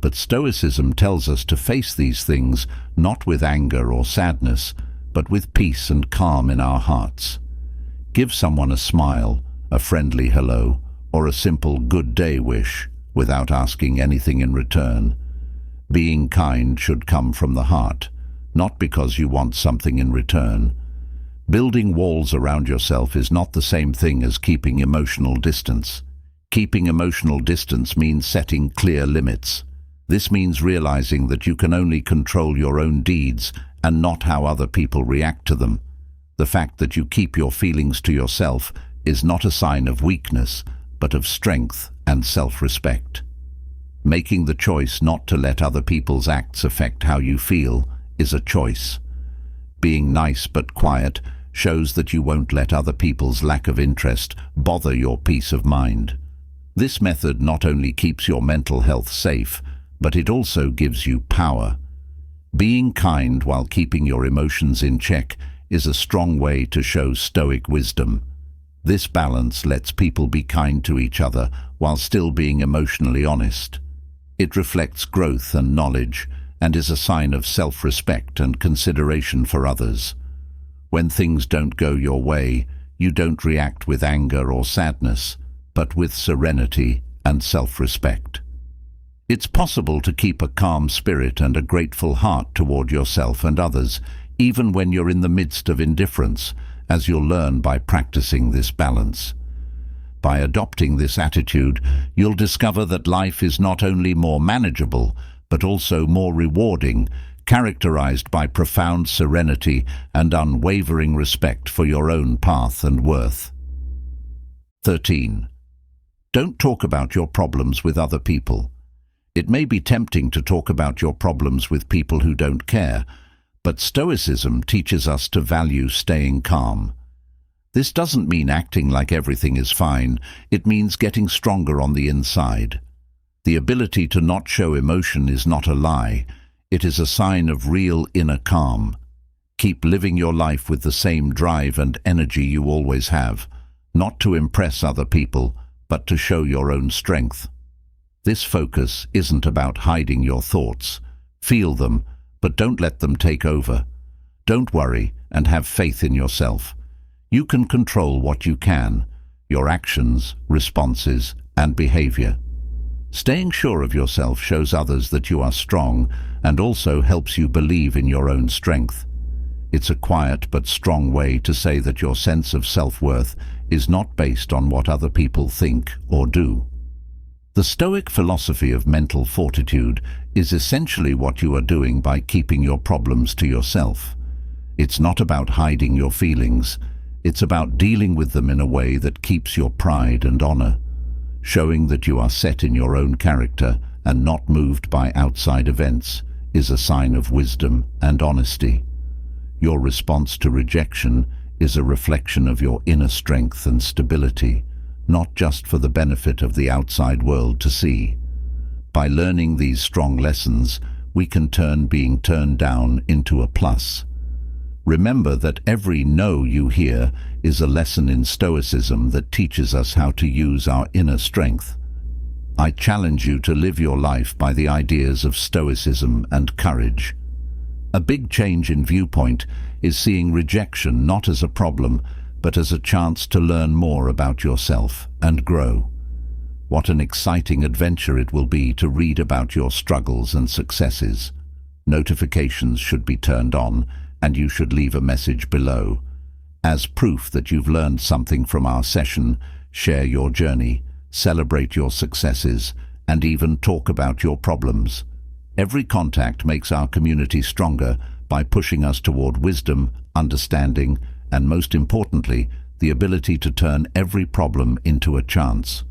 but Stoicism tells us to face these things not with anger or sadness, but with peace and calm in our hearts. Give someone a smile, a friendly hello, or a simple good day wish without asking anything in return. Being kind should come from the heart, not because you want something in return. Building walls around yourself is not the same thing as keeping emotional distance. Keeping emotional distance means setting clear limits. This means realizing that you can only control your own deeds and not how other people react to them. The fact that you keep your feelings to yourself is not a sign of weakness, but of strength and self-respect. Making the choice not to let other people's acts affect how you feel is a choice. Being nice but quiet shows that you won't let other people's lack of interest bother your peace of mind. This method not only keeps your mental health safe, but it also gives you power. Being kind while keeping your emotions in check is a strong way to show Stoic wisdom. This balance lets people be kind to each other while still being emotionally honest. It reflects growth and knowledge and is a sign of self-respect and consideration for others. When things don't go your way, you don't react with anger or sadness, but with serenity and self-respect. It's possible to keep a calm spirit and a grateful heart toward yourself and others, even when you're in the midst of indifference, as you'll learn by practicing this balance. By adopting this attitude, you'll discover that life is not only more manageable, but also more rewarding, characterized by profound serenity and unwavering respect for your own path and worth. 13. Don't talk about your problems with other people. It may be tempting to talk about your problems with people who don't care, but Stoicism teaches us to value staying calm. This doesn't mean acting like everything is fine, it means getting stronger on the inside. The ability to not show emotion is not a lie, it is a sign of real inner calm. Keep living your life with the same drive and energy you always have, not to impress other people, but to show your own strength. This focus isn't about hiding your thoughts. Feel them, but don't let them take over. Don't worry and have faith in yourself. You can control what you can, your actions, responses, and behavior. Staying sure of yourself shows others that you are strong and also helps you believe in your own strength. It's a quiet but strong way to say that your sense of self-worth is not based on what other people think or do. The Stoic philosophy of mental fortitude is essentially what you are doing by keeping your problems to yourself. It's not about hiding your feelings. It's about dealing with them in a way that keeps your pride and honor, showing that you are set in your own character and not moved by outside events is a sign of wisdom and honesty. Your response to rejection is a reflection of your inner strength and stability, not just for the benefit of the outside world to see. By learning these strong lessons, we can turn being turned down into a plus. Remember that every no you hear is a lesson in Stoicism that teaches us how to use our inner strength. I challenge you to live your life by the ideas of Stoicism and courage. A big change in viewpoint is seeing rejection not as a problem, but as a chance to learn more about yourself and grow. What an exciting adventure it will be to read about your struggles and successes. Notifications should be turned on, and you should leave a message below. As proof that you've learned something from our session, share your journey, celebrate your successes, and even talk about your problems. Every contact makes our community stronger by pushing us toward wisdom, understanding, and most importantly, the ability to turn every problem into a chance.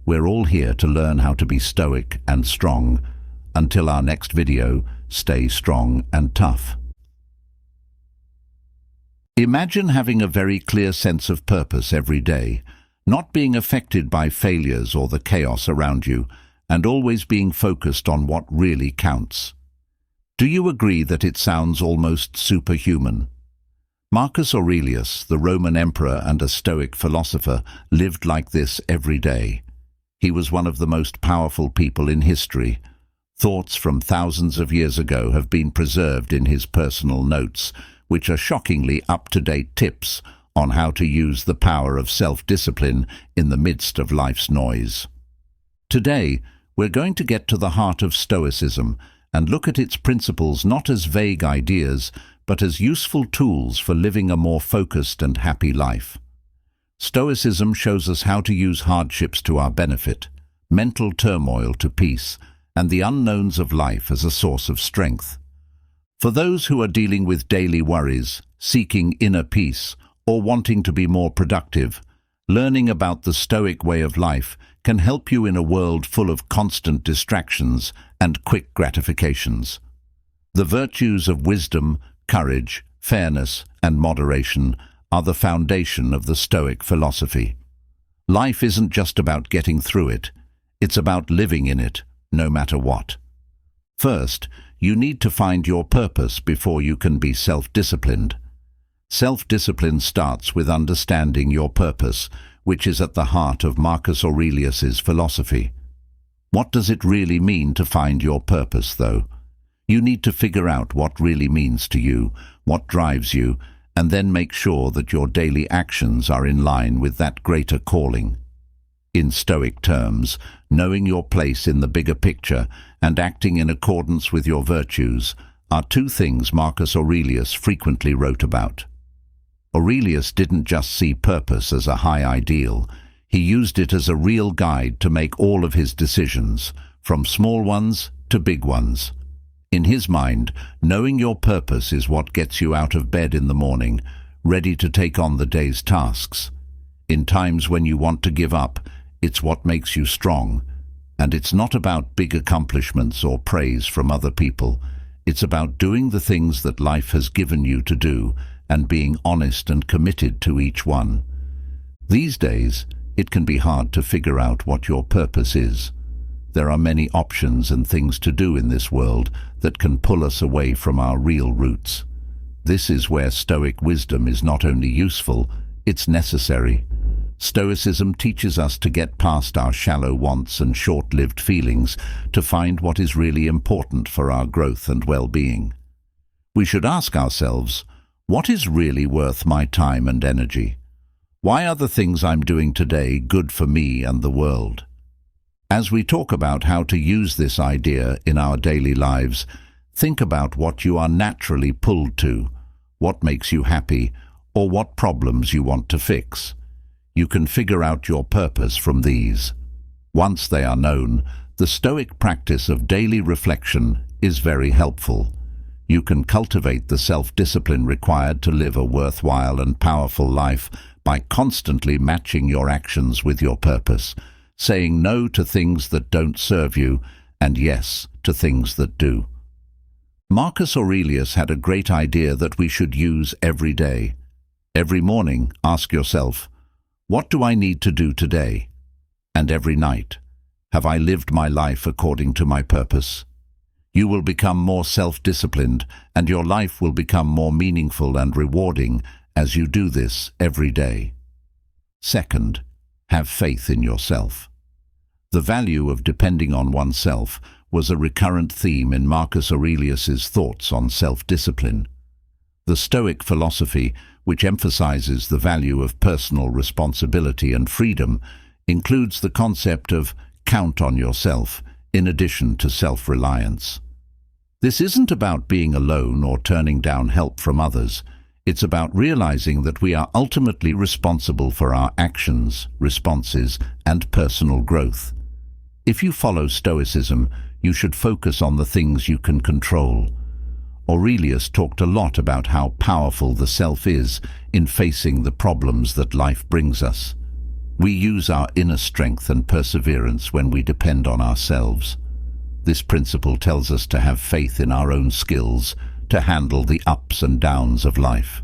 We're all here to learn how to be stoic and strong. Until our next video, stay strong and tough. Imagine having a very clear sense of purpose every day, not being affected by failures or the chaos around you, and always being focused on what really counts. Do you agree that it sounds almost superhuman? Marcus Aurelius, the Roman emperor and a Stoic philosopher, lived like this every day. He was one of the most powerful people in history. Thoughts from thousands of years ago have been preserved in his personal notes, which are shockingly up-to-date tips on how to use the power of self-discipline in the midst of life's noise. Today, we're going to get to the heart of Stoicism and look at its principles not as vague ideas, but as useful tools for living a more focused and happy life. Stoicism shows us how to use hardships to our benefit, mental turmoil to peace, and the unknowns of life as a source of strength. For those who are dealing with daily worries, seeking inner peace, or wanting to be more productive, learning about the Stoic way of life can help you in a world full of constant distractions and quick gratifications. The virtues of wisdom, courage, fairness, and moderation are the foundation of the Stoic philosophy. Life isn't just about getting through it, it's about living in it, no matter what. First, you need to find your purpose before you can be self-disciplined. Self-discipline starts with understanding your purpose, which is at the heart of Marcus Aurelius's philosophy. What does it really mean to find your purpose, though? You need to figure out what really means to you, what drives you, and then make sure that your daily actions are in line with that greater calling. In Stoic terms, knowing your place in the bigger picture and acting in accordance with your virtues are two things Marcus Aurelius frequently wrote about. Aurelius didn't just see purpose as a high ideal, he used it as a real guide to make all of his decisions, from small ones to big ones. In his mind, knowing your purpose is what gets you out of bed in the morning, ready to take on the day's tasks. In times when you want to give up, it's what makes you strong. And it's not about big accomplishments or praise from other people. It's about doing the things that life has given you to do and being honest and committed to each one. These days, it can be hard to figure out what your purpose is. There are many options and things to do in this world that can pull us away from our real roots. This is where Stoic wisdom is not only useful, it's necessary. Stoicism teaches us to get past our shallow wants and short-lived feelings to find what is really important for our growth and well-being. We should ask ourselves, what is really worth my time and energy? Why are the things I'm doing today good for me and the world? As we talk about how to use this idea in our daily lives, think about what you are naturally pulled to, what makes you happy, or what problems you want to fix. You can figure out your purpose from these. Once they are known, the Stoic practice of daily reflection is very helpful. You can cultivate the self-discipline required to live a worthwhile and powerful life by constantly matching your actions with your purpose, saying no to things that don't serve you and yes to things that do. Marcus Aurelius had a great idea that we should use every day. Every morning, ask yourself, what do I need to do today? And every night, have I lived my life according to my purpose? You will become more self-disciplined, and your life will become more meaningful and rewarding as you do this every day. Second, have faith in yourself. The value of depending on oneself was a recurrent theme in Marcus Aurelius's thoughts on self-discipline. The Stoic philosophy, which emphasizes the value of personal responsibility and freedom, includes the concept of count on yourself in addition to self-reliance. This isn't about being alone or turning down help from others. It's about realizing that we are ultimately responsible for our actions, responses, and personal growth. If you follow Stoicism, you should focus on the things you can control. Aurelius talked a lot about how powerful the self is in facing the problems that life brings us. We use our inner strength and perseverance when we depend on ourselves. This principle tells us to have faith in our own skills to handle the ups and downs of life.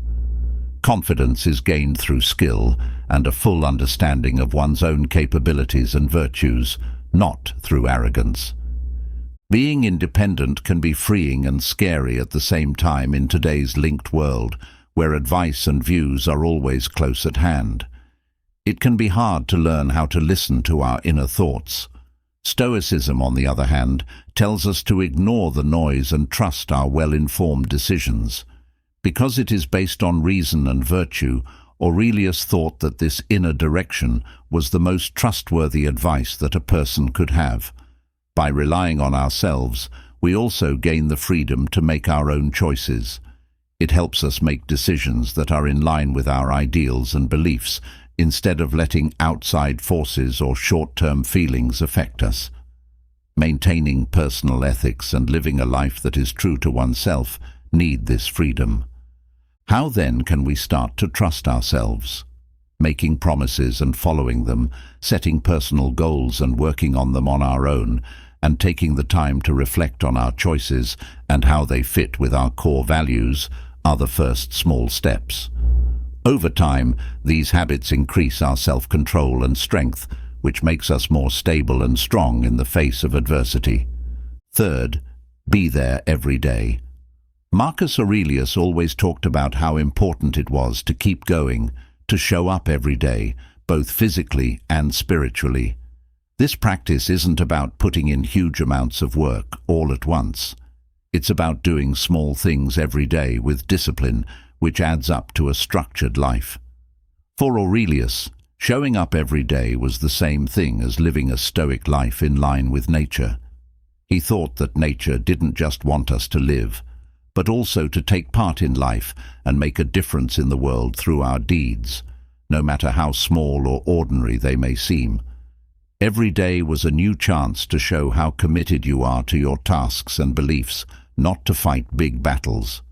Confidence is gained through skill and a full understanding of one's own capabilities and virtues, not through arrogance. Being independent can be freeing and scary at the same time in today's linked world, where advice and views are always close at hand. It can be hard to learn how to listen to our inner thoughts. Stoicism, on the other hand, tells us to ignore the noise and trust our well-informed decisions. Because it is based on reason and virtue, Aurelius thought that this inner direction was the most trustworthy advice that a person could have. By relying on ourselves, we also gain the freedom to make our own choices. It helps us make decisions that are in line with our ideals and beliefs, instead of letting outside forces or short-term feelings affect us. Maintaining personal ethics and living a life that is true to oneself need this freedom. How then can we start to trust ourselves? Making promises and following them, setting personal goals and working on them on our own, and taking the time to reflect on our choices and how they fit with our core values are the first small steps. Over time, these habits increase our self-control and strength, which makes us more stable and strong in the face of adversity. Third, be there every day. Marcus Aurelius always talked about how important it was to keep going, to show up every day, both physically and spiritually. This practice isn't about putting in huge amounts of work all at once. It's about doing small things every day with discipline, which adds up to a structured life. For Aurelius, showing up every day was the same thing as living a Stoic life in line with nature. He thought that nature didn't just want us to live, but also to take part in life and make a difference in the world through our deeds, no matter how small or ordinary they may seem. Every day was a new chance to show how committed you are to your tasks and beliefs, not to fight big battles.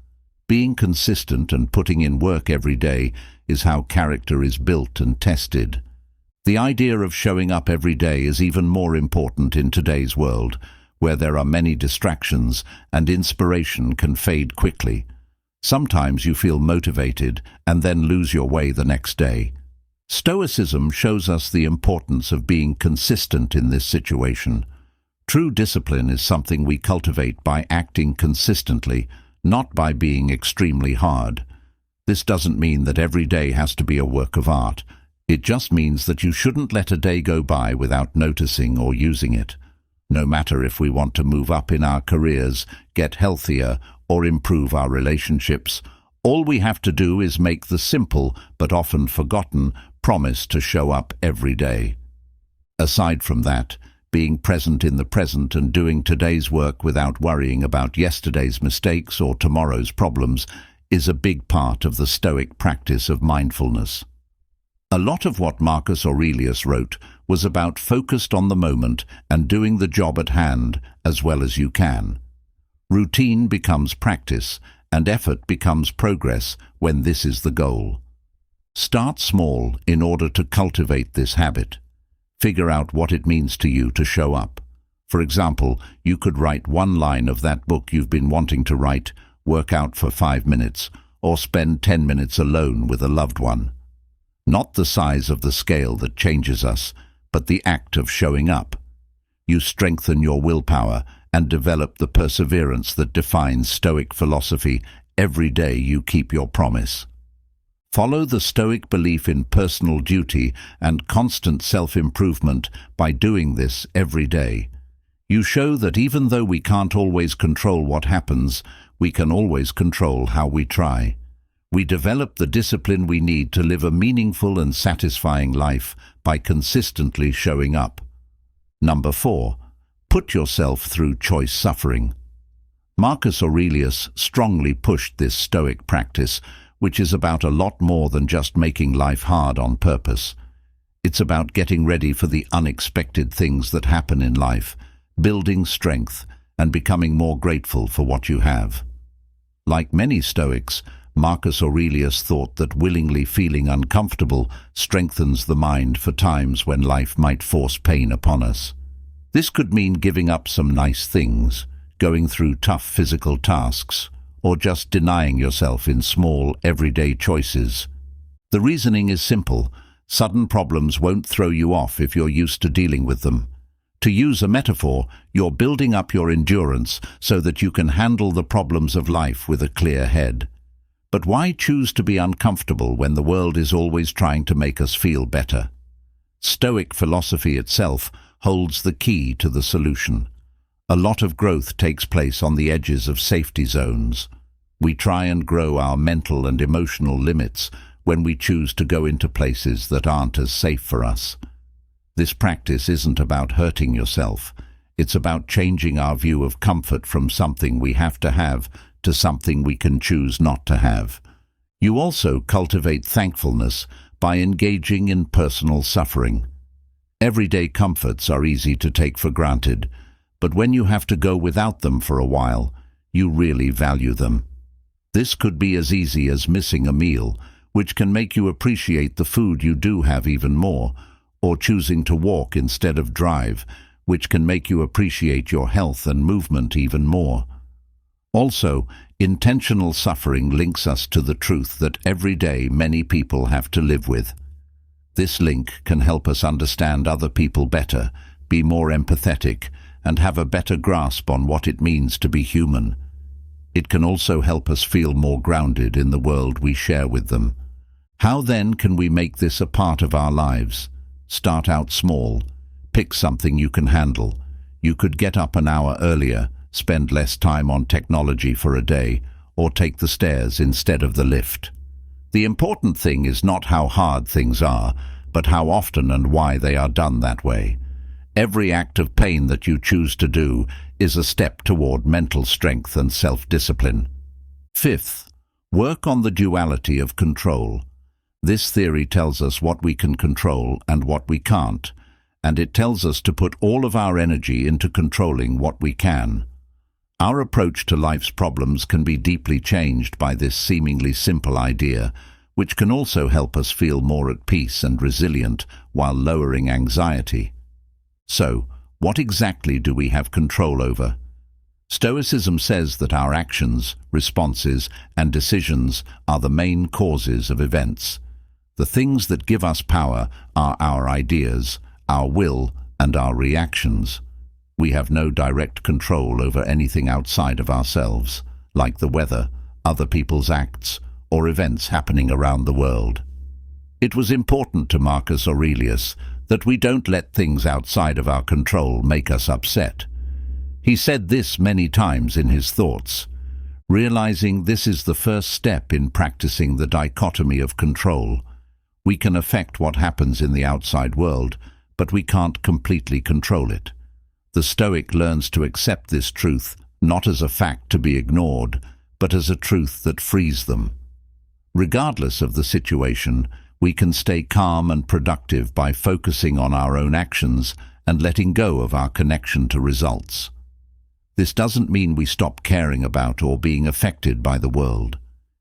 Being consistent and putting in work every day is how character is built and tested. The idea of showing up every day is even more important in today's world, where there are many distractions and inspiration can fade quickly. Sometimes you feel motivated and then lose your way the next day. Stoicism shows us the importance of being consistent in this situation. True discipline is something we cultivate by acting consistently, not by being extremely hard. This doesn't mean that every day has to be a work of art. It just means that you shouldn't let a day go by without noticing or using it. No matter if we want to move up in our careers, get healthier, or improve our relationships, all we have to do is make the simple but often forgotten promise to show up every day. Aside from that, being present in the present and doing today's work without worrying about yesterday's mistakes or tomorrow's problems is a big part of the Stoic practice of mindfulness. A lot of what Marcus Aurelius wrote was about focused on the moment and doing the job at hand as well as you can. Routine becomes practice, and effort becomes progress when this is the goal. Start small in order to cultivate this habit. Figure out what it means to you to show up. For example, you could write one line of that book you've been wanting to write, work out for 5 minutes, or spend 10 minutes alone with a loved one. Not the size of the scale that changes us, but the act of showing up. You strengthen your willpower and develop the perseverance that defines Stoic philosophy. Every day you keep your promise. Follow the Stoic belief in personal duty and constant self-improvement by doing this every day. You show that even though we can't always control what happens, we can always control how we try. We develop the discipline we need to live a meaningful and satisfying life by consistently showing up. Number 4. Put yourself through choice suffering. Marcus Aurelius strongly pushed this Stoic practice, which is about a lot more than just making life hard on purpose. It's about getting ready for the unexpected things that happen in life, building strength, and becoming more grateful for what you have. Like many Stoics, Marcus Aurelius thought that willingly feeling uncomfortable strengthens the mind for times when life might force pain upon us. This could mean giving up some nice things, going through tough physical tasks, or just denying yourself in small, everyday choices. The reasoning is simple. Sudden problems won't throw you off if you're used to dealing with them. To use a metaphor, you're building up your endurance so that you can handle the problems of life with a clear head. But why choose to be uncomfortable when the world is always trying to make us feel better? Stoic philosophy itself holds the key to the solution. A lot of growth takes place on the edges of safety zones. We try and grow our mental and emotional limits when we choose to go into places that aren't as safe for us. This practice isn't about hurting yourself. It's about changing our view of comfort from something we have to something we can choose not to have. You also cultivate thankfulness by engaging in personal suffering. Everyday comforts are easy to take for granted, but when you have to go without them for a while, you really value them. This could be as easy as missing a meal, which can make you appreciate the food you do have even more, or choosing to walk instead of drive, which can make you appreciate your health and movement even more. Also, intentional suffering links us to the truth that every day many people have to live with. This link can help us understand other people better, be more empathetic, and have a better grasp on what it means to be human. It can also help us feel more grounded in the world we share with them. How then can we make this a part of our lives? Start out small. Pick something you can handle. You could get up an hour earlier, spend less time on technology for a day, or take the stairs instead of the lift. The important thing is not how hard things are, but how often and why they are done that way. Every act of pain that you choose to do is a step toward mental strength and self-discipline. 5th, work on the duality of control. This theory tells us what we can control and what we can't, and it tells us to put all of our energy into controlling what we can. Our approach to life's problems can be deeply changed by this seemingly simple idea, which can also help us feel more at peace and resilient while lowering anxiety. So, what exactly do we have control over? Stoicism says that our actions, responses, and decisions are the main causes of events. The things that give us power are our ideas, our will, and our reactions. We have no direct control over anything outside of ourselves, like the weather, other people's acts, or events happening around the world. It was important to Marcus Aurelius that we don't let things outside of our control make us upset. He said this many times in his thoughts. Realizing this is the first step in practicing the dichotomy of control. We can affect what happens in the outside world, but we can't completely control it. The Stoic learns to accept this truth not as a fact to be ignored, but as a truth that frees them. Regardless of the situation, we can stay calm and productive by focusing on our own actions and letting go of our connection to results. This doesn't mean we stop caring about or being affected by the world.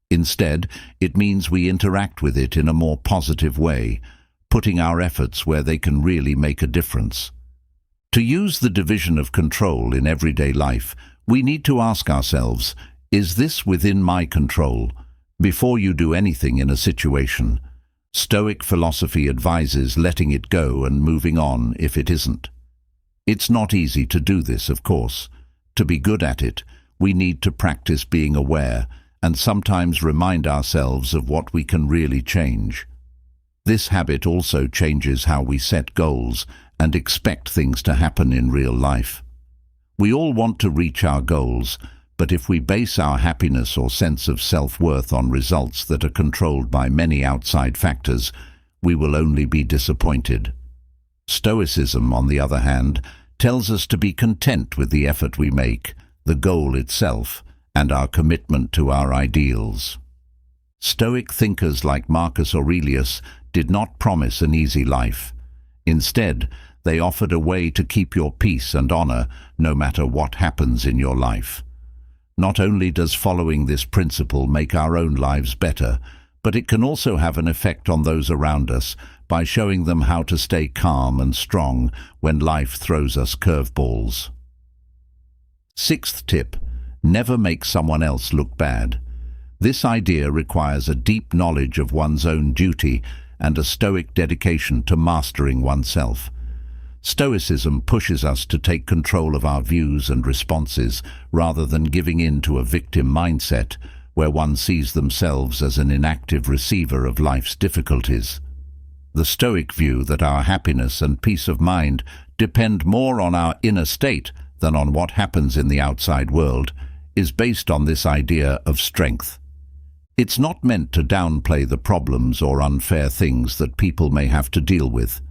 Instead, it means we interact with it in a more positive way, putting our efforts where they can really make a difference. To use the division of control in everyday life, we need to ask ourselves, is this within my control? Before you do anything in a situation, Stoic philosophy advises letting it go and moving on if it isn't. It's not easy to do this, of course. To be good at it, we need to practice being aware and sometimes remind ourselves of what we can really change. This habit also changes how we set goals and expect things to happen in real life. We all want to reach our goals, but if we base our happiness or sense of self-worth on results that are controlled by many outside factors, we will only be disappointed. Stoicism, on the other hand, tells us to be content with the effort we make, the goal itself, and our commitment to our ideals. Stoic thinkers like Marcus Aurelius did not promise an easy life. Instead, they offered a way to keep your peace and honor no matter what happens in your life. Not only does following this principle make our own lives better, but it can also have an effect on those around us by showing them how to stay calm and strong when life throws us curveballs. Sixth tip: never make someone else look bad. This idea requires a deep knowledge of one's own duty and a Stoic dedication to mastering oneself. Stoicism pushes us to take control of our views and responses rather than giving in to a victim mindset where one sees themselves as an inactive receiver of life's difficulties. The Stoic view that our happiness and peace of mind depend more on our inner state than on what happens in the outside world is based on this idea of strength. It's not meant to downplay the problems or unfair things that people may have to deal with.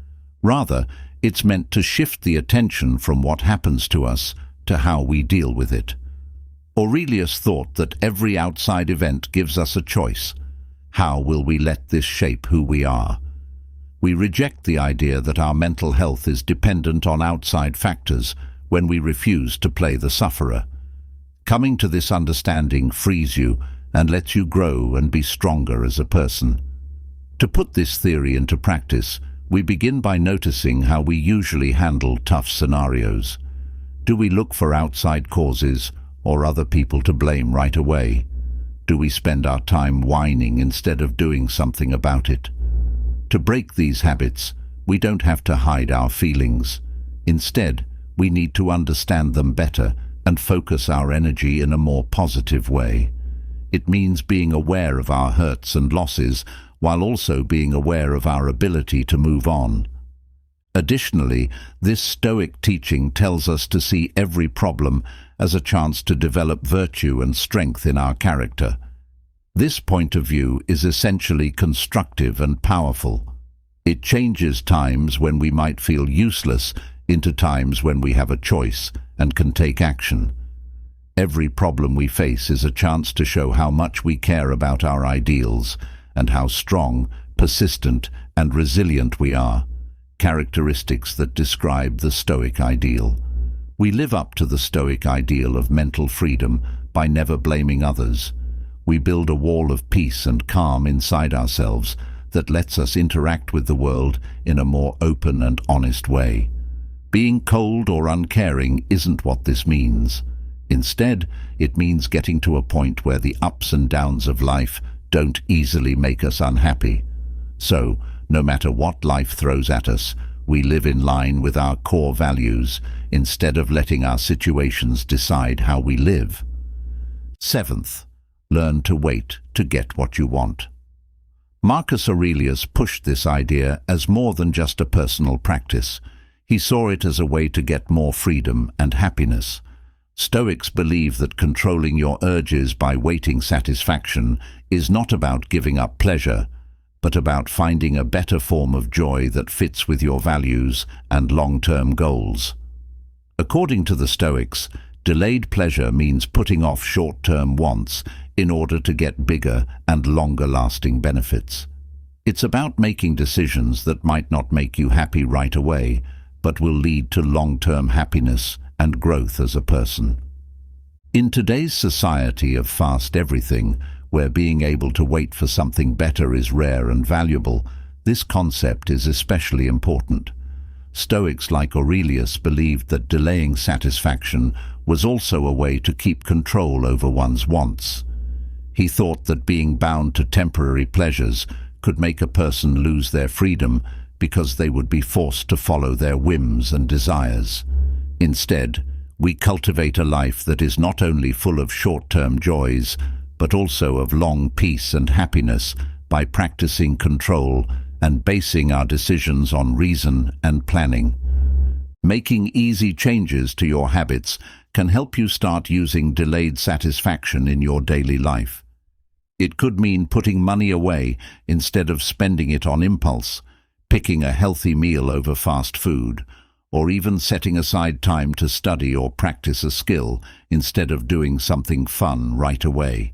Rather, it's meant to shift the attention from what happens to us to how we deal with it. Aurelius thought that every outside event gives us a choice. How will we let this shape who we are? We reject the idea that our mental health is dependent on outside factors when we refuse to play the sufferer. Coming to this understanding frees you and lets you grow and be stronger as a person. To put this theory into practice, we begin by noticing how we usually handle tough scenarios. Do we look for outside causes or other people to blame right away? Do we spend our time whining instead of doing something about it? To break these habits, we don't have to hide our feelings. Instead, we need to understand them better and focus our energy in a more positive way. It means being aware of our hurts and losses while also being aware of our ability to move on. Additionally, this Stoic teaching tells us to see every problem as a chance to develop virtue and strength in our character. This point of view is essentially constructive and powerful. It changes times when we might feel useless into times when we have a choice and can take action. Every problem we face is a chance to show how much we care about our ideals and how strong, persistent, and resilient we are, characteristics that describe the Stoic ideal. We live up to the Stoic ideal of mental freedom by never blaming others. We build a wall of peace and calm inside ourselves that lets us interact with the world in a more open and honest way. Being cold or uncaring isn't what this means. Instead, it means getting to a point where the ups and downs of life don't easily make us unhappy. So, no matter what life throws at us, we live in line with our core values instead of letting our situations decide how we live. Seventh, learn to wait to get what you want. Marcus Aurelius pushed this idea as more than just a personal practice. He saw it as a way to get more freedom and happiness. Stoics believe that controlling your urges by waiting satisfaction is not about giving up pleasure, but about finding a better form of joy that fits with your values and long-term goals. According to the Stoics, delayed pleasure means putting off short-term wants in order to get bigger and longer-lasting benefits. It's about making decisions that might not make you happy right away, but will lead to long-term happiness and growth as a person. In today's society of fast everything, where being able to wait for something better is rare and valuable, this concept is especially important. Stoics like Aurelius believed that delaying satisfaction was also a way to keep control over one's wants. He thought that being bound to temporary pleasures could make a person lose their freedom because they would be forced to follow their whims and desires. Instead, we cultivate a life that is not only full of short-term joys, but also of long peace and happiness by practicing control and basing our decisions on reason and planning. Making easy changes to your habits can help you start using delayed satisfaction in your daily life. It could mean putting money away instead of spending it on impulse, picking a healthy meal over fast food, or even setting aside time to study or practice a skill instead of doing something fun right away.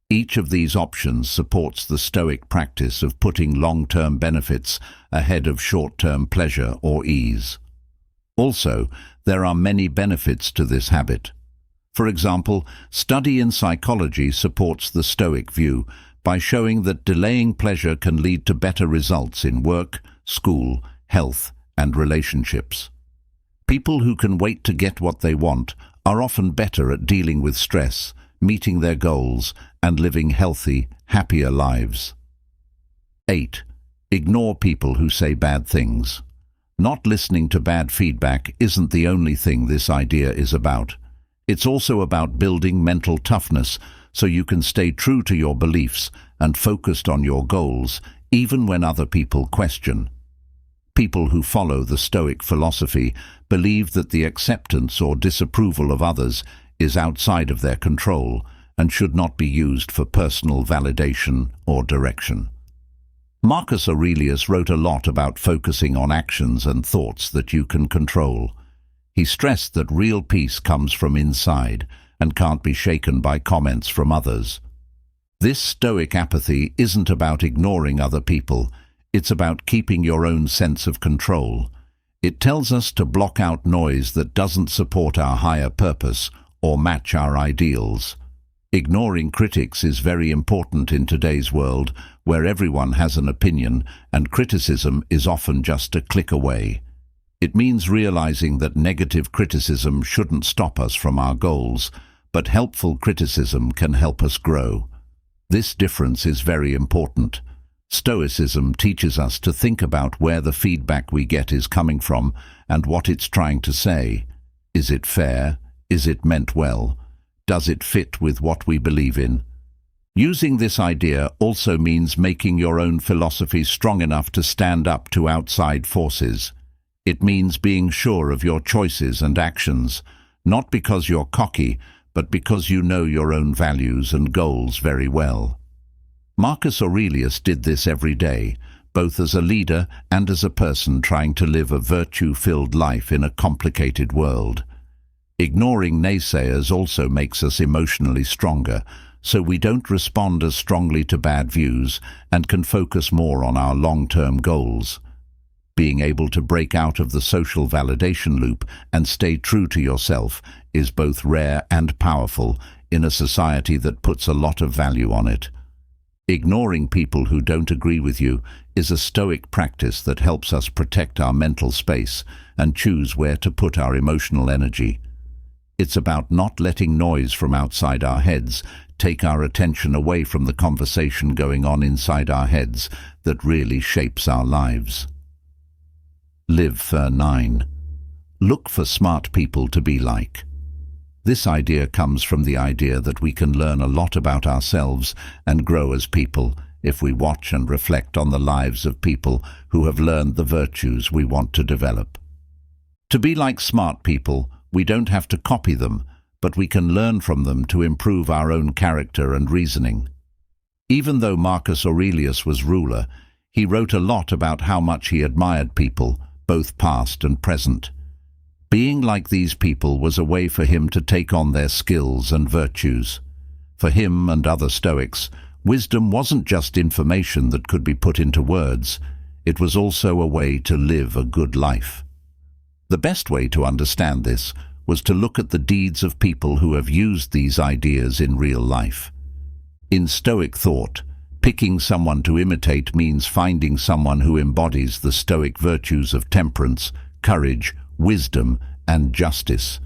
Each of these options supports the Stoic practice of putting long-term benefits ahead of short-term pleasure or ease. Also, there are many benefits to this habit. For example, study in psychology supports the Stoic view by showing that delaying pleasure can lead to better results in work, school, health, and relationships. People who can wait to get what they want are often better at dealing with stress, meeting their goals, and living healthy, happier lives. 8. Ignore people who say bad things. Not listening to bad feedback isn't the only thing this idea is about. It's also about building mental toughness so you can stay true to your beliefs and focused on your goals, even when other people question. People who follow the Stoic philosophy believe that the acceptance or disapproval of others is outside of their control and should not be used for personal validation or direction. Marcus Aurelius wrote a lot about focusing on actions and thoughts that you can control. He stressed that real peace comes from inside and can't be shaken by comments from others. This Stoic apathy isn't about ignoring other people, it's about keeping your own sense of control. It tells us to block out noise that doesn't support our higher purpose or match our ideals. Ignoring critics is very important in today's world, where everyone has an opinion and criticism is often just a click away. It means realizing that negative criticism shouldn't stop us from our goals, but helpful criticism can help us grow. This difference is very important. Stoicism teaches us to think about where the feedback we get is coming from and what it's trying to say. Is it fair? Is it meant well? Does it fit with what we believe in? Using this idea also means making your own philosophy strong enough to stand up to outside forces. It means being sure of your choices and actions, not because you're cocky, but because you know your own values and goals very well. Marcus Aurelius did this every day, both as a leader and as a person trying to live a virtue-filled life in a complicated world. Ignoring naysayers also makes us emotionally stronger, so we don't respond as strongly to bad views and can focus more on our long-term goals. Being able to break out of the social validation loop and stay true to yourself is both rare and powerful in a society that puts a lot of value on it. Ignoring people who don't agree with you is a Stoic practice that helps us protect our mental space and choose where to put our emotional energy. It's about not letting noise from outside our heads take our attention away from the conversation going on inside our heads that really shapes our lives. Live for 9. Look for smart people to be like. This idea comes from the idea that we can learn a lot about ourselves and grow as people if we watch and reflect on the lives of people who have learned the virtues we want to develop. To be like smart people, we don't have to copy them, but we can learn from them to improve our own character and reasoning. Even though Marcus Aurelius was ruler, he wrote a lot about how much he admired people, both past and present. Being like these people was a way for him to take on their skills and virtues. For him and other Stoics, wisdom wasn't just information that could be put into words, it was also a way to live a good life. The best way to understand this was to look at the deeds of people who have used these ideas in real life. In Stoic thought, picking someone to imitate means finding someone who embodies the Stoic virtues of temperance, courage, wisdom, and justice.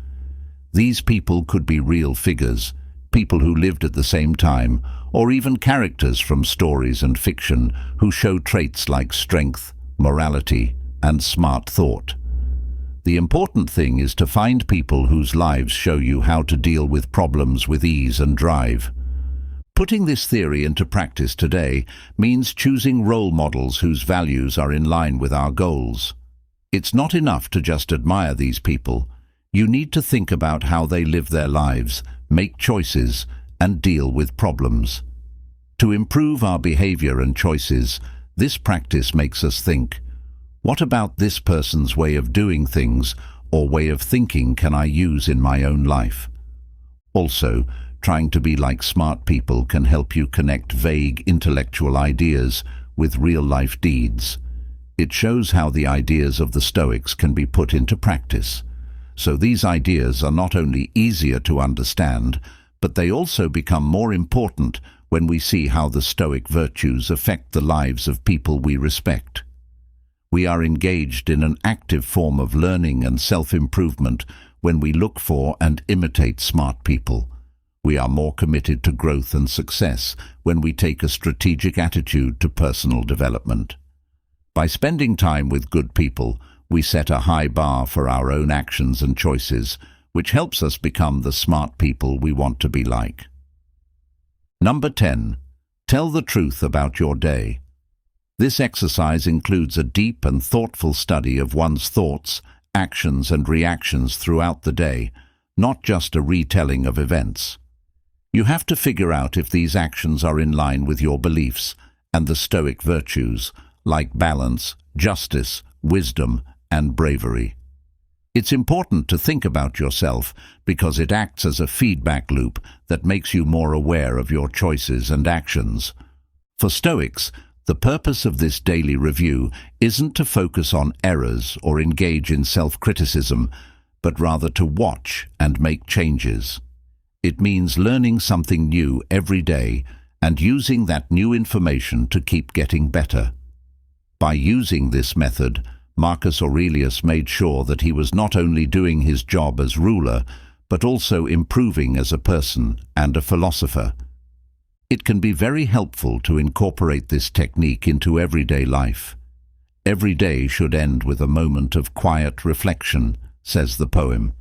These people could be real figures, people who lived at the same time, or even characters from stories and fiction who show traits like strength, morality, and smart thought. The important thing is to find people whose lives show you how to deal with problems with ease and drive. Putting this theory into practice today means choosing role models whose values are in line with our goals. It's not enough to just admire these people. You need to think about how they live their lives, make choices, and deal with problems. To improve our behavior and choices, this practice makes us think, what about this person's way of doing things or way of thinking can I use in my own life? Also, trying to be like smart people can help you connect vague intellectual ideas with real-life deeds. It shows how the ideas of the Stoics can be put into practice. So these ideas are not only easier to understand, but they also become more important when we see how the Stoic virtues affect the lives of people we respect. We are engaged in an active form of learning and self-improvement when we look for and imitate smart people. We are more committed to growth and success when we take a strategic attitude to personal development. By spending time with good people, we set a high bar for our own actions and choices, which helps us become the smart people we want to be like. Number 10. Tell the truth about your day. This exercise includes a deep and thoughtful study of one's thoughts, actions and reactions throughout the day, not just a retelling of events. You have to figure out if these actions are in line with your beliefs and the Stoic virtues, like balance, justice, wisdom, and bravery. It's important to think about yourself because it acts as a feedback loop that makes you more aware of your choices and actions. For Stoics, the purpose of this daily review isn't to focus on errors or engage in self-criticism, but rather to watch and make changes. It means learning something new every day and using that new information to keep getting better. By using this method, Marcus Aurelius made sure that he was not only doing his job as ruler, but also improving as a person and a philosopher. It can be very helpful to incorporate this technique into everyday life. Every day should end with a moment of quiet reflection, says the poem.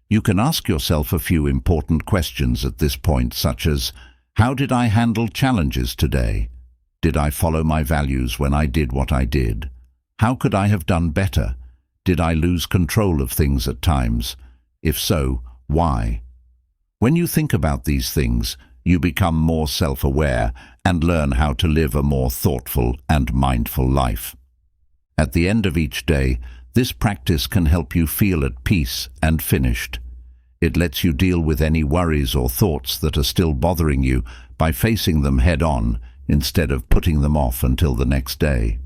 You can ask yourself a few important questions at this point, such as, how did I handle challenges today? Did I follow my values when I did what I did? How could I have done better? Did I lose control of things at times? If so, why? When you think about these things, you become more self-aware and learn how to live a more thoughtful and mindful life. At the end of each day, this practice can help you feel at peace and finished. It lets you deal with any worries or thoughts that are still bothering you by facing them head-on instead of putting them off until the next day.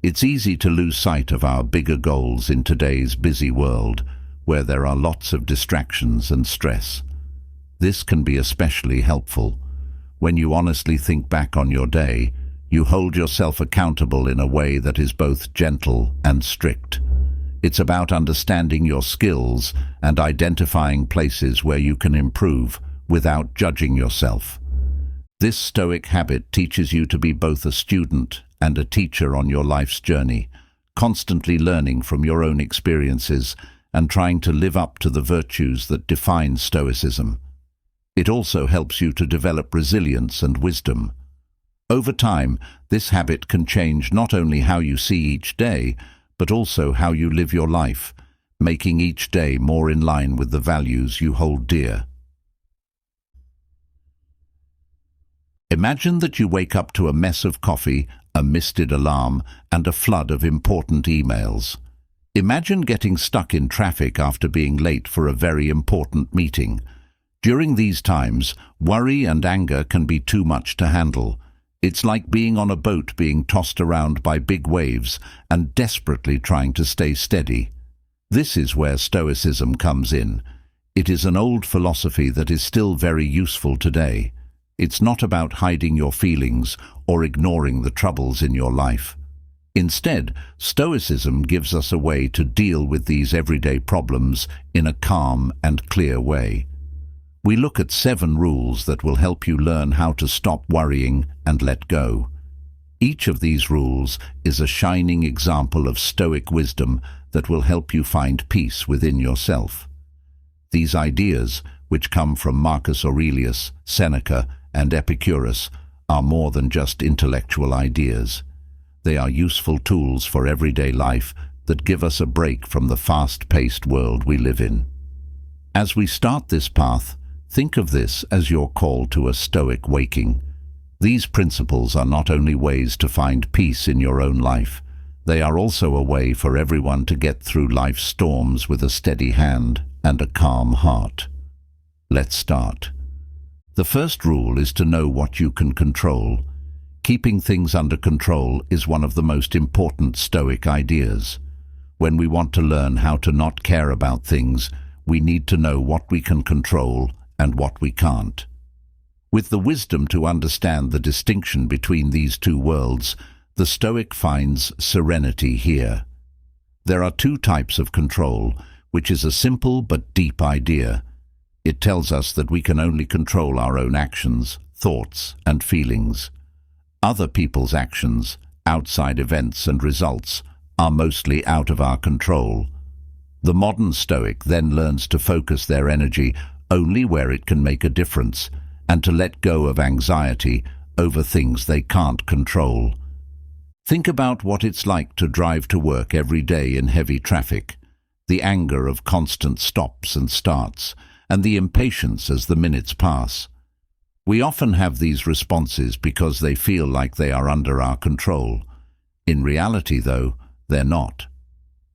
It's easy to lose sight of our bigger goals in today's busy world, where there are lots of distractions and stress. This can be especially helpful. When you honestly think back on your day, you hold yourself accountable in a way that is both gentle and strict. It's about understanding your skills and identifying places where you can improve without judging yourself. This Stoic habit teaches you to be both a student and a teacher on your life's journey, constantly learning from your own experiences and trying to live up to the virtues that define Stoicism. It also helps you to develop resilience and wisdom. Over time, this habit can change not only how you see each day, but also how you live your life, making each day more in line with the values you hold dear. Imagine that you wake up to a mess of coffee, a misted alarm, and a flood of important emails. Imagine getting stuck in traffic after being late for a very important meeting. During these times, worry and anger can be too much to handle. It's like being on a boat being tossed around by big waves and desperately trying to stay steady. This is where Stoicism comes in. It is an old philosophy that is still very useful today. It's not about hiding your feelings or ignoring the troubles in your life. Instead, Stoicism gives us a way to deal with these everyday problems in a calm and clear way. We look at 7 rules that will help you learn how to stop worrying and let go. Each of these rules is a shining example of Stoic wisdom that will help you find peace within yourself. These ideas, which come from Marcus Aurelius, Seneca, and Epicurus, are more than just intellectual ideas. They are useful tools for everyday life that give us a break from the fast-paced world we live in. As we start this path, think of this as your call to a Stoic waking. These principles are not only ways to find peace in your own life, they are also a way for everyone to get through life's storms with a steady hand and a calm heart. Let's start. The first rule is to know what you can control. Keeping things under control is one of the most important Stoic ideas. When we want to learn how to not care about things, we need to know what we can control and what we can't. With the wisdom to understand the distinction between these two worlds, the Stoic finds serenity here. There are 2 types of control, which is a simple but deep idea. It tells us that we can only control our own actions, thoughts, and feelings. Other people's actions, outside events and results, are mostly out of our control. The modern Stoic then learns to focus their energy only where it can make a difference, and to let go of anxiety over things they can't control. Think about what it's like to drive to work every day in heavy traffic, the anger of constant stops and starts, and the impatience as the minutes pass. We often have these responses because they feel like they are under our control. In reality, though, they're not.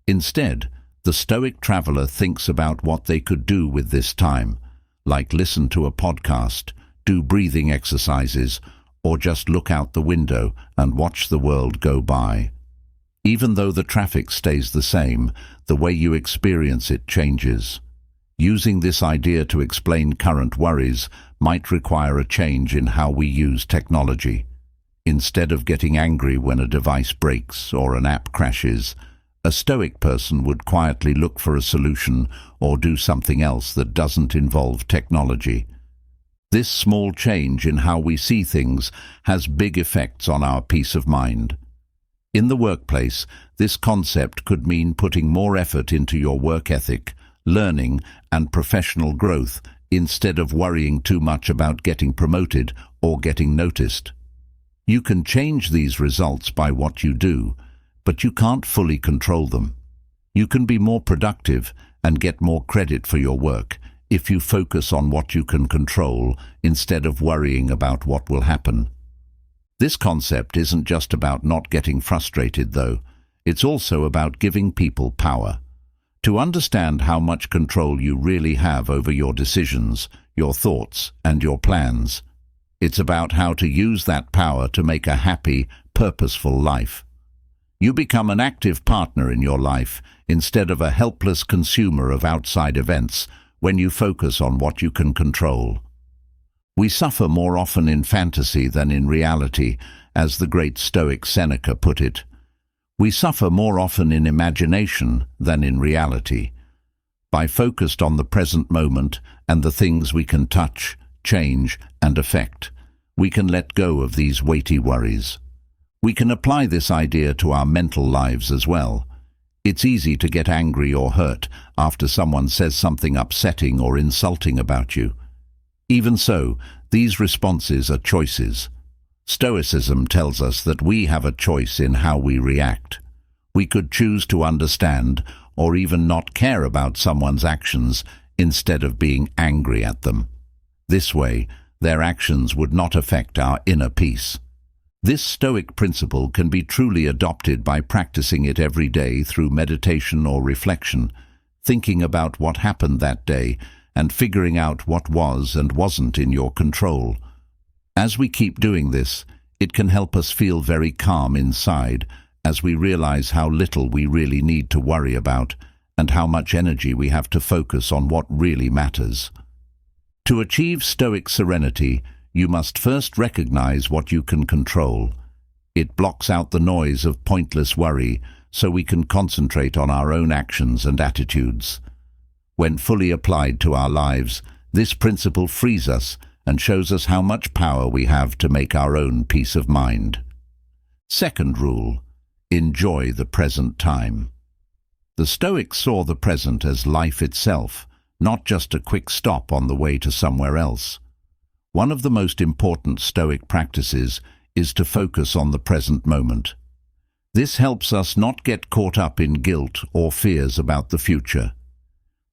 Instead, the Stoic traveler thinks about what they could do with this time, like listen to a podcast, do breathing exercises, or just look out the window and watch the world go by. Even though the traffic stays the same, the way you experience it changes. Using this idea to explain current worries might require a change in how we use technology. Instead of getting angry when a device breaks or an app crashes, a Stoic person would quietly look for a solution or do something else that doesn't involve technology. This small change in how we see things has big effects on our peace of mind. In the workplace, this concept could mean putting more effort into your work ethic, learning, and professional growth instead of worrying too much about getting promoted or getting noticed. You can change these results by what you do, but you can't fully control them. You can be more productive and get more credit for your work if you focus on what you can control instead of worrying about what will happen. This concept isn't just about not getting frustrated, though. It's also about giving people power. To understand how much control you really have over your decisions, your thoughts, and your plans, it's about how to use that power to make a happy, purposeful life. You become an active partner in your life instead of a helpless consumer of outside events when you focus on what you can control. We suffer more often in fantasy than in reality, as the great Stoic Seneca put it. We suffer more often in imagination than in reality. By focused on the present moment and the things we can touch, change, and affect, we can let go of these weighty worries. We can apply this idea to our mental lives as well. It's easy to get angry or hurt after someone says something upsetting or insulting about you. Even so, these responses are choices. Stoicism tells us that we have a choice in how we react. We could choose to understand or even not care about someone's actions instead of being angry at them. This way, their actions would not affect our inner peace. This Stoic principle can be truly adopted by practicing it every day through meditation or reflection, thinking about what happened that day and figuring out what was and wasn't in your control. As we keep doing this, it can help us feel very calm inside as we realize how little we really need to worry about and how much energy we have to focus on what really matters. To achieve Stoic serenity, you must first recognize what you can control. It blocks out the noise of pointless worry so we can concentrate on our own actions and attitudes. When fully applied to our lives, this principle frees us and shows us how much power we have to make our own peace of mind. Second rule: enjoy the present time. The Stoics saw the present as life itself, not just a quick stop on the way to somewhere else. One of the most important Stoic practices is to focus on the present moment. This helps us not get caught up in guilt or fears about the future.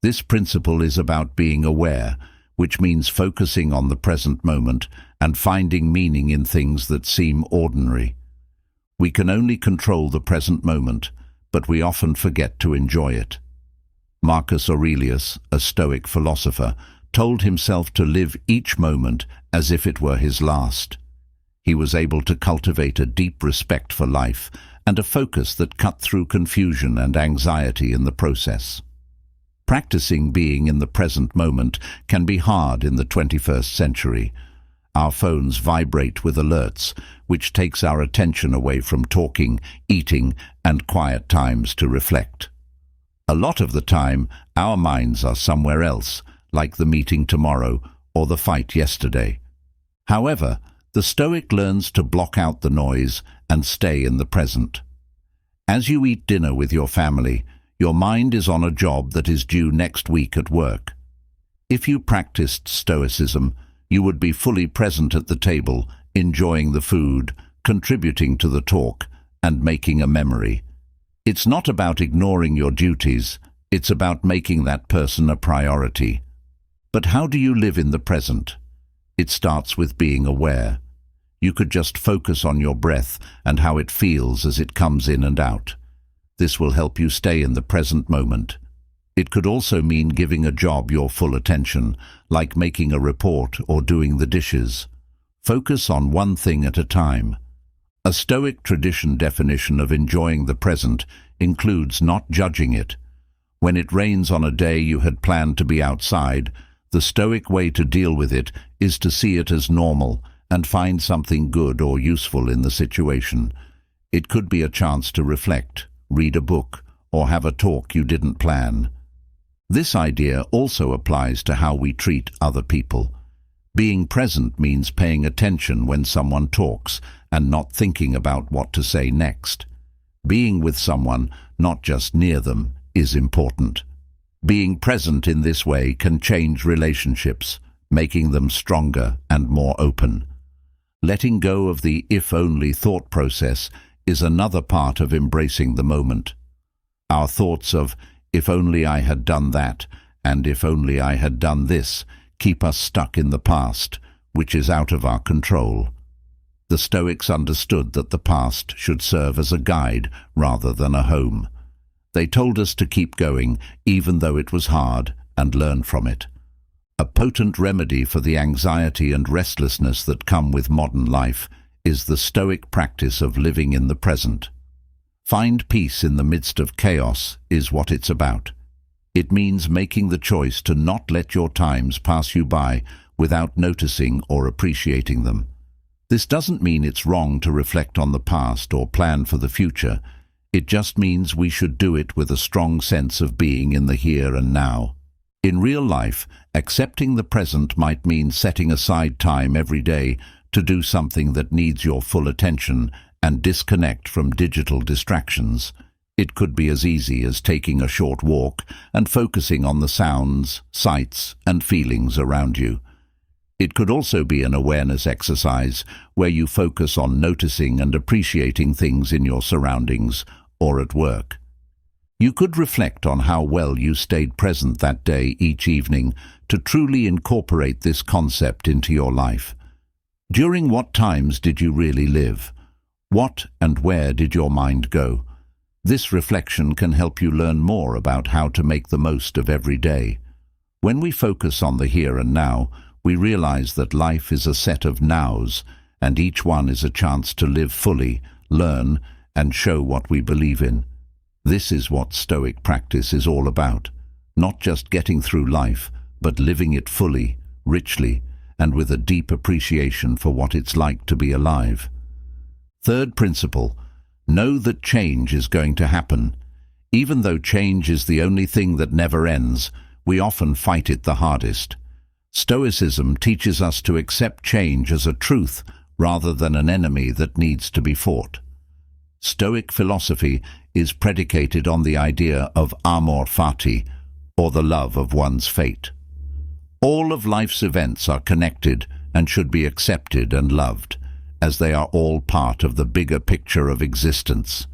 This principle is about being aware, which means focusing on the present moment and finding meaning in things that seem ordinary. We can only control the present moment, but we often forget to enjoy it. Marcus Aurelius, a Stoic philosopher, told himself to live each moment as if it were his last. He was able to cultivate a deep respect for life and a focus that cut through confusion and anxiety in the process. Practicing being in the present moment can be hard in the 21st century. Our phones vibrate with alerts, which takes our attention away from talking, eating, and quiet times to reflect. A lot of the time, our minds are somewhere else, like the meeting tomorrow or the fight yesterday. However, the Stoic learns to block out the noise and stay in the present. As you eat dinner with your family, your mind is on a job that is due next week at work. If you practiced Stoicism, you would be fully present at the table, enjoying the food, contributing to the talk, and making a memory. It's not about ignoring your duties, it's about making that person a priority. But how do you live in the present? It starts with being aware. You could just focus on your breath and how it feels as it comes in and out. This will help you stay in the present moment. It could also mean giving a job your full attention, like making a report or doing the dishes. Focus on one thing at a time. A Stoic tradition definition of enjoying the present includes not judging it. When it rains on a day you had planned to be outside, the Stoic way to deal with it is to see it as normal and find something good or useful in the situation. It could be a chance to reflect, read a book, or have a talk you didn't plan. This idea also applies to how we treat other people. Being present means paying attention when someone talks and not thinking about what to say next. Being with someone, not just near them, is important. Being present in this way can change relationships, making them stronger and more open. Letting go of the if-only thought process is another part of embracing the moment. Our thoughts of, if only I had done that, and if only I had done this, keep us stuck in the past, which is out of our control. The Stoics understood that the past should serve as a guide rather than a home. They told us to keep going, even though it was hard, and learn from it. A potent remedy for the anxiety and restlessness that come with modern life is the Stoic practice of living in the present. Find peace in the midst of chaos is what it's about. It means making the choice to not let your times pass you by without noticing or appreciating them. This doesn't mean it's wrong to reflect on the past or plan for the future. It just means we should do it with a strong sense of being in the here and now. In real life, accepting the present might mean setting aside time every day to do something that needs your full attention and disconnect from digital distractions. It could be as easy as taking a short walk and focusing on the sounds, sights, and feelings around you. It could also be an awareness exercise where you focus on noticing and appreciating things in your surroundings or at work. You could reflect on how well you stayed present that day each evening to truly incorporate this concept into your life. During what times did you really live? What and where did your mind go? This reflection can help you learn more about how to make the most of every day. When we focus on the here and now, we realize that life is a set of nows, and each one is a chance to live fully, learn, and show what we believe in. This is what Stoic practice is all about. Not just getting through life, but living it fully, richly, and with a deep appreciation for what it's like to be alive. Third principle, know that change is going to happen. Even though change is the only thing that never ends, we often fight it the hardest. Stoicism teaches us to accept change as a truth rather than an enemy that needs to be fought. Stoic philosophy is predicated on the idea of amor fati, or the love of one's fate. All of life's events are connected and should be accepted and loved, as they are all part of the bigger picture of existence.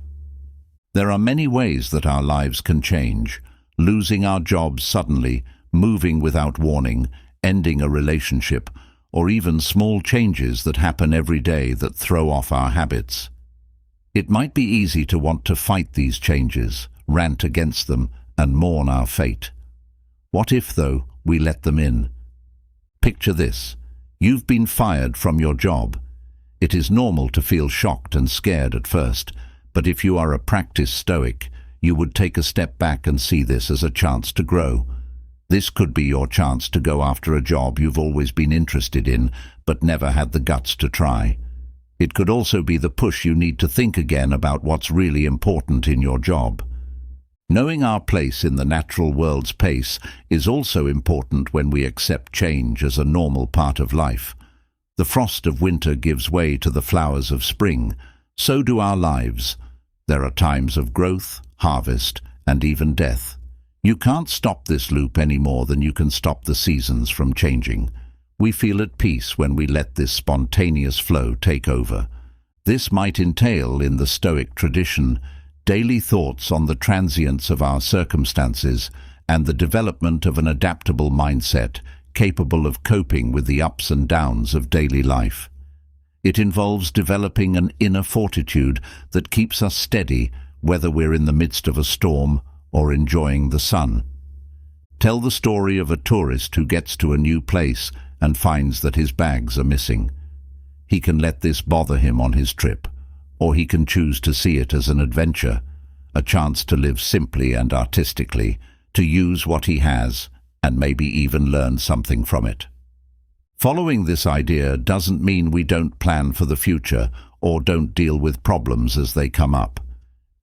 There are many ways that our lives can change: losing our jobs suddenly, moving without warning, ending a relationship, or even small changes that happen every day that throw off our habits. It might be easy to want to fight these changes, rant against them, and mourn our fate. What if, though, we let them in? Picture this. You've been fired from your job. It is normal to feel shocked and scared at first, but if you are a practiced Stoic, you would take a step back and see this as a chance to grow. This could be your chance to go after a job you've always been interested in, but never had the guts to try. It could also be the push you need to think again about what's really important in your job. Knowing our place in the natural world's pace is also important when we accept change as a normal part of life. The frost of winter gives way to the flowers of spring. So do our lives. There are times of growth, harvest, and even death. You can't stop this loop any more than you can stop the seasons from changing. We feel at peace when we let this spontaneous flow take over. This might entail, in the Stoic tradition, daily thoughts on the transience of our circumstances and the development of an adaptable mindset capable of coping with the ups and downs of daily life. It involves developing an inner fortitude that keeps us steady, whether we're in the midst of a storm or enjoying the sun. Tell the story of a tourist who gets to a new place and finds that his bags are missing. He can let this bother him on his trip, or he can choose to see it as an adventure, a chance to live simply and artistically, to use what he has, and maybe even learn something from it. Following this idea doesn't mean we don't plan for the future or don't deal with problems as they come up.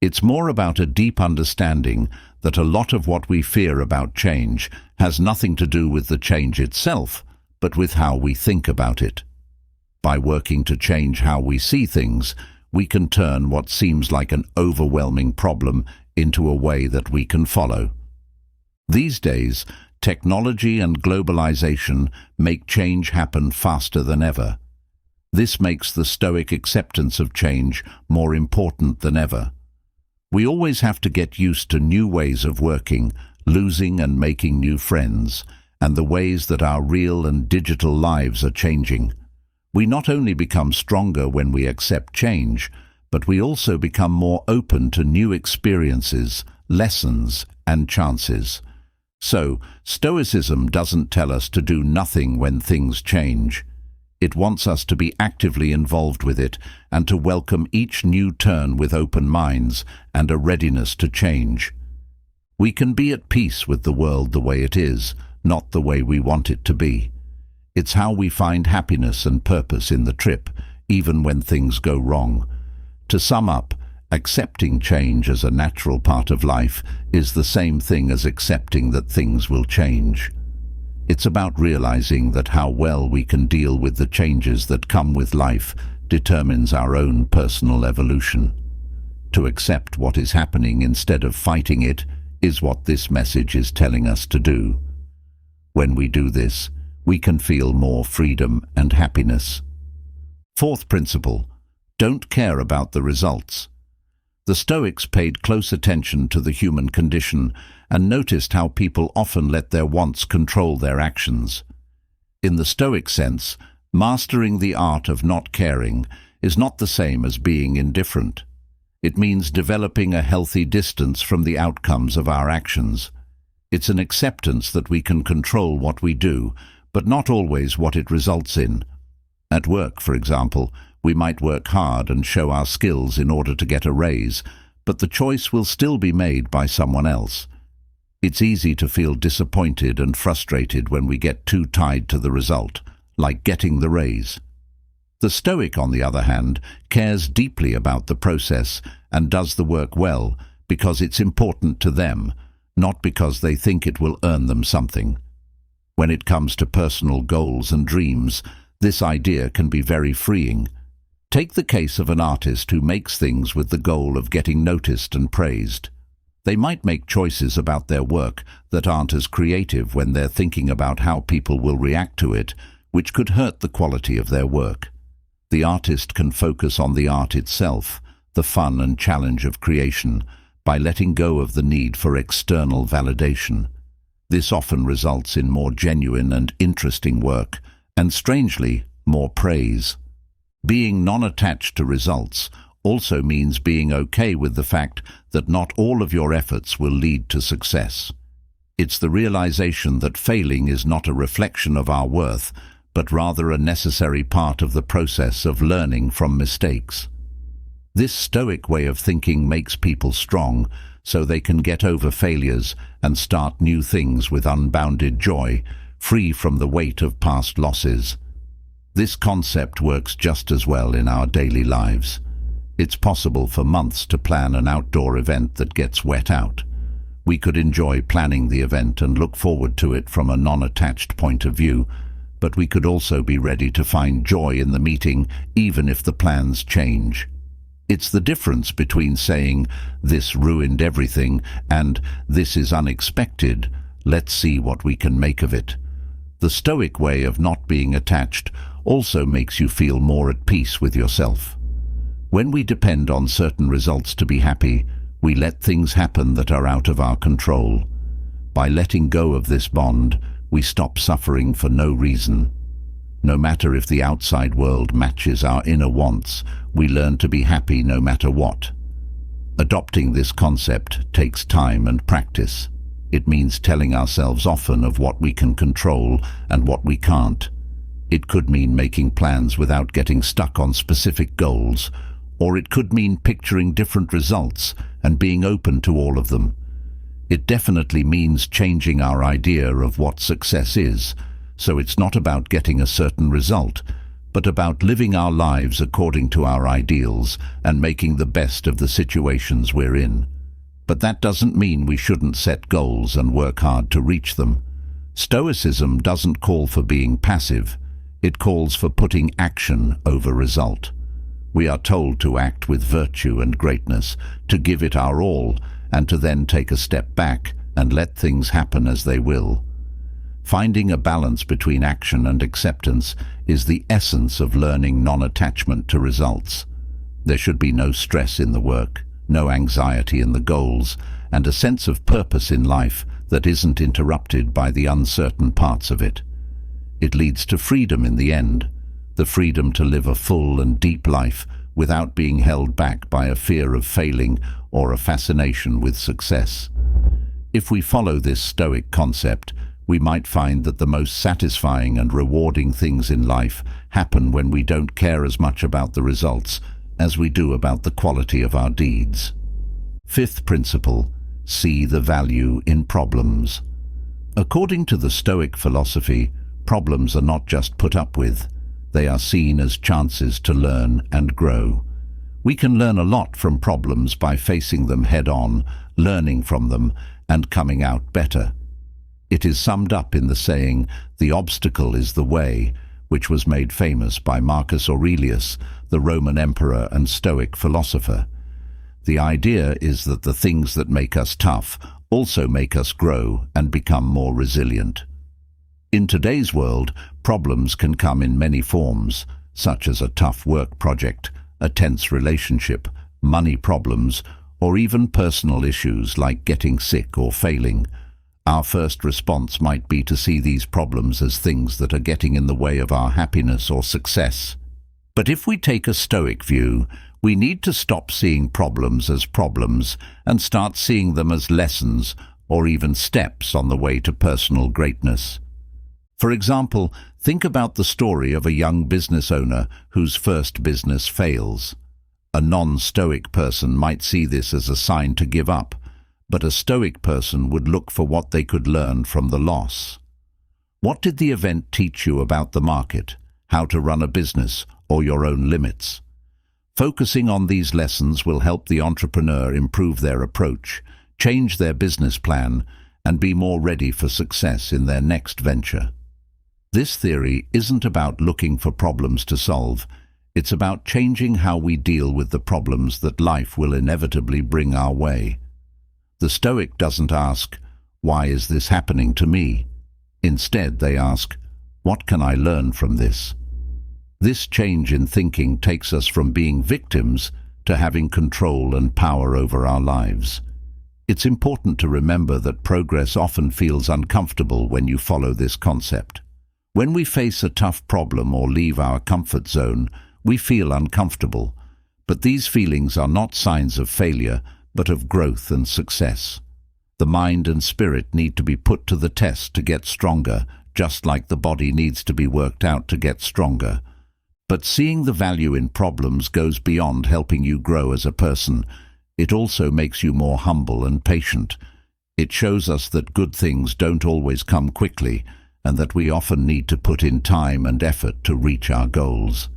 It's more about a deep understanding that a lot of what we fear about change has nothing to do with the change itself, but with how we think about it. By working to change how we see things, we can turn what seems like an overwhelming problem into a way that we can follow. These days, technology and globalization make change happen faster than ever. This makes the Stoic acceptance of change more important than ever. We always have to get used to new ways of working, losing and making new friends, and the ways that our real and digital lives are changing. We not only become stronger when we accept change, but we also become more open to new experiences, lessons, and chances. So, Stoicism doesn't tell us to do nothing when things change. It wants us to be actively involved with it and to welcome each new turn with open minds and a readiness to change. We can be at peace with the world the way it is, not the way we want it to be. It's how we find happiness and purpose in the trip, even when things go wrong. To sum up, accepting change as a natural part of life is the same thing as accepting that things will change. It's about realizing that how well we can deal with the changes that come with life determines our own personal evolution. To accept what is happening instead of fighting it is what this message is telling us to do. When we do this, we can feel more freedom and happiness. Fourth principle, don't care about the results. The Stoics paid close attention to the human condition and noticed how people often let their wants control their actions. In the Stoic sense, mastering the art of not caring is not the same as being indifferent. It means developing a healthy distance from the outcomes of our actions. It's an acceptance that we can control what we do, but not always what it results in. At work, for example, we might work hard and show our skills in order to get a raise, but the choice will still be made by someone else. It's easy to feel disappointed and frustrated when we get too tied to the result, like getting the raise. The Stoic, on the other hand, cares deeply about the process and does the work well because it's important to them, not because they think it will earn them something. When it comes to personal goals and dreams, this idea can be very freeing. Take the case of an artist who makes things with the goal of getting noticed and praised. They might make choices about their work that aren't as creative when they're thinking about how people will react to it, which could hurt the quality of their work. The artist can focus on the art itself, the fun and challenge of creation, by letting go of the need for external validation. This often results in more genuine and interesting work, and strangely, more praise. Being non-attached to results also means being okay with the fact that not all of your efforts will lead to success. It's the realization that failing is not a reflection of our worth, but rather a necessary part of the process of learning from mistakes. This Stoic way of thinking makes people strong, so they can get over failures and start new things with unbounded joy, free from the weight of past losses. This concept works just as well in our daily lives. It's possible for months to plan an outdoor event that gets wet out. We could enjoy planning the event and look forward to it from a non-attached point of view, but we could also be ready to find joy in the meeting even if the plans change. It's the difference between saying, "This ruined everything," and "This is unexpected, let's see what we can make of it." The Stoic way of not being attached also makes you feel more at peace with yourself. When we depend on certain results to be happy, we let things happen that are out of our control. By letting go of this bond, we stop suffering for no reason. No matter if the outside world matches our inner wants, we learn to be happy no matter what. Adopting this concept takes time and practice. It means telling ourselves often of what we can control and what we can't. It could mean making plans without getting stuck on specific goals, or it could mean picturing different results and being open to all of them. It definitely means changing our idea of what success is, so it's not about getting a certain result, but about living our lives according to our ideals and making the best of the situations we're in. But that doesn't mean we shouldn't set goals and work hard to reach them. Stoicism doesn't call for being passive. It calls for putting action over result. We are told to act with virtue and greatness, to give it our all, and to then take a step back and let things happen as they will. Finding a balance between action and acceptance is the essence of learning non-attachment to results. There should be no stress in the work, no anxiety in the goals, and a sense of purpose in life that isn't interrupted by the uncertain parts of it. It leads to freedom in the end, the freedom to live a full and deep life without being held back by a fear of failing or a fascination with success. If we follow this Stoic concept, we might find that the most satisfying and rewarding things in life happen when we don't care as much about the results as we do about the quality of our deeds. Fifth principle, see the value in problems. According to the Stoic philosophy, problems are not just put up with. They are seen as chances to learn and grow. We can learn a lot from problems by facing them head-on, learning from them, and coming out better. It is summed up in the saying, "The obstacle is the way," which was made famous by Marcus Aurelius, the Roman emperor and Stoic philosopher. The idea is that the things that make us tough also make us grow and become more resilient. In today's world, problems can come in many forms, such as a tough work project, a tense relationship, money problems, or even personal issues like getting sick or failing. Our first response might be to see these problems as things that are getting in the way of our happiness or success. But if we take a Stoic view, we need to stop seeing problems as problems and start seeing them as lessons or even steps on the way to personal greatness. For example, think about the story of a young business owner whose first business fails. A non-Stoic person might see this as a sign to give up, but a Stoic person would look for what they could learn from the loss. What did the event teach you about the market, how to run a business, or your own limits? Focusing on these lessons will help the entrepreneur improve their approach, change their business plan, and be more ready for success in their next venture. This theory isn't about looking for problems to solve. It's about changing how we deal with the problems that life will inevitably bring our way. The Stoic doesn't ask, "Why is this happening to me?" Instead, they ask, "What can I learn from this?" This change in thinking takes us from being victims to having control and power over our lives. It's important to remember that progress often feels uncomfortable when you follow this concept. When we face a tough problem or leave our comfort zone, we feel uncomfortable, but these feelings are not signs of failure, but of growth and success. The mind and spirit need to be put to the test to get stronger, just like the body needs to be worked out to get stronger. But seeing the value in problems goes beyond helping you grow as a person. It also makes you more humble and patient. It shows us that good things don't always come quickly, and that we often need to put in time and effort to reach our goals.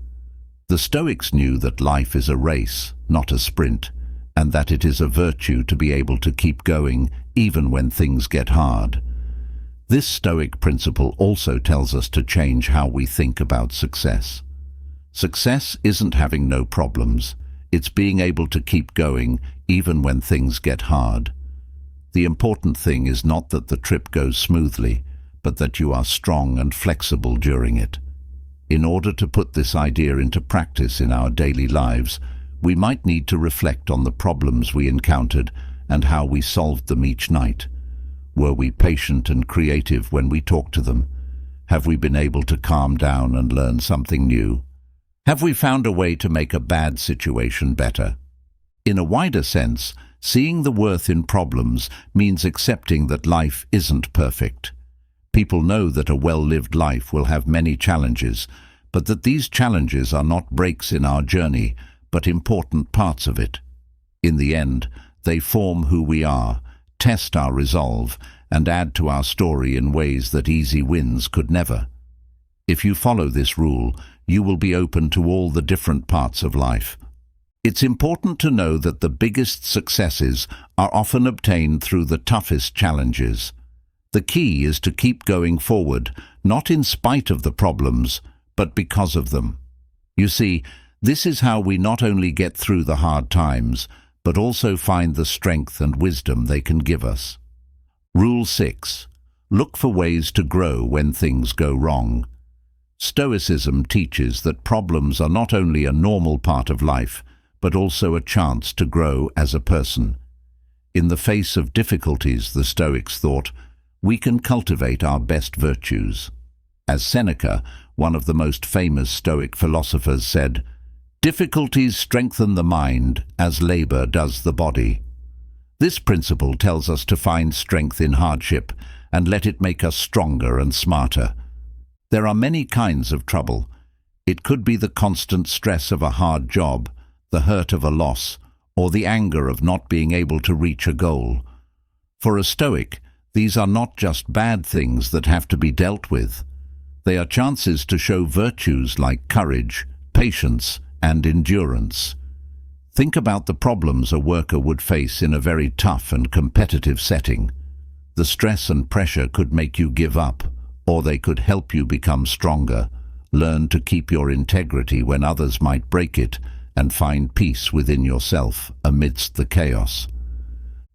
The Stoics knew that life is a race, not a sprint, and that it is a virtue to be able to keep going even when things get hard. This Stoic principle also tells us to change how we think about success. Success isn't having no problems. It's being able to keep going even when things get hard. The important thing is not that the trip goes smoothly, but that you are strong and flexible during it. In order to put this idea into practice in our daily lives, we might need to reflect on the problems we encountered and how we solved them each night. Were we patient and creative when we talked to them? Have we been able to calm down and learn something new? Have we found a way to make a bad situation better? In a wider sense, seeing the worth in problems means accepting that life isn't perfect. People know that a well-lived life will have many challenges, but that these challenges are not breaks in our journey, but important parts of it. In the end, they form who we are, test our resolve, and add to our story in ways that easy wins could never. If you follow this rule, you will be open to all the different parts of life. It's important to know that the biggest successes are often obtained through the toughest challenges. The key is to keep going forward, not in spite of the problems, but because of them. You see, this is how we not only get through the hard times, but also find the strength and wisdom they can give us. Rule 6. Look for ways to grow when things go wrong. Stoicism teaches that problems are not only a normal part of life, but also a chance to grow as a person. In the face of difficulties, the Stoics thought, we can cultivate our best virtues. As Seneca, one of the most famous Stoic philosophers, said, "Difficulties strengthen the mind as labor does the body." This principle tells us to find strength in hardship and let it make us stronger and smarter. There are many kinds of trouble. It could be the constant stress of a hard job, the hurt of a loss, or the anger of not being able to reach a goal. For a Stoic, these are not just bad things that have to be dealt with. They are chances to show virtues like courage, patience, and endurance. Think about the problems a worker would face in a very tough and competitive setting. The stress and pressure could make you give up, or they could help you become stronger, learn to keep your integrity when others might break it, and find peace within yourself amidst the chaos.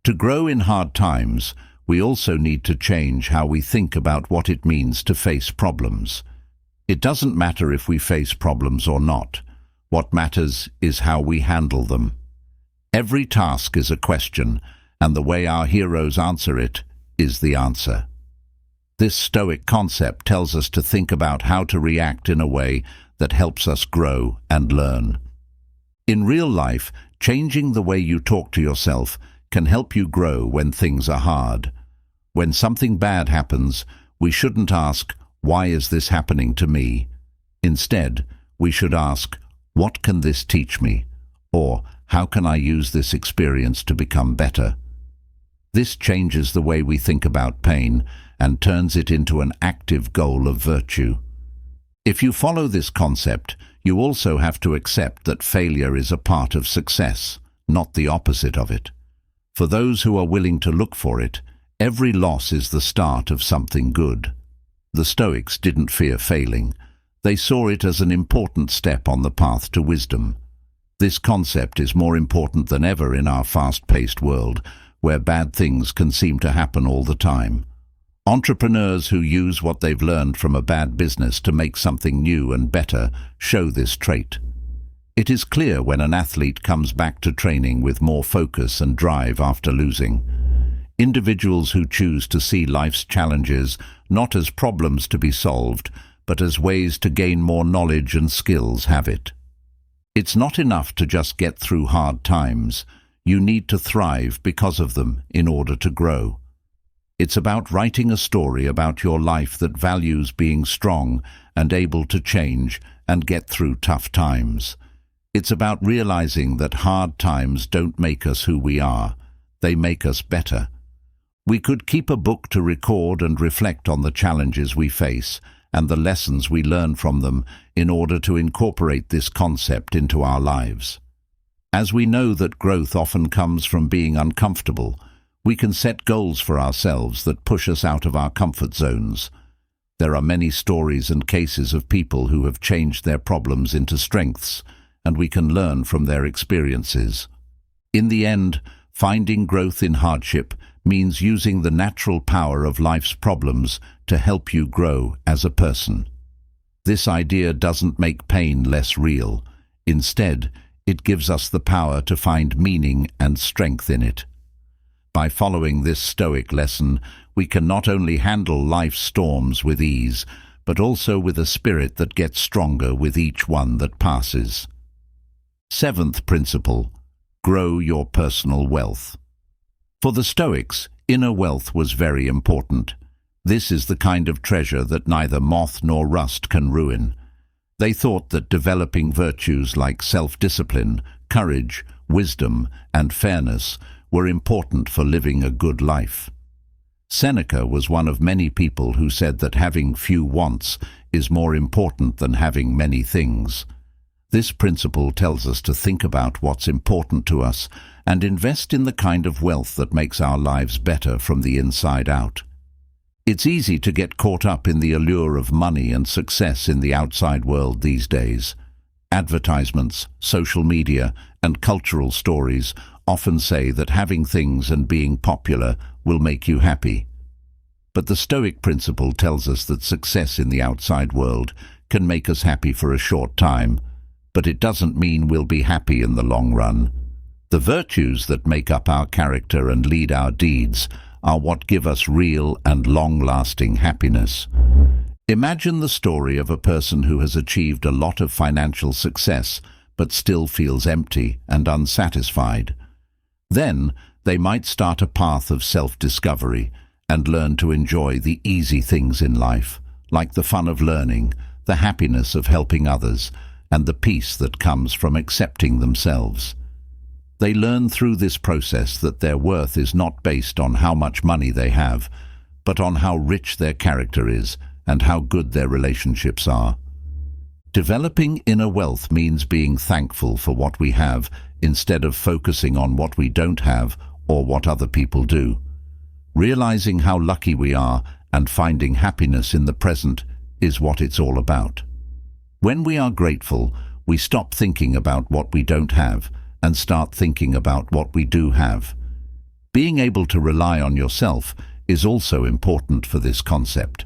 To grow in hard times, we also need to change how we think about what it means to face problems. It doesn't matter if we face problems or not. What matters is how we handle them. Every task is a question, and the way our heroes answer it is the answer. This Stoic concept tells us to think about how to react in a way that helps us grow and learn. In real life, changing the way you talk to yourself can help you grow when things are hard. When something bad happens, we shouldn't ask, "Why is this happening to me?" Instead, we should ask, "What can this teach me?" Or, how can I use this experience to become better? This changes the way we think about pain and turns it into an active goal of virtue. If you follow this concept, you also have to accept that failure is a part of success, not the opposite of it. For those who are willing to look for it, every loss is the start of something good. The Stoics didn't fear failing. They saw it as an important step on the path to wisdom. This concept is more important than ever in our fast-paced world, where bad things can seem to happen all the time. Entrepreneurs who use what they've learned from a bad business to make something new and better show this trait. It is clear when an athlete comes back to training with more focus and drive after losing. Individuals who choose to see life's challenges not as problems to be solved, but as ways to gain more knowledge and skills have it. It's not enough to just get through hard times. You need to thrive because of them in order to grow. It's about writing a story about your life that values being strong and able to change and get through tough times. It's about realizing that hard times don't make us who we are. They make us better. We could keep a book to record and reflect on the challenges we face and the lessons we learn from them in order to incorporate this concept into our lives. As we know that growth often comes from being uncomfortable, we can set goals for ourselves that push us out of our comfort zones. There are many stories and cases of people who have changed their problems into strengths, and we can learn from their experiences. In the end, finding growth in hardship means using the natural power of life's problems to help you grow as a person. This idea doesn't make pain less real. Instead, it gives us the power to find meaning and strength in it. By following this Stoic lesson, we can not only handle life's storms with ease, but also with a spirit that gets stronger with each one that passes. Seventh principle: grow your personal wealth. For the Stoics, inner wealth was very important. This is the kind of treasure that neither moth nor rust can ruin. They thought that developing virtues like self-discipline, courage, wisdom, and fairness were important for living a good life. Seneca was one of many people who said that having few wants is more important than having many things. This principle tells us to think about what's important to us and invest in the kind of wealth that makes our lives better from the inside out. It's easy to get caught up in the allure of money and success in the outside world these days. Advertisements, social media, and cultural stories often say that having things and being popular will make you happy. But the Stoic principle tells us that success in the outside world can make us happy for a short time, but it doesn't mean we'll be happy in the long run. The virtues that make up our character and lead our deeds are what give us real and long-lasting happiness. Imagine the story of a person who has achieved a lot of financial success but still feels empty and unsatisfied. Then they might start a path of self-discovery and learn to enjoy the easy things in life, like the fun of learning, the happiness of helping others, and the peace that comes from accepting themselves. They learn through this process that their worth is not based on how much money they have, but on how rich their character is and how good their relationships are. Developing inner wealth means being thankful for what we have instead of focusing on what we don't have or what other people do. Realizing how lucky we are and finding happiness in the present is what it's all about. When we are grateful, we stop thinking about what we don't have and start thinking about what we do have. Being able to rely on yourself is also important for this concept.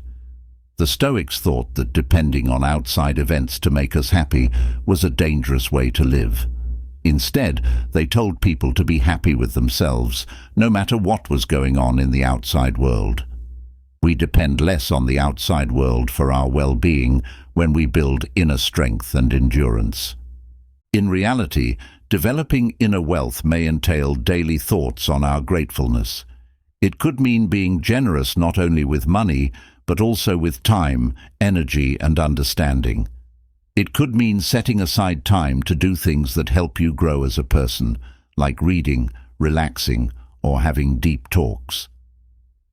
The Stoics thought that depending on outside events to make us happy was a dangerous way to live. Instead, they told people to be happy with themselves, no matter what was going on in the outside world. We depend less on the outside world for our well-being when we build inner strength and endurance. In reality, developing inner wealth may entail daily thoughts on our gratefulness. It could mean being generous not only with money, but also with time, energy, and understanding. It could mean setting aside time to do things that help you grow as a person, like reading, relaxing, or having deep talks.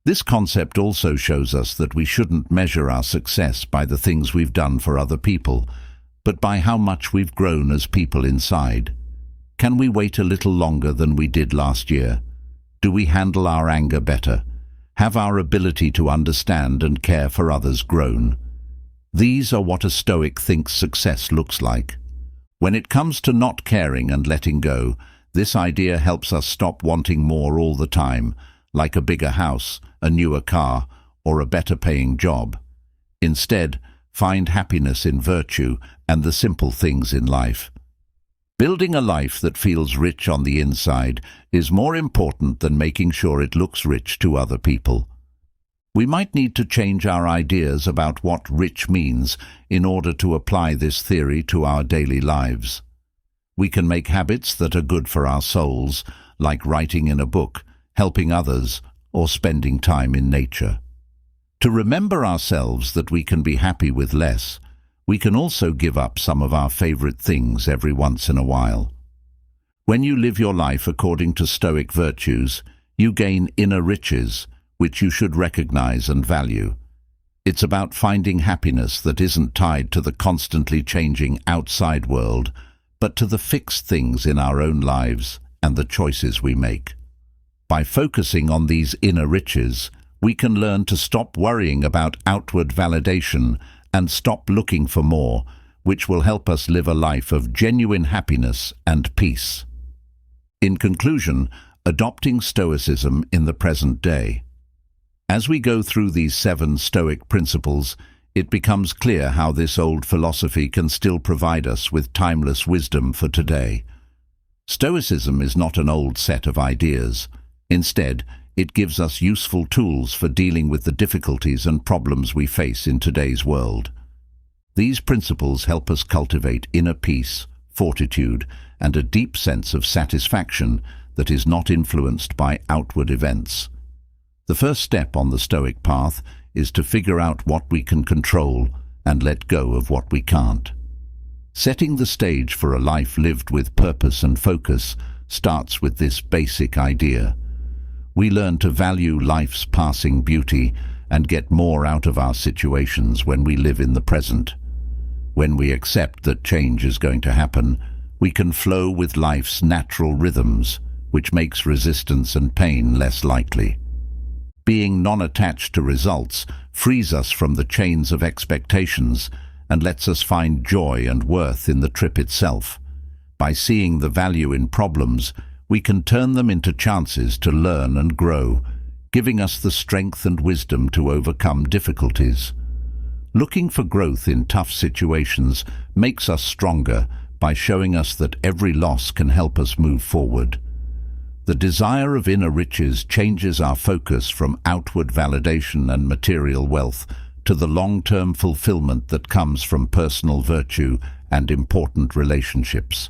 This concept also shows us that we shouldn't measure our success by the things we've done for other people, but by how much we've grown as people inside. Can we wait a little longer than we did last year? Do we handle our anger better? Have our ability to understand and care for others grown? These are what a Stoic thinks success looks like. When it comes to not caring and letting go, this idea helps us stop wanting more all the time, like a bigger house, a newer car, or a better-paying job. Instead, find happiness in virtue and the simple things in life. Building a life that feels rich on the inside is more important than making sure it looks rich to other people. We might need to change our ideas about what rich means in order to apply this theory to our daily lives. We can make habits that are good for our souls, like writing in a book, helping others, or spending time in nature. To remember ourselves that we can be happy with less, we can also give up some of our favorite things every once in a while. When you live your life according to Stoic virtues, you gain inner riches, which you should recognize and value. It's about finding happiness that isn't tied to the constantly changing outside world, but to the fixed things in our own lives and the choices we make. By focusing on these inner riches, we can learn to stop worrying about outward validation and stop looking for more, which will help us live a life of genuine happiness and peace. In conclusion, adopting Stoicism in the present day. As we go through these 7 Stoic principles, it becomes clear how this old philosophy can still provide us with timeless wisdom for today. Stoicism is not an old set of ideas. Instead, it gives us useful tools for dealing with the difficulties and problems we face in today's world. These principles help us cultivate inner peace, fortitude, and a deep sense of satisfaction that is not influenced by outward events. The first step on the Stoic path is to figure out what we can control and let go of what we can't. Setting the stage for a life lived with purpose and focus starts with this basic idea. We learn to value life's passing beauty and get more out of our situations when we live in the present. When we accept that change is going to happen, we can flow with life's natural rhythms, which makes resistance and pain less likely. Being non-attached to results frees us from the chains of expectations and lets us find joy and worth in the trip itself. By seeing the value in problems, we can turn them into chances to learn and grow, giving us the strength and wisdom to overcome difficulties. Looking for growth in tough situations makes us stronger by showing us that every loss can help us move forward. The desire of inner riches changes our focus from outward validation and material wealth to the long-term fulfillment that comes from personal virtue and important relationships.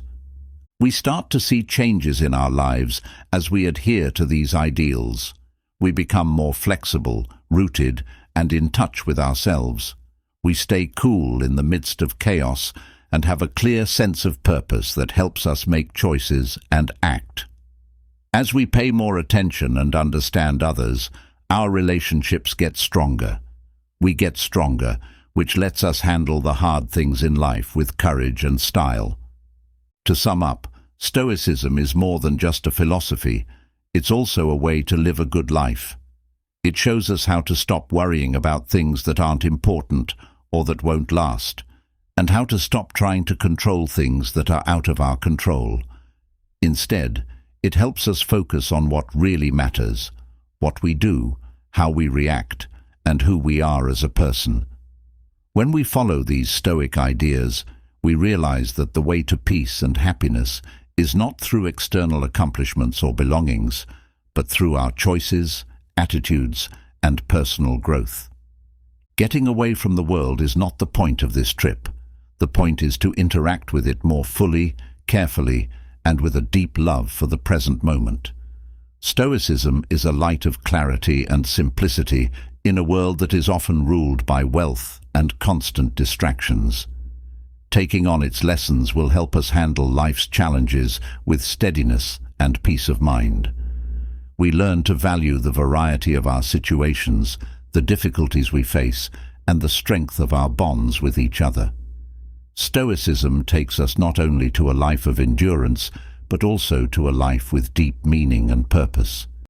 We start to see changes in our lives as we adhere to these ideals. We become more flexible, rooted, and in touch with ourselves. We stay cool in the midst of chaos and have a clear sense of purpose that helps us make choices and act. As we pay more attention and understand others, our relationships get stronger. We get stronger, which lets us handle the hard things in life with courage and style. To sum up, Stoicism is more than just a philosophy. It's also a way to live a good life. It shows us how to stop worrying about things that aren't important or that won't last, and how to stop trying to control things that are out of our control. Instead, it helps us focus on what really matters, what we do, how we react, and who we are as a person. When we follow these Stoic ideas, we realize that the way to peace and happiness is not through external accomplishments or belongings, but through our choices, attitudes, and personal growth. Getting away from the world is not the point of this trip. The point is to interact with it more fully, carefully, and with a deep love for the present moment. Stoicism is a light of clarity and simplicity in a world that is often ruled by wealth and constant distractions. Taking on its lessons will help us handle life's challenges with steadiness and peace of mind. We learn to value the variety of our situations, the difficulties we face, and the strength of our bonds with each other. Stoicism takes us not only to a life of endurance, but also to a life with deep meaning and purpose.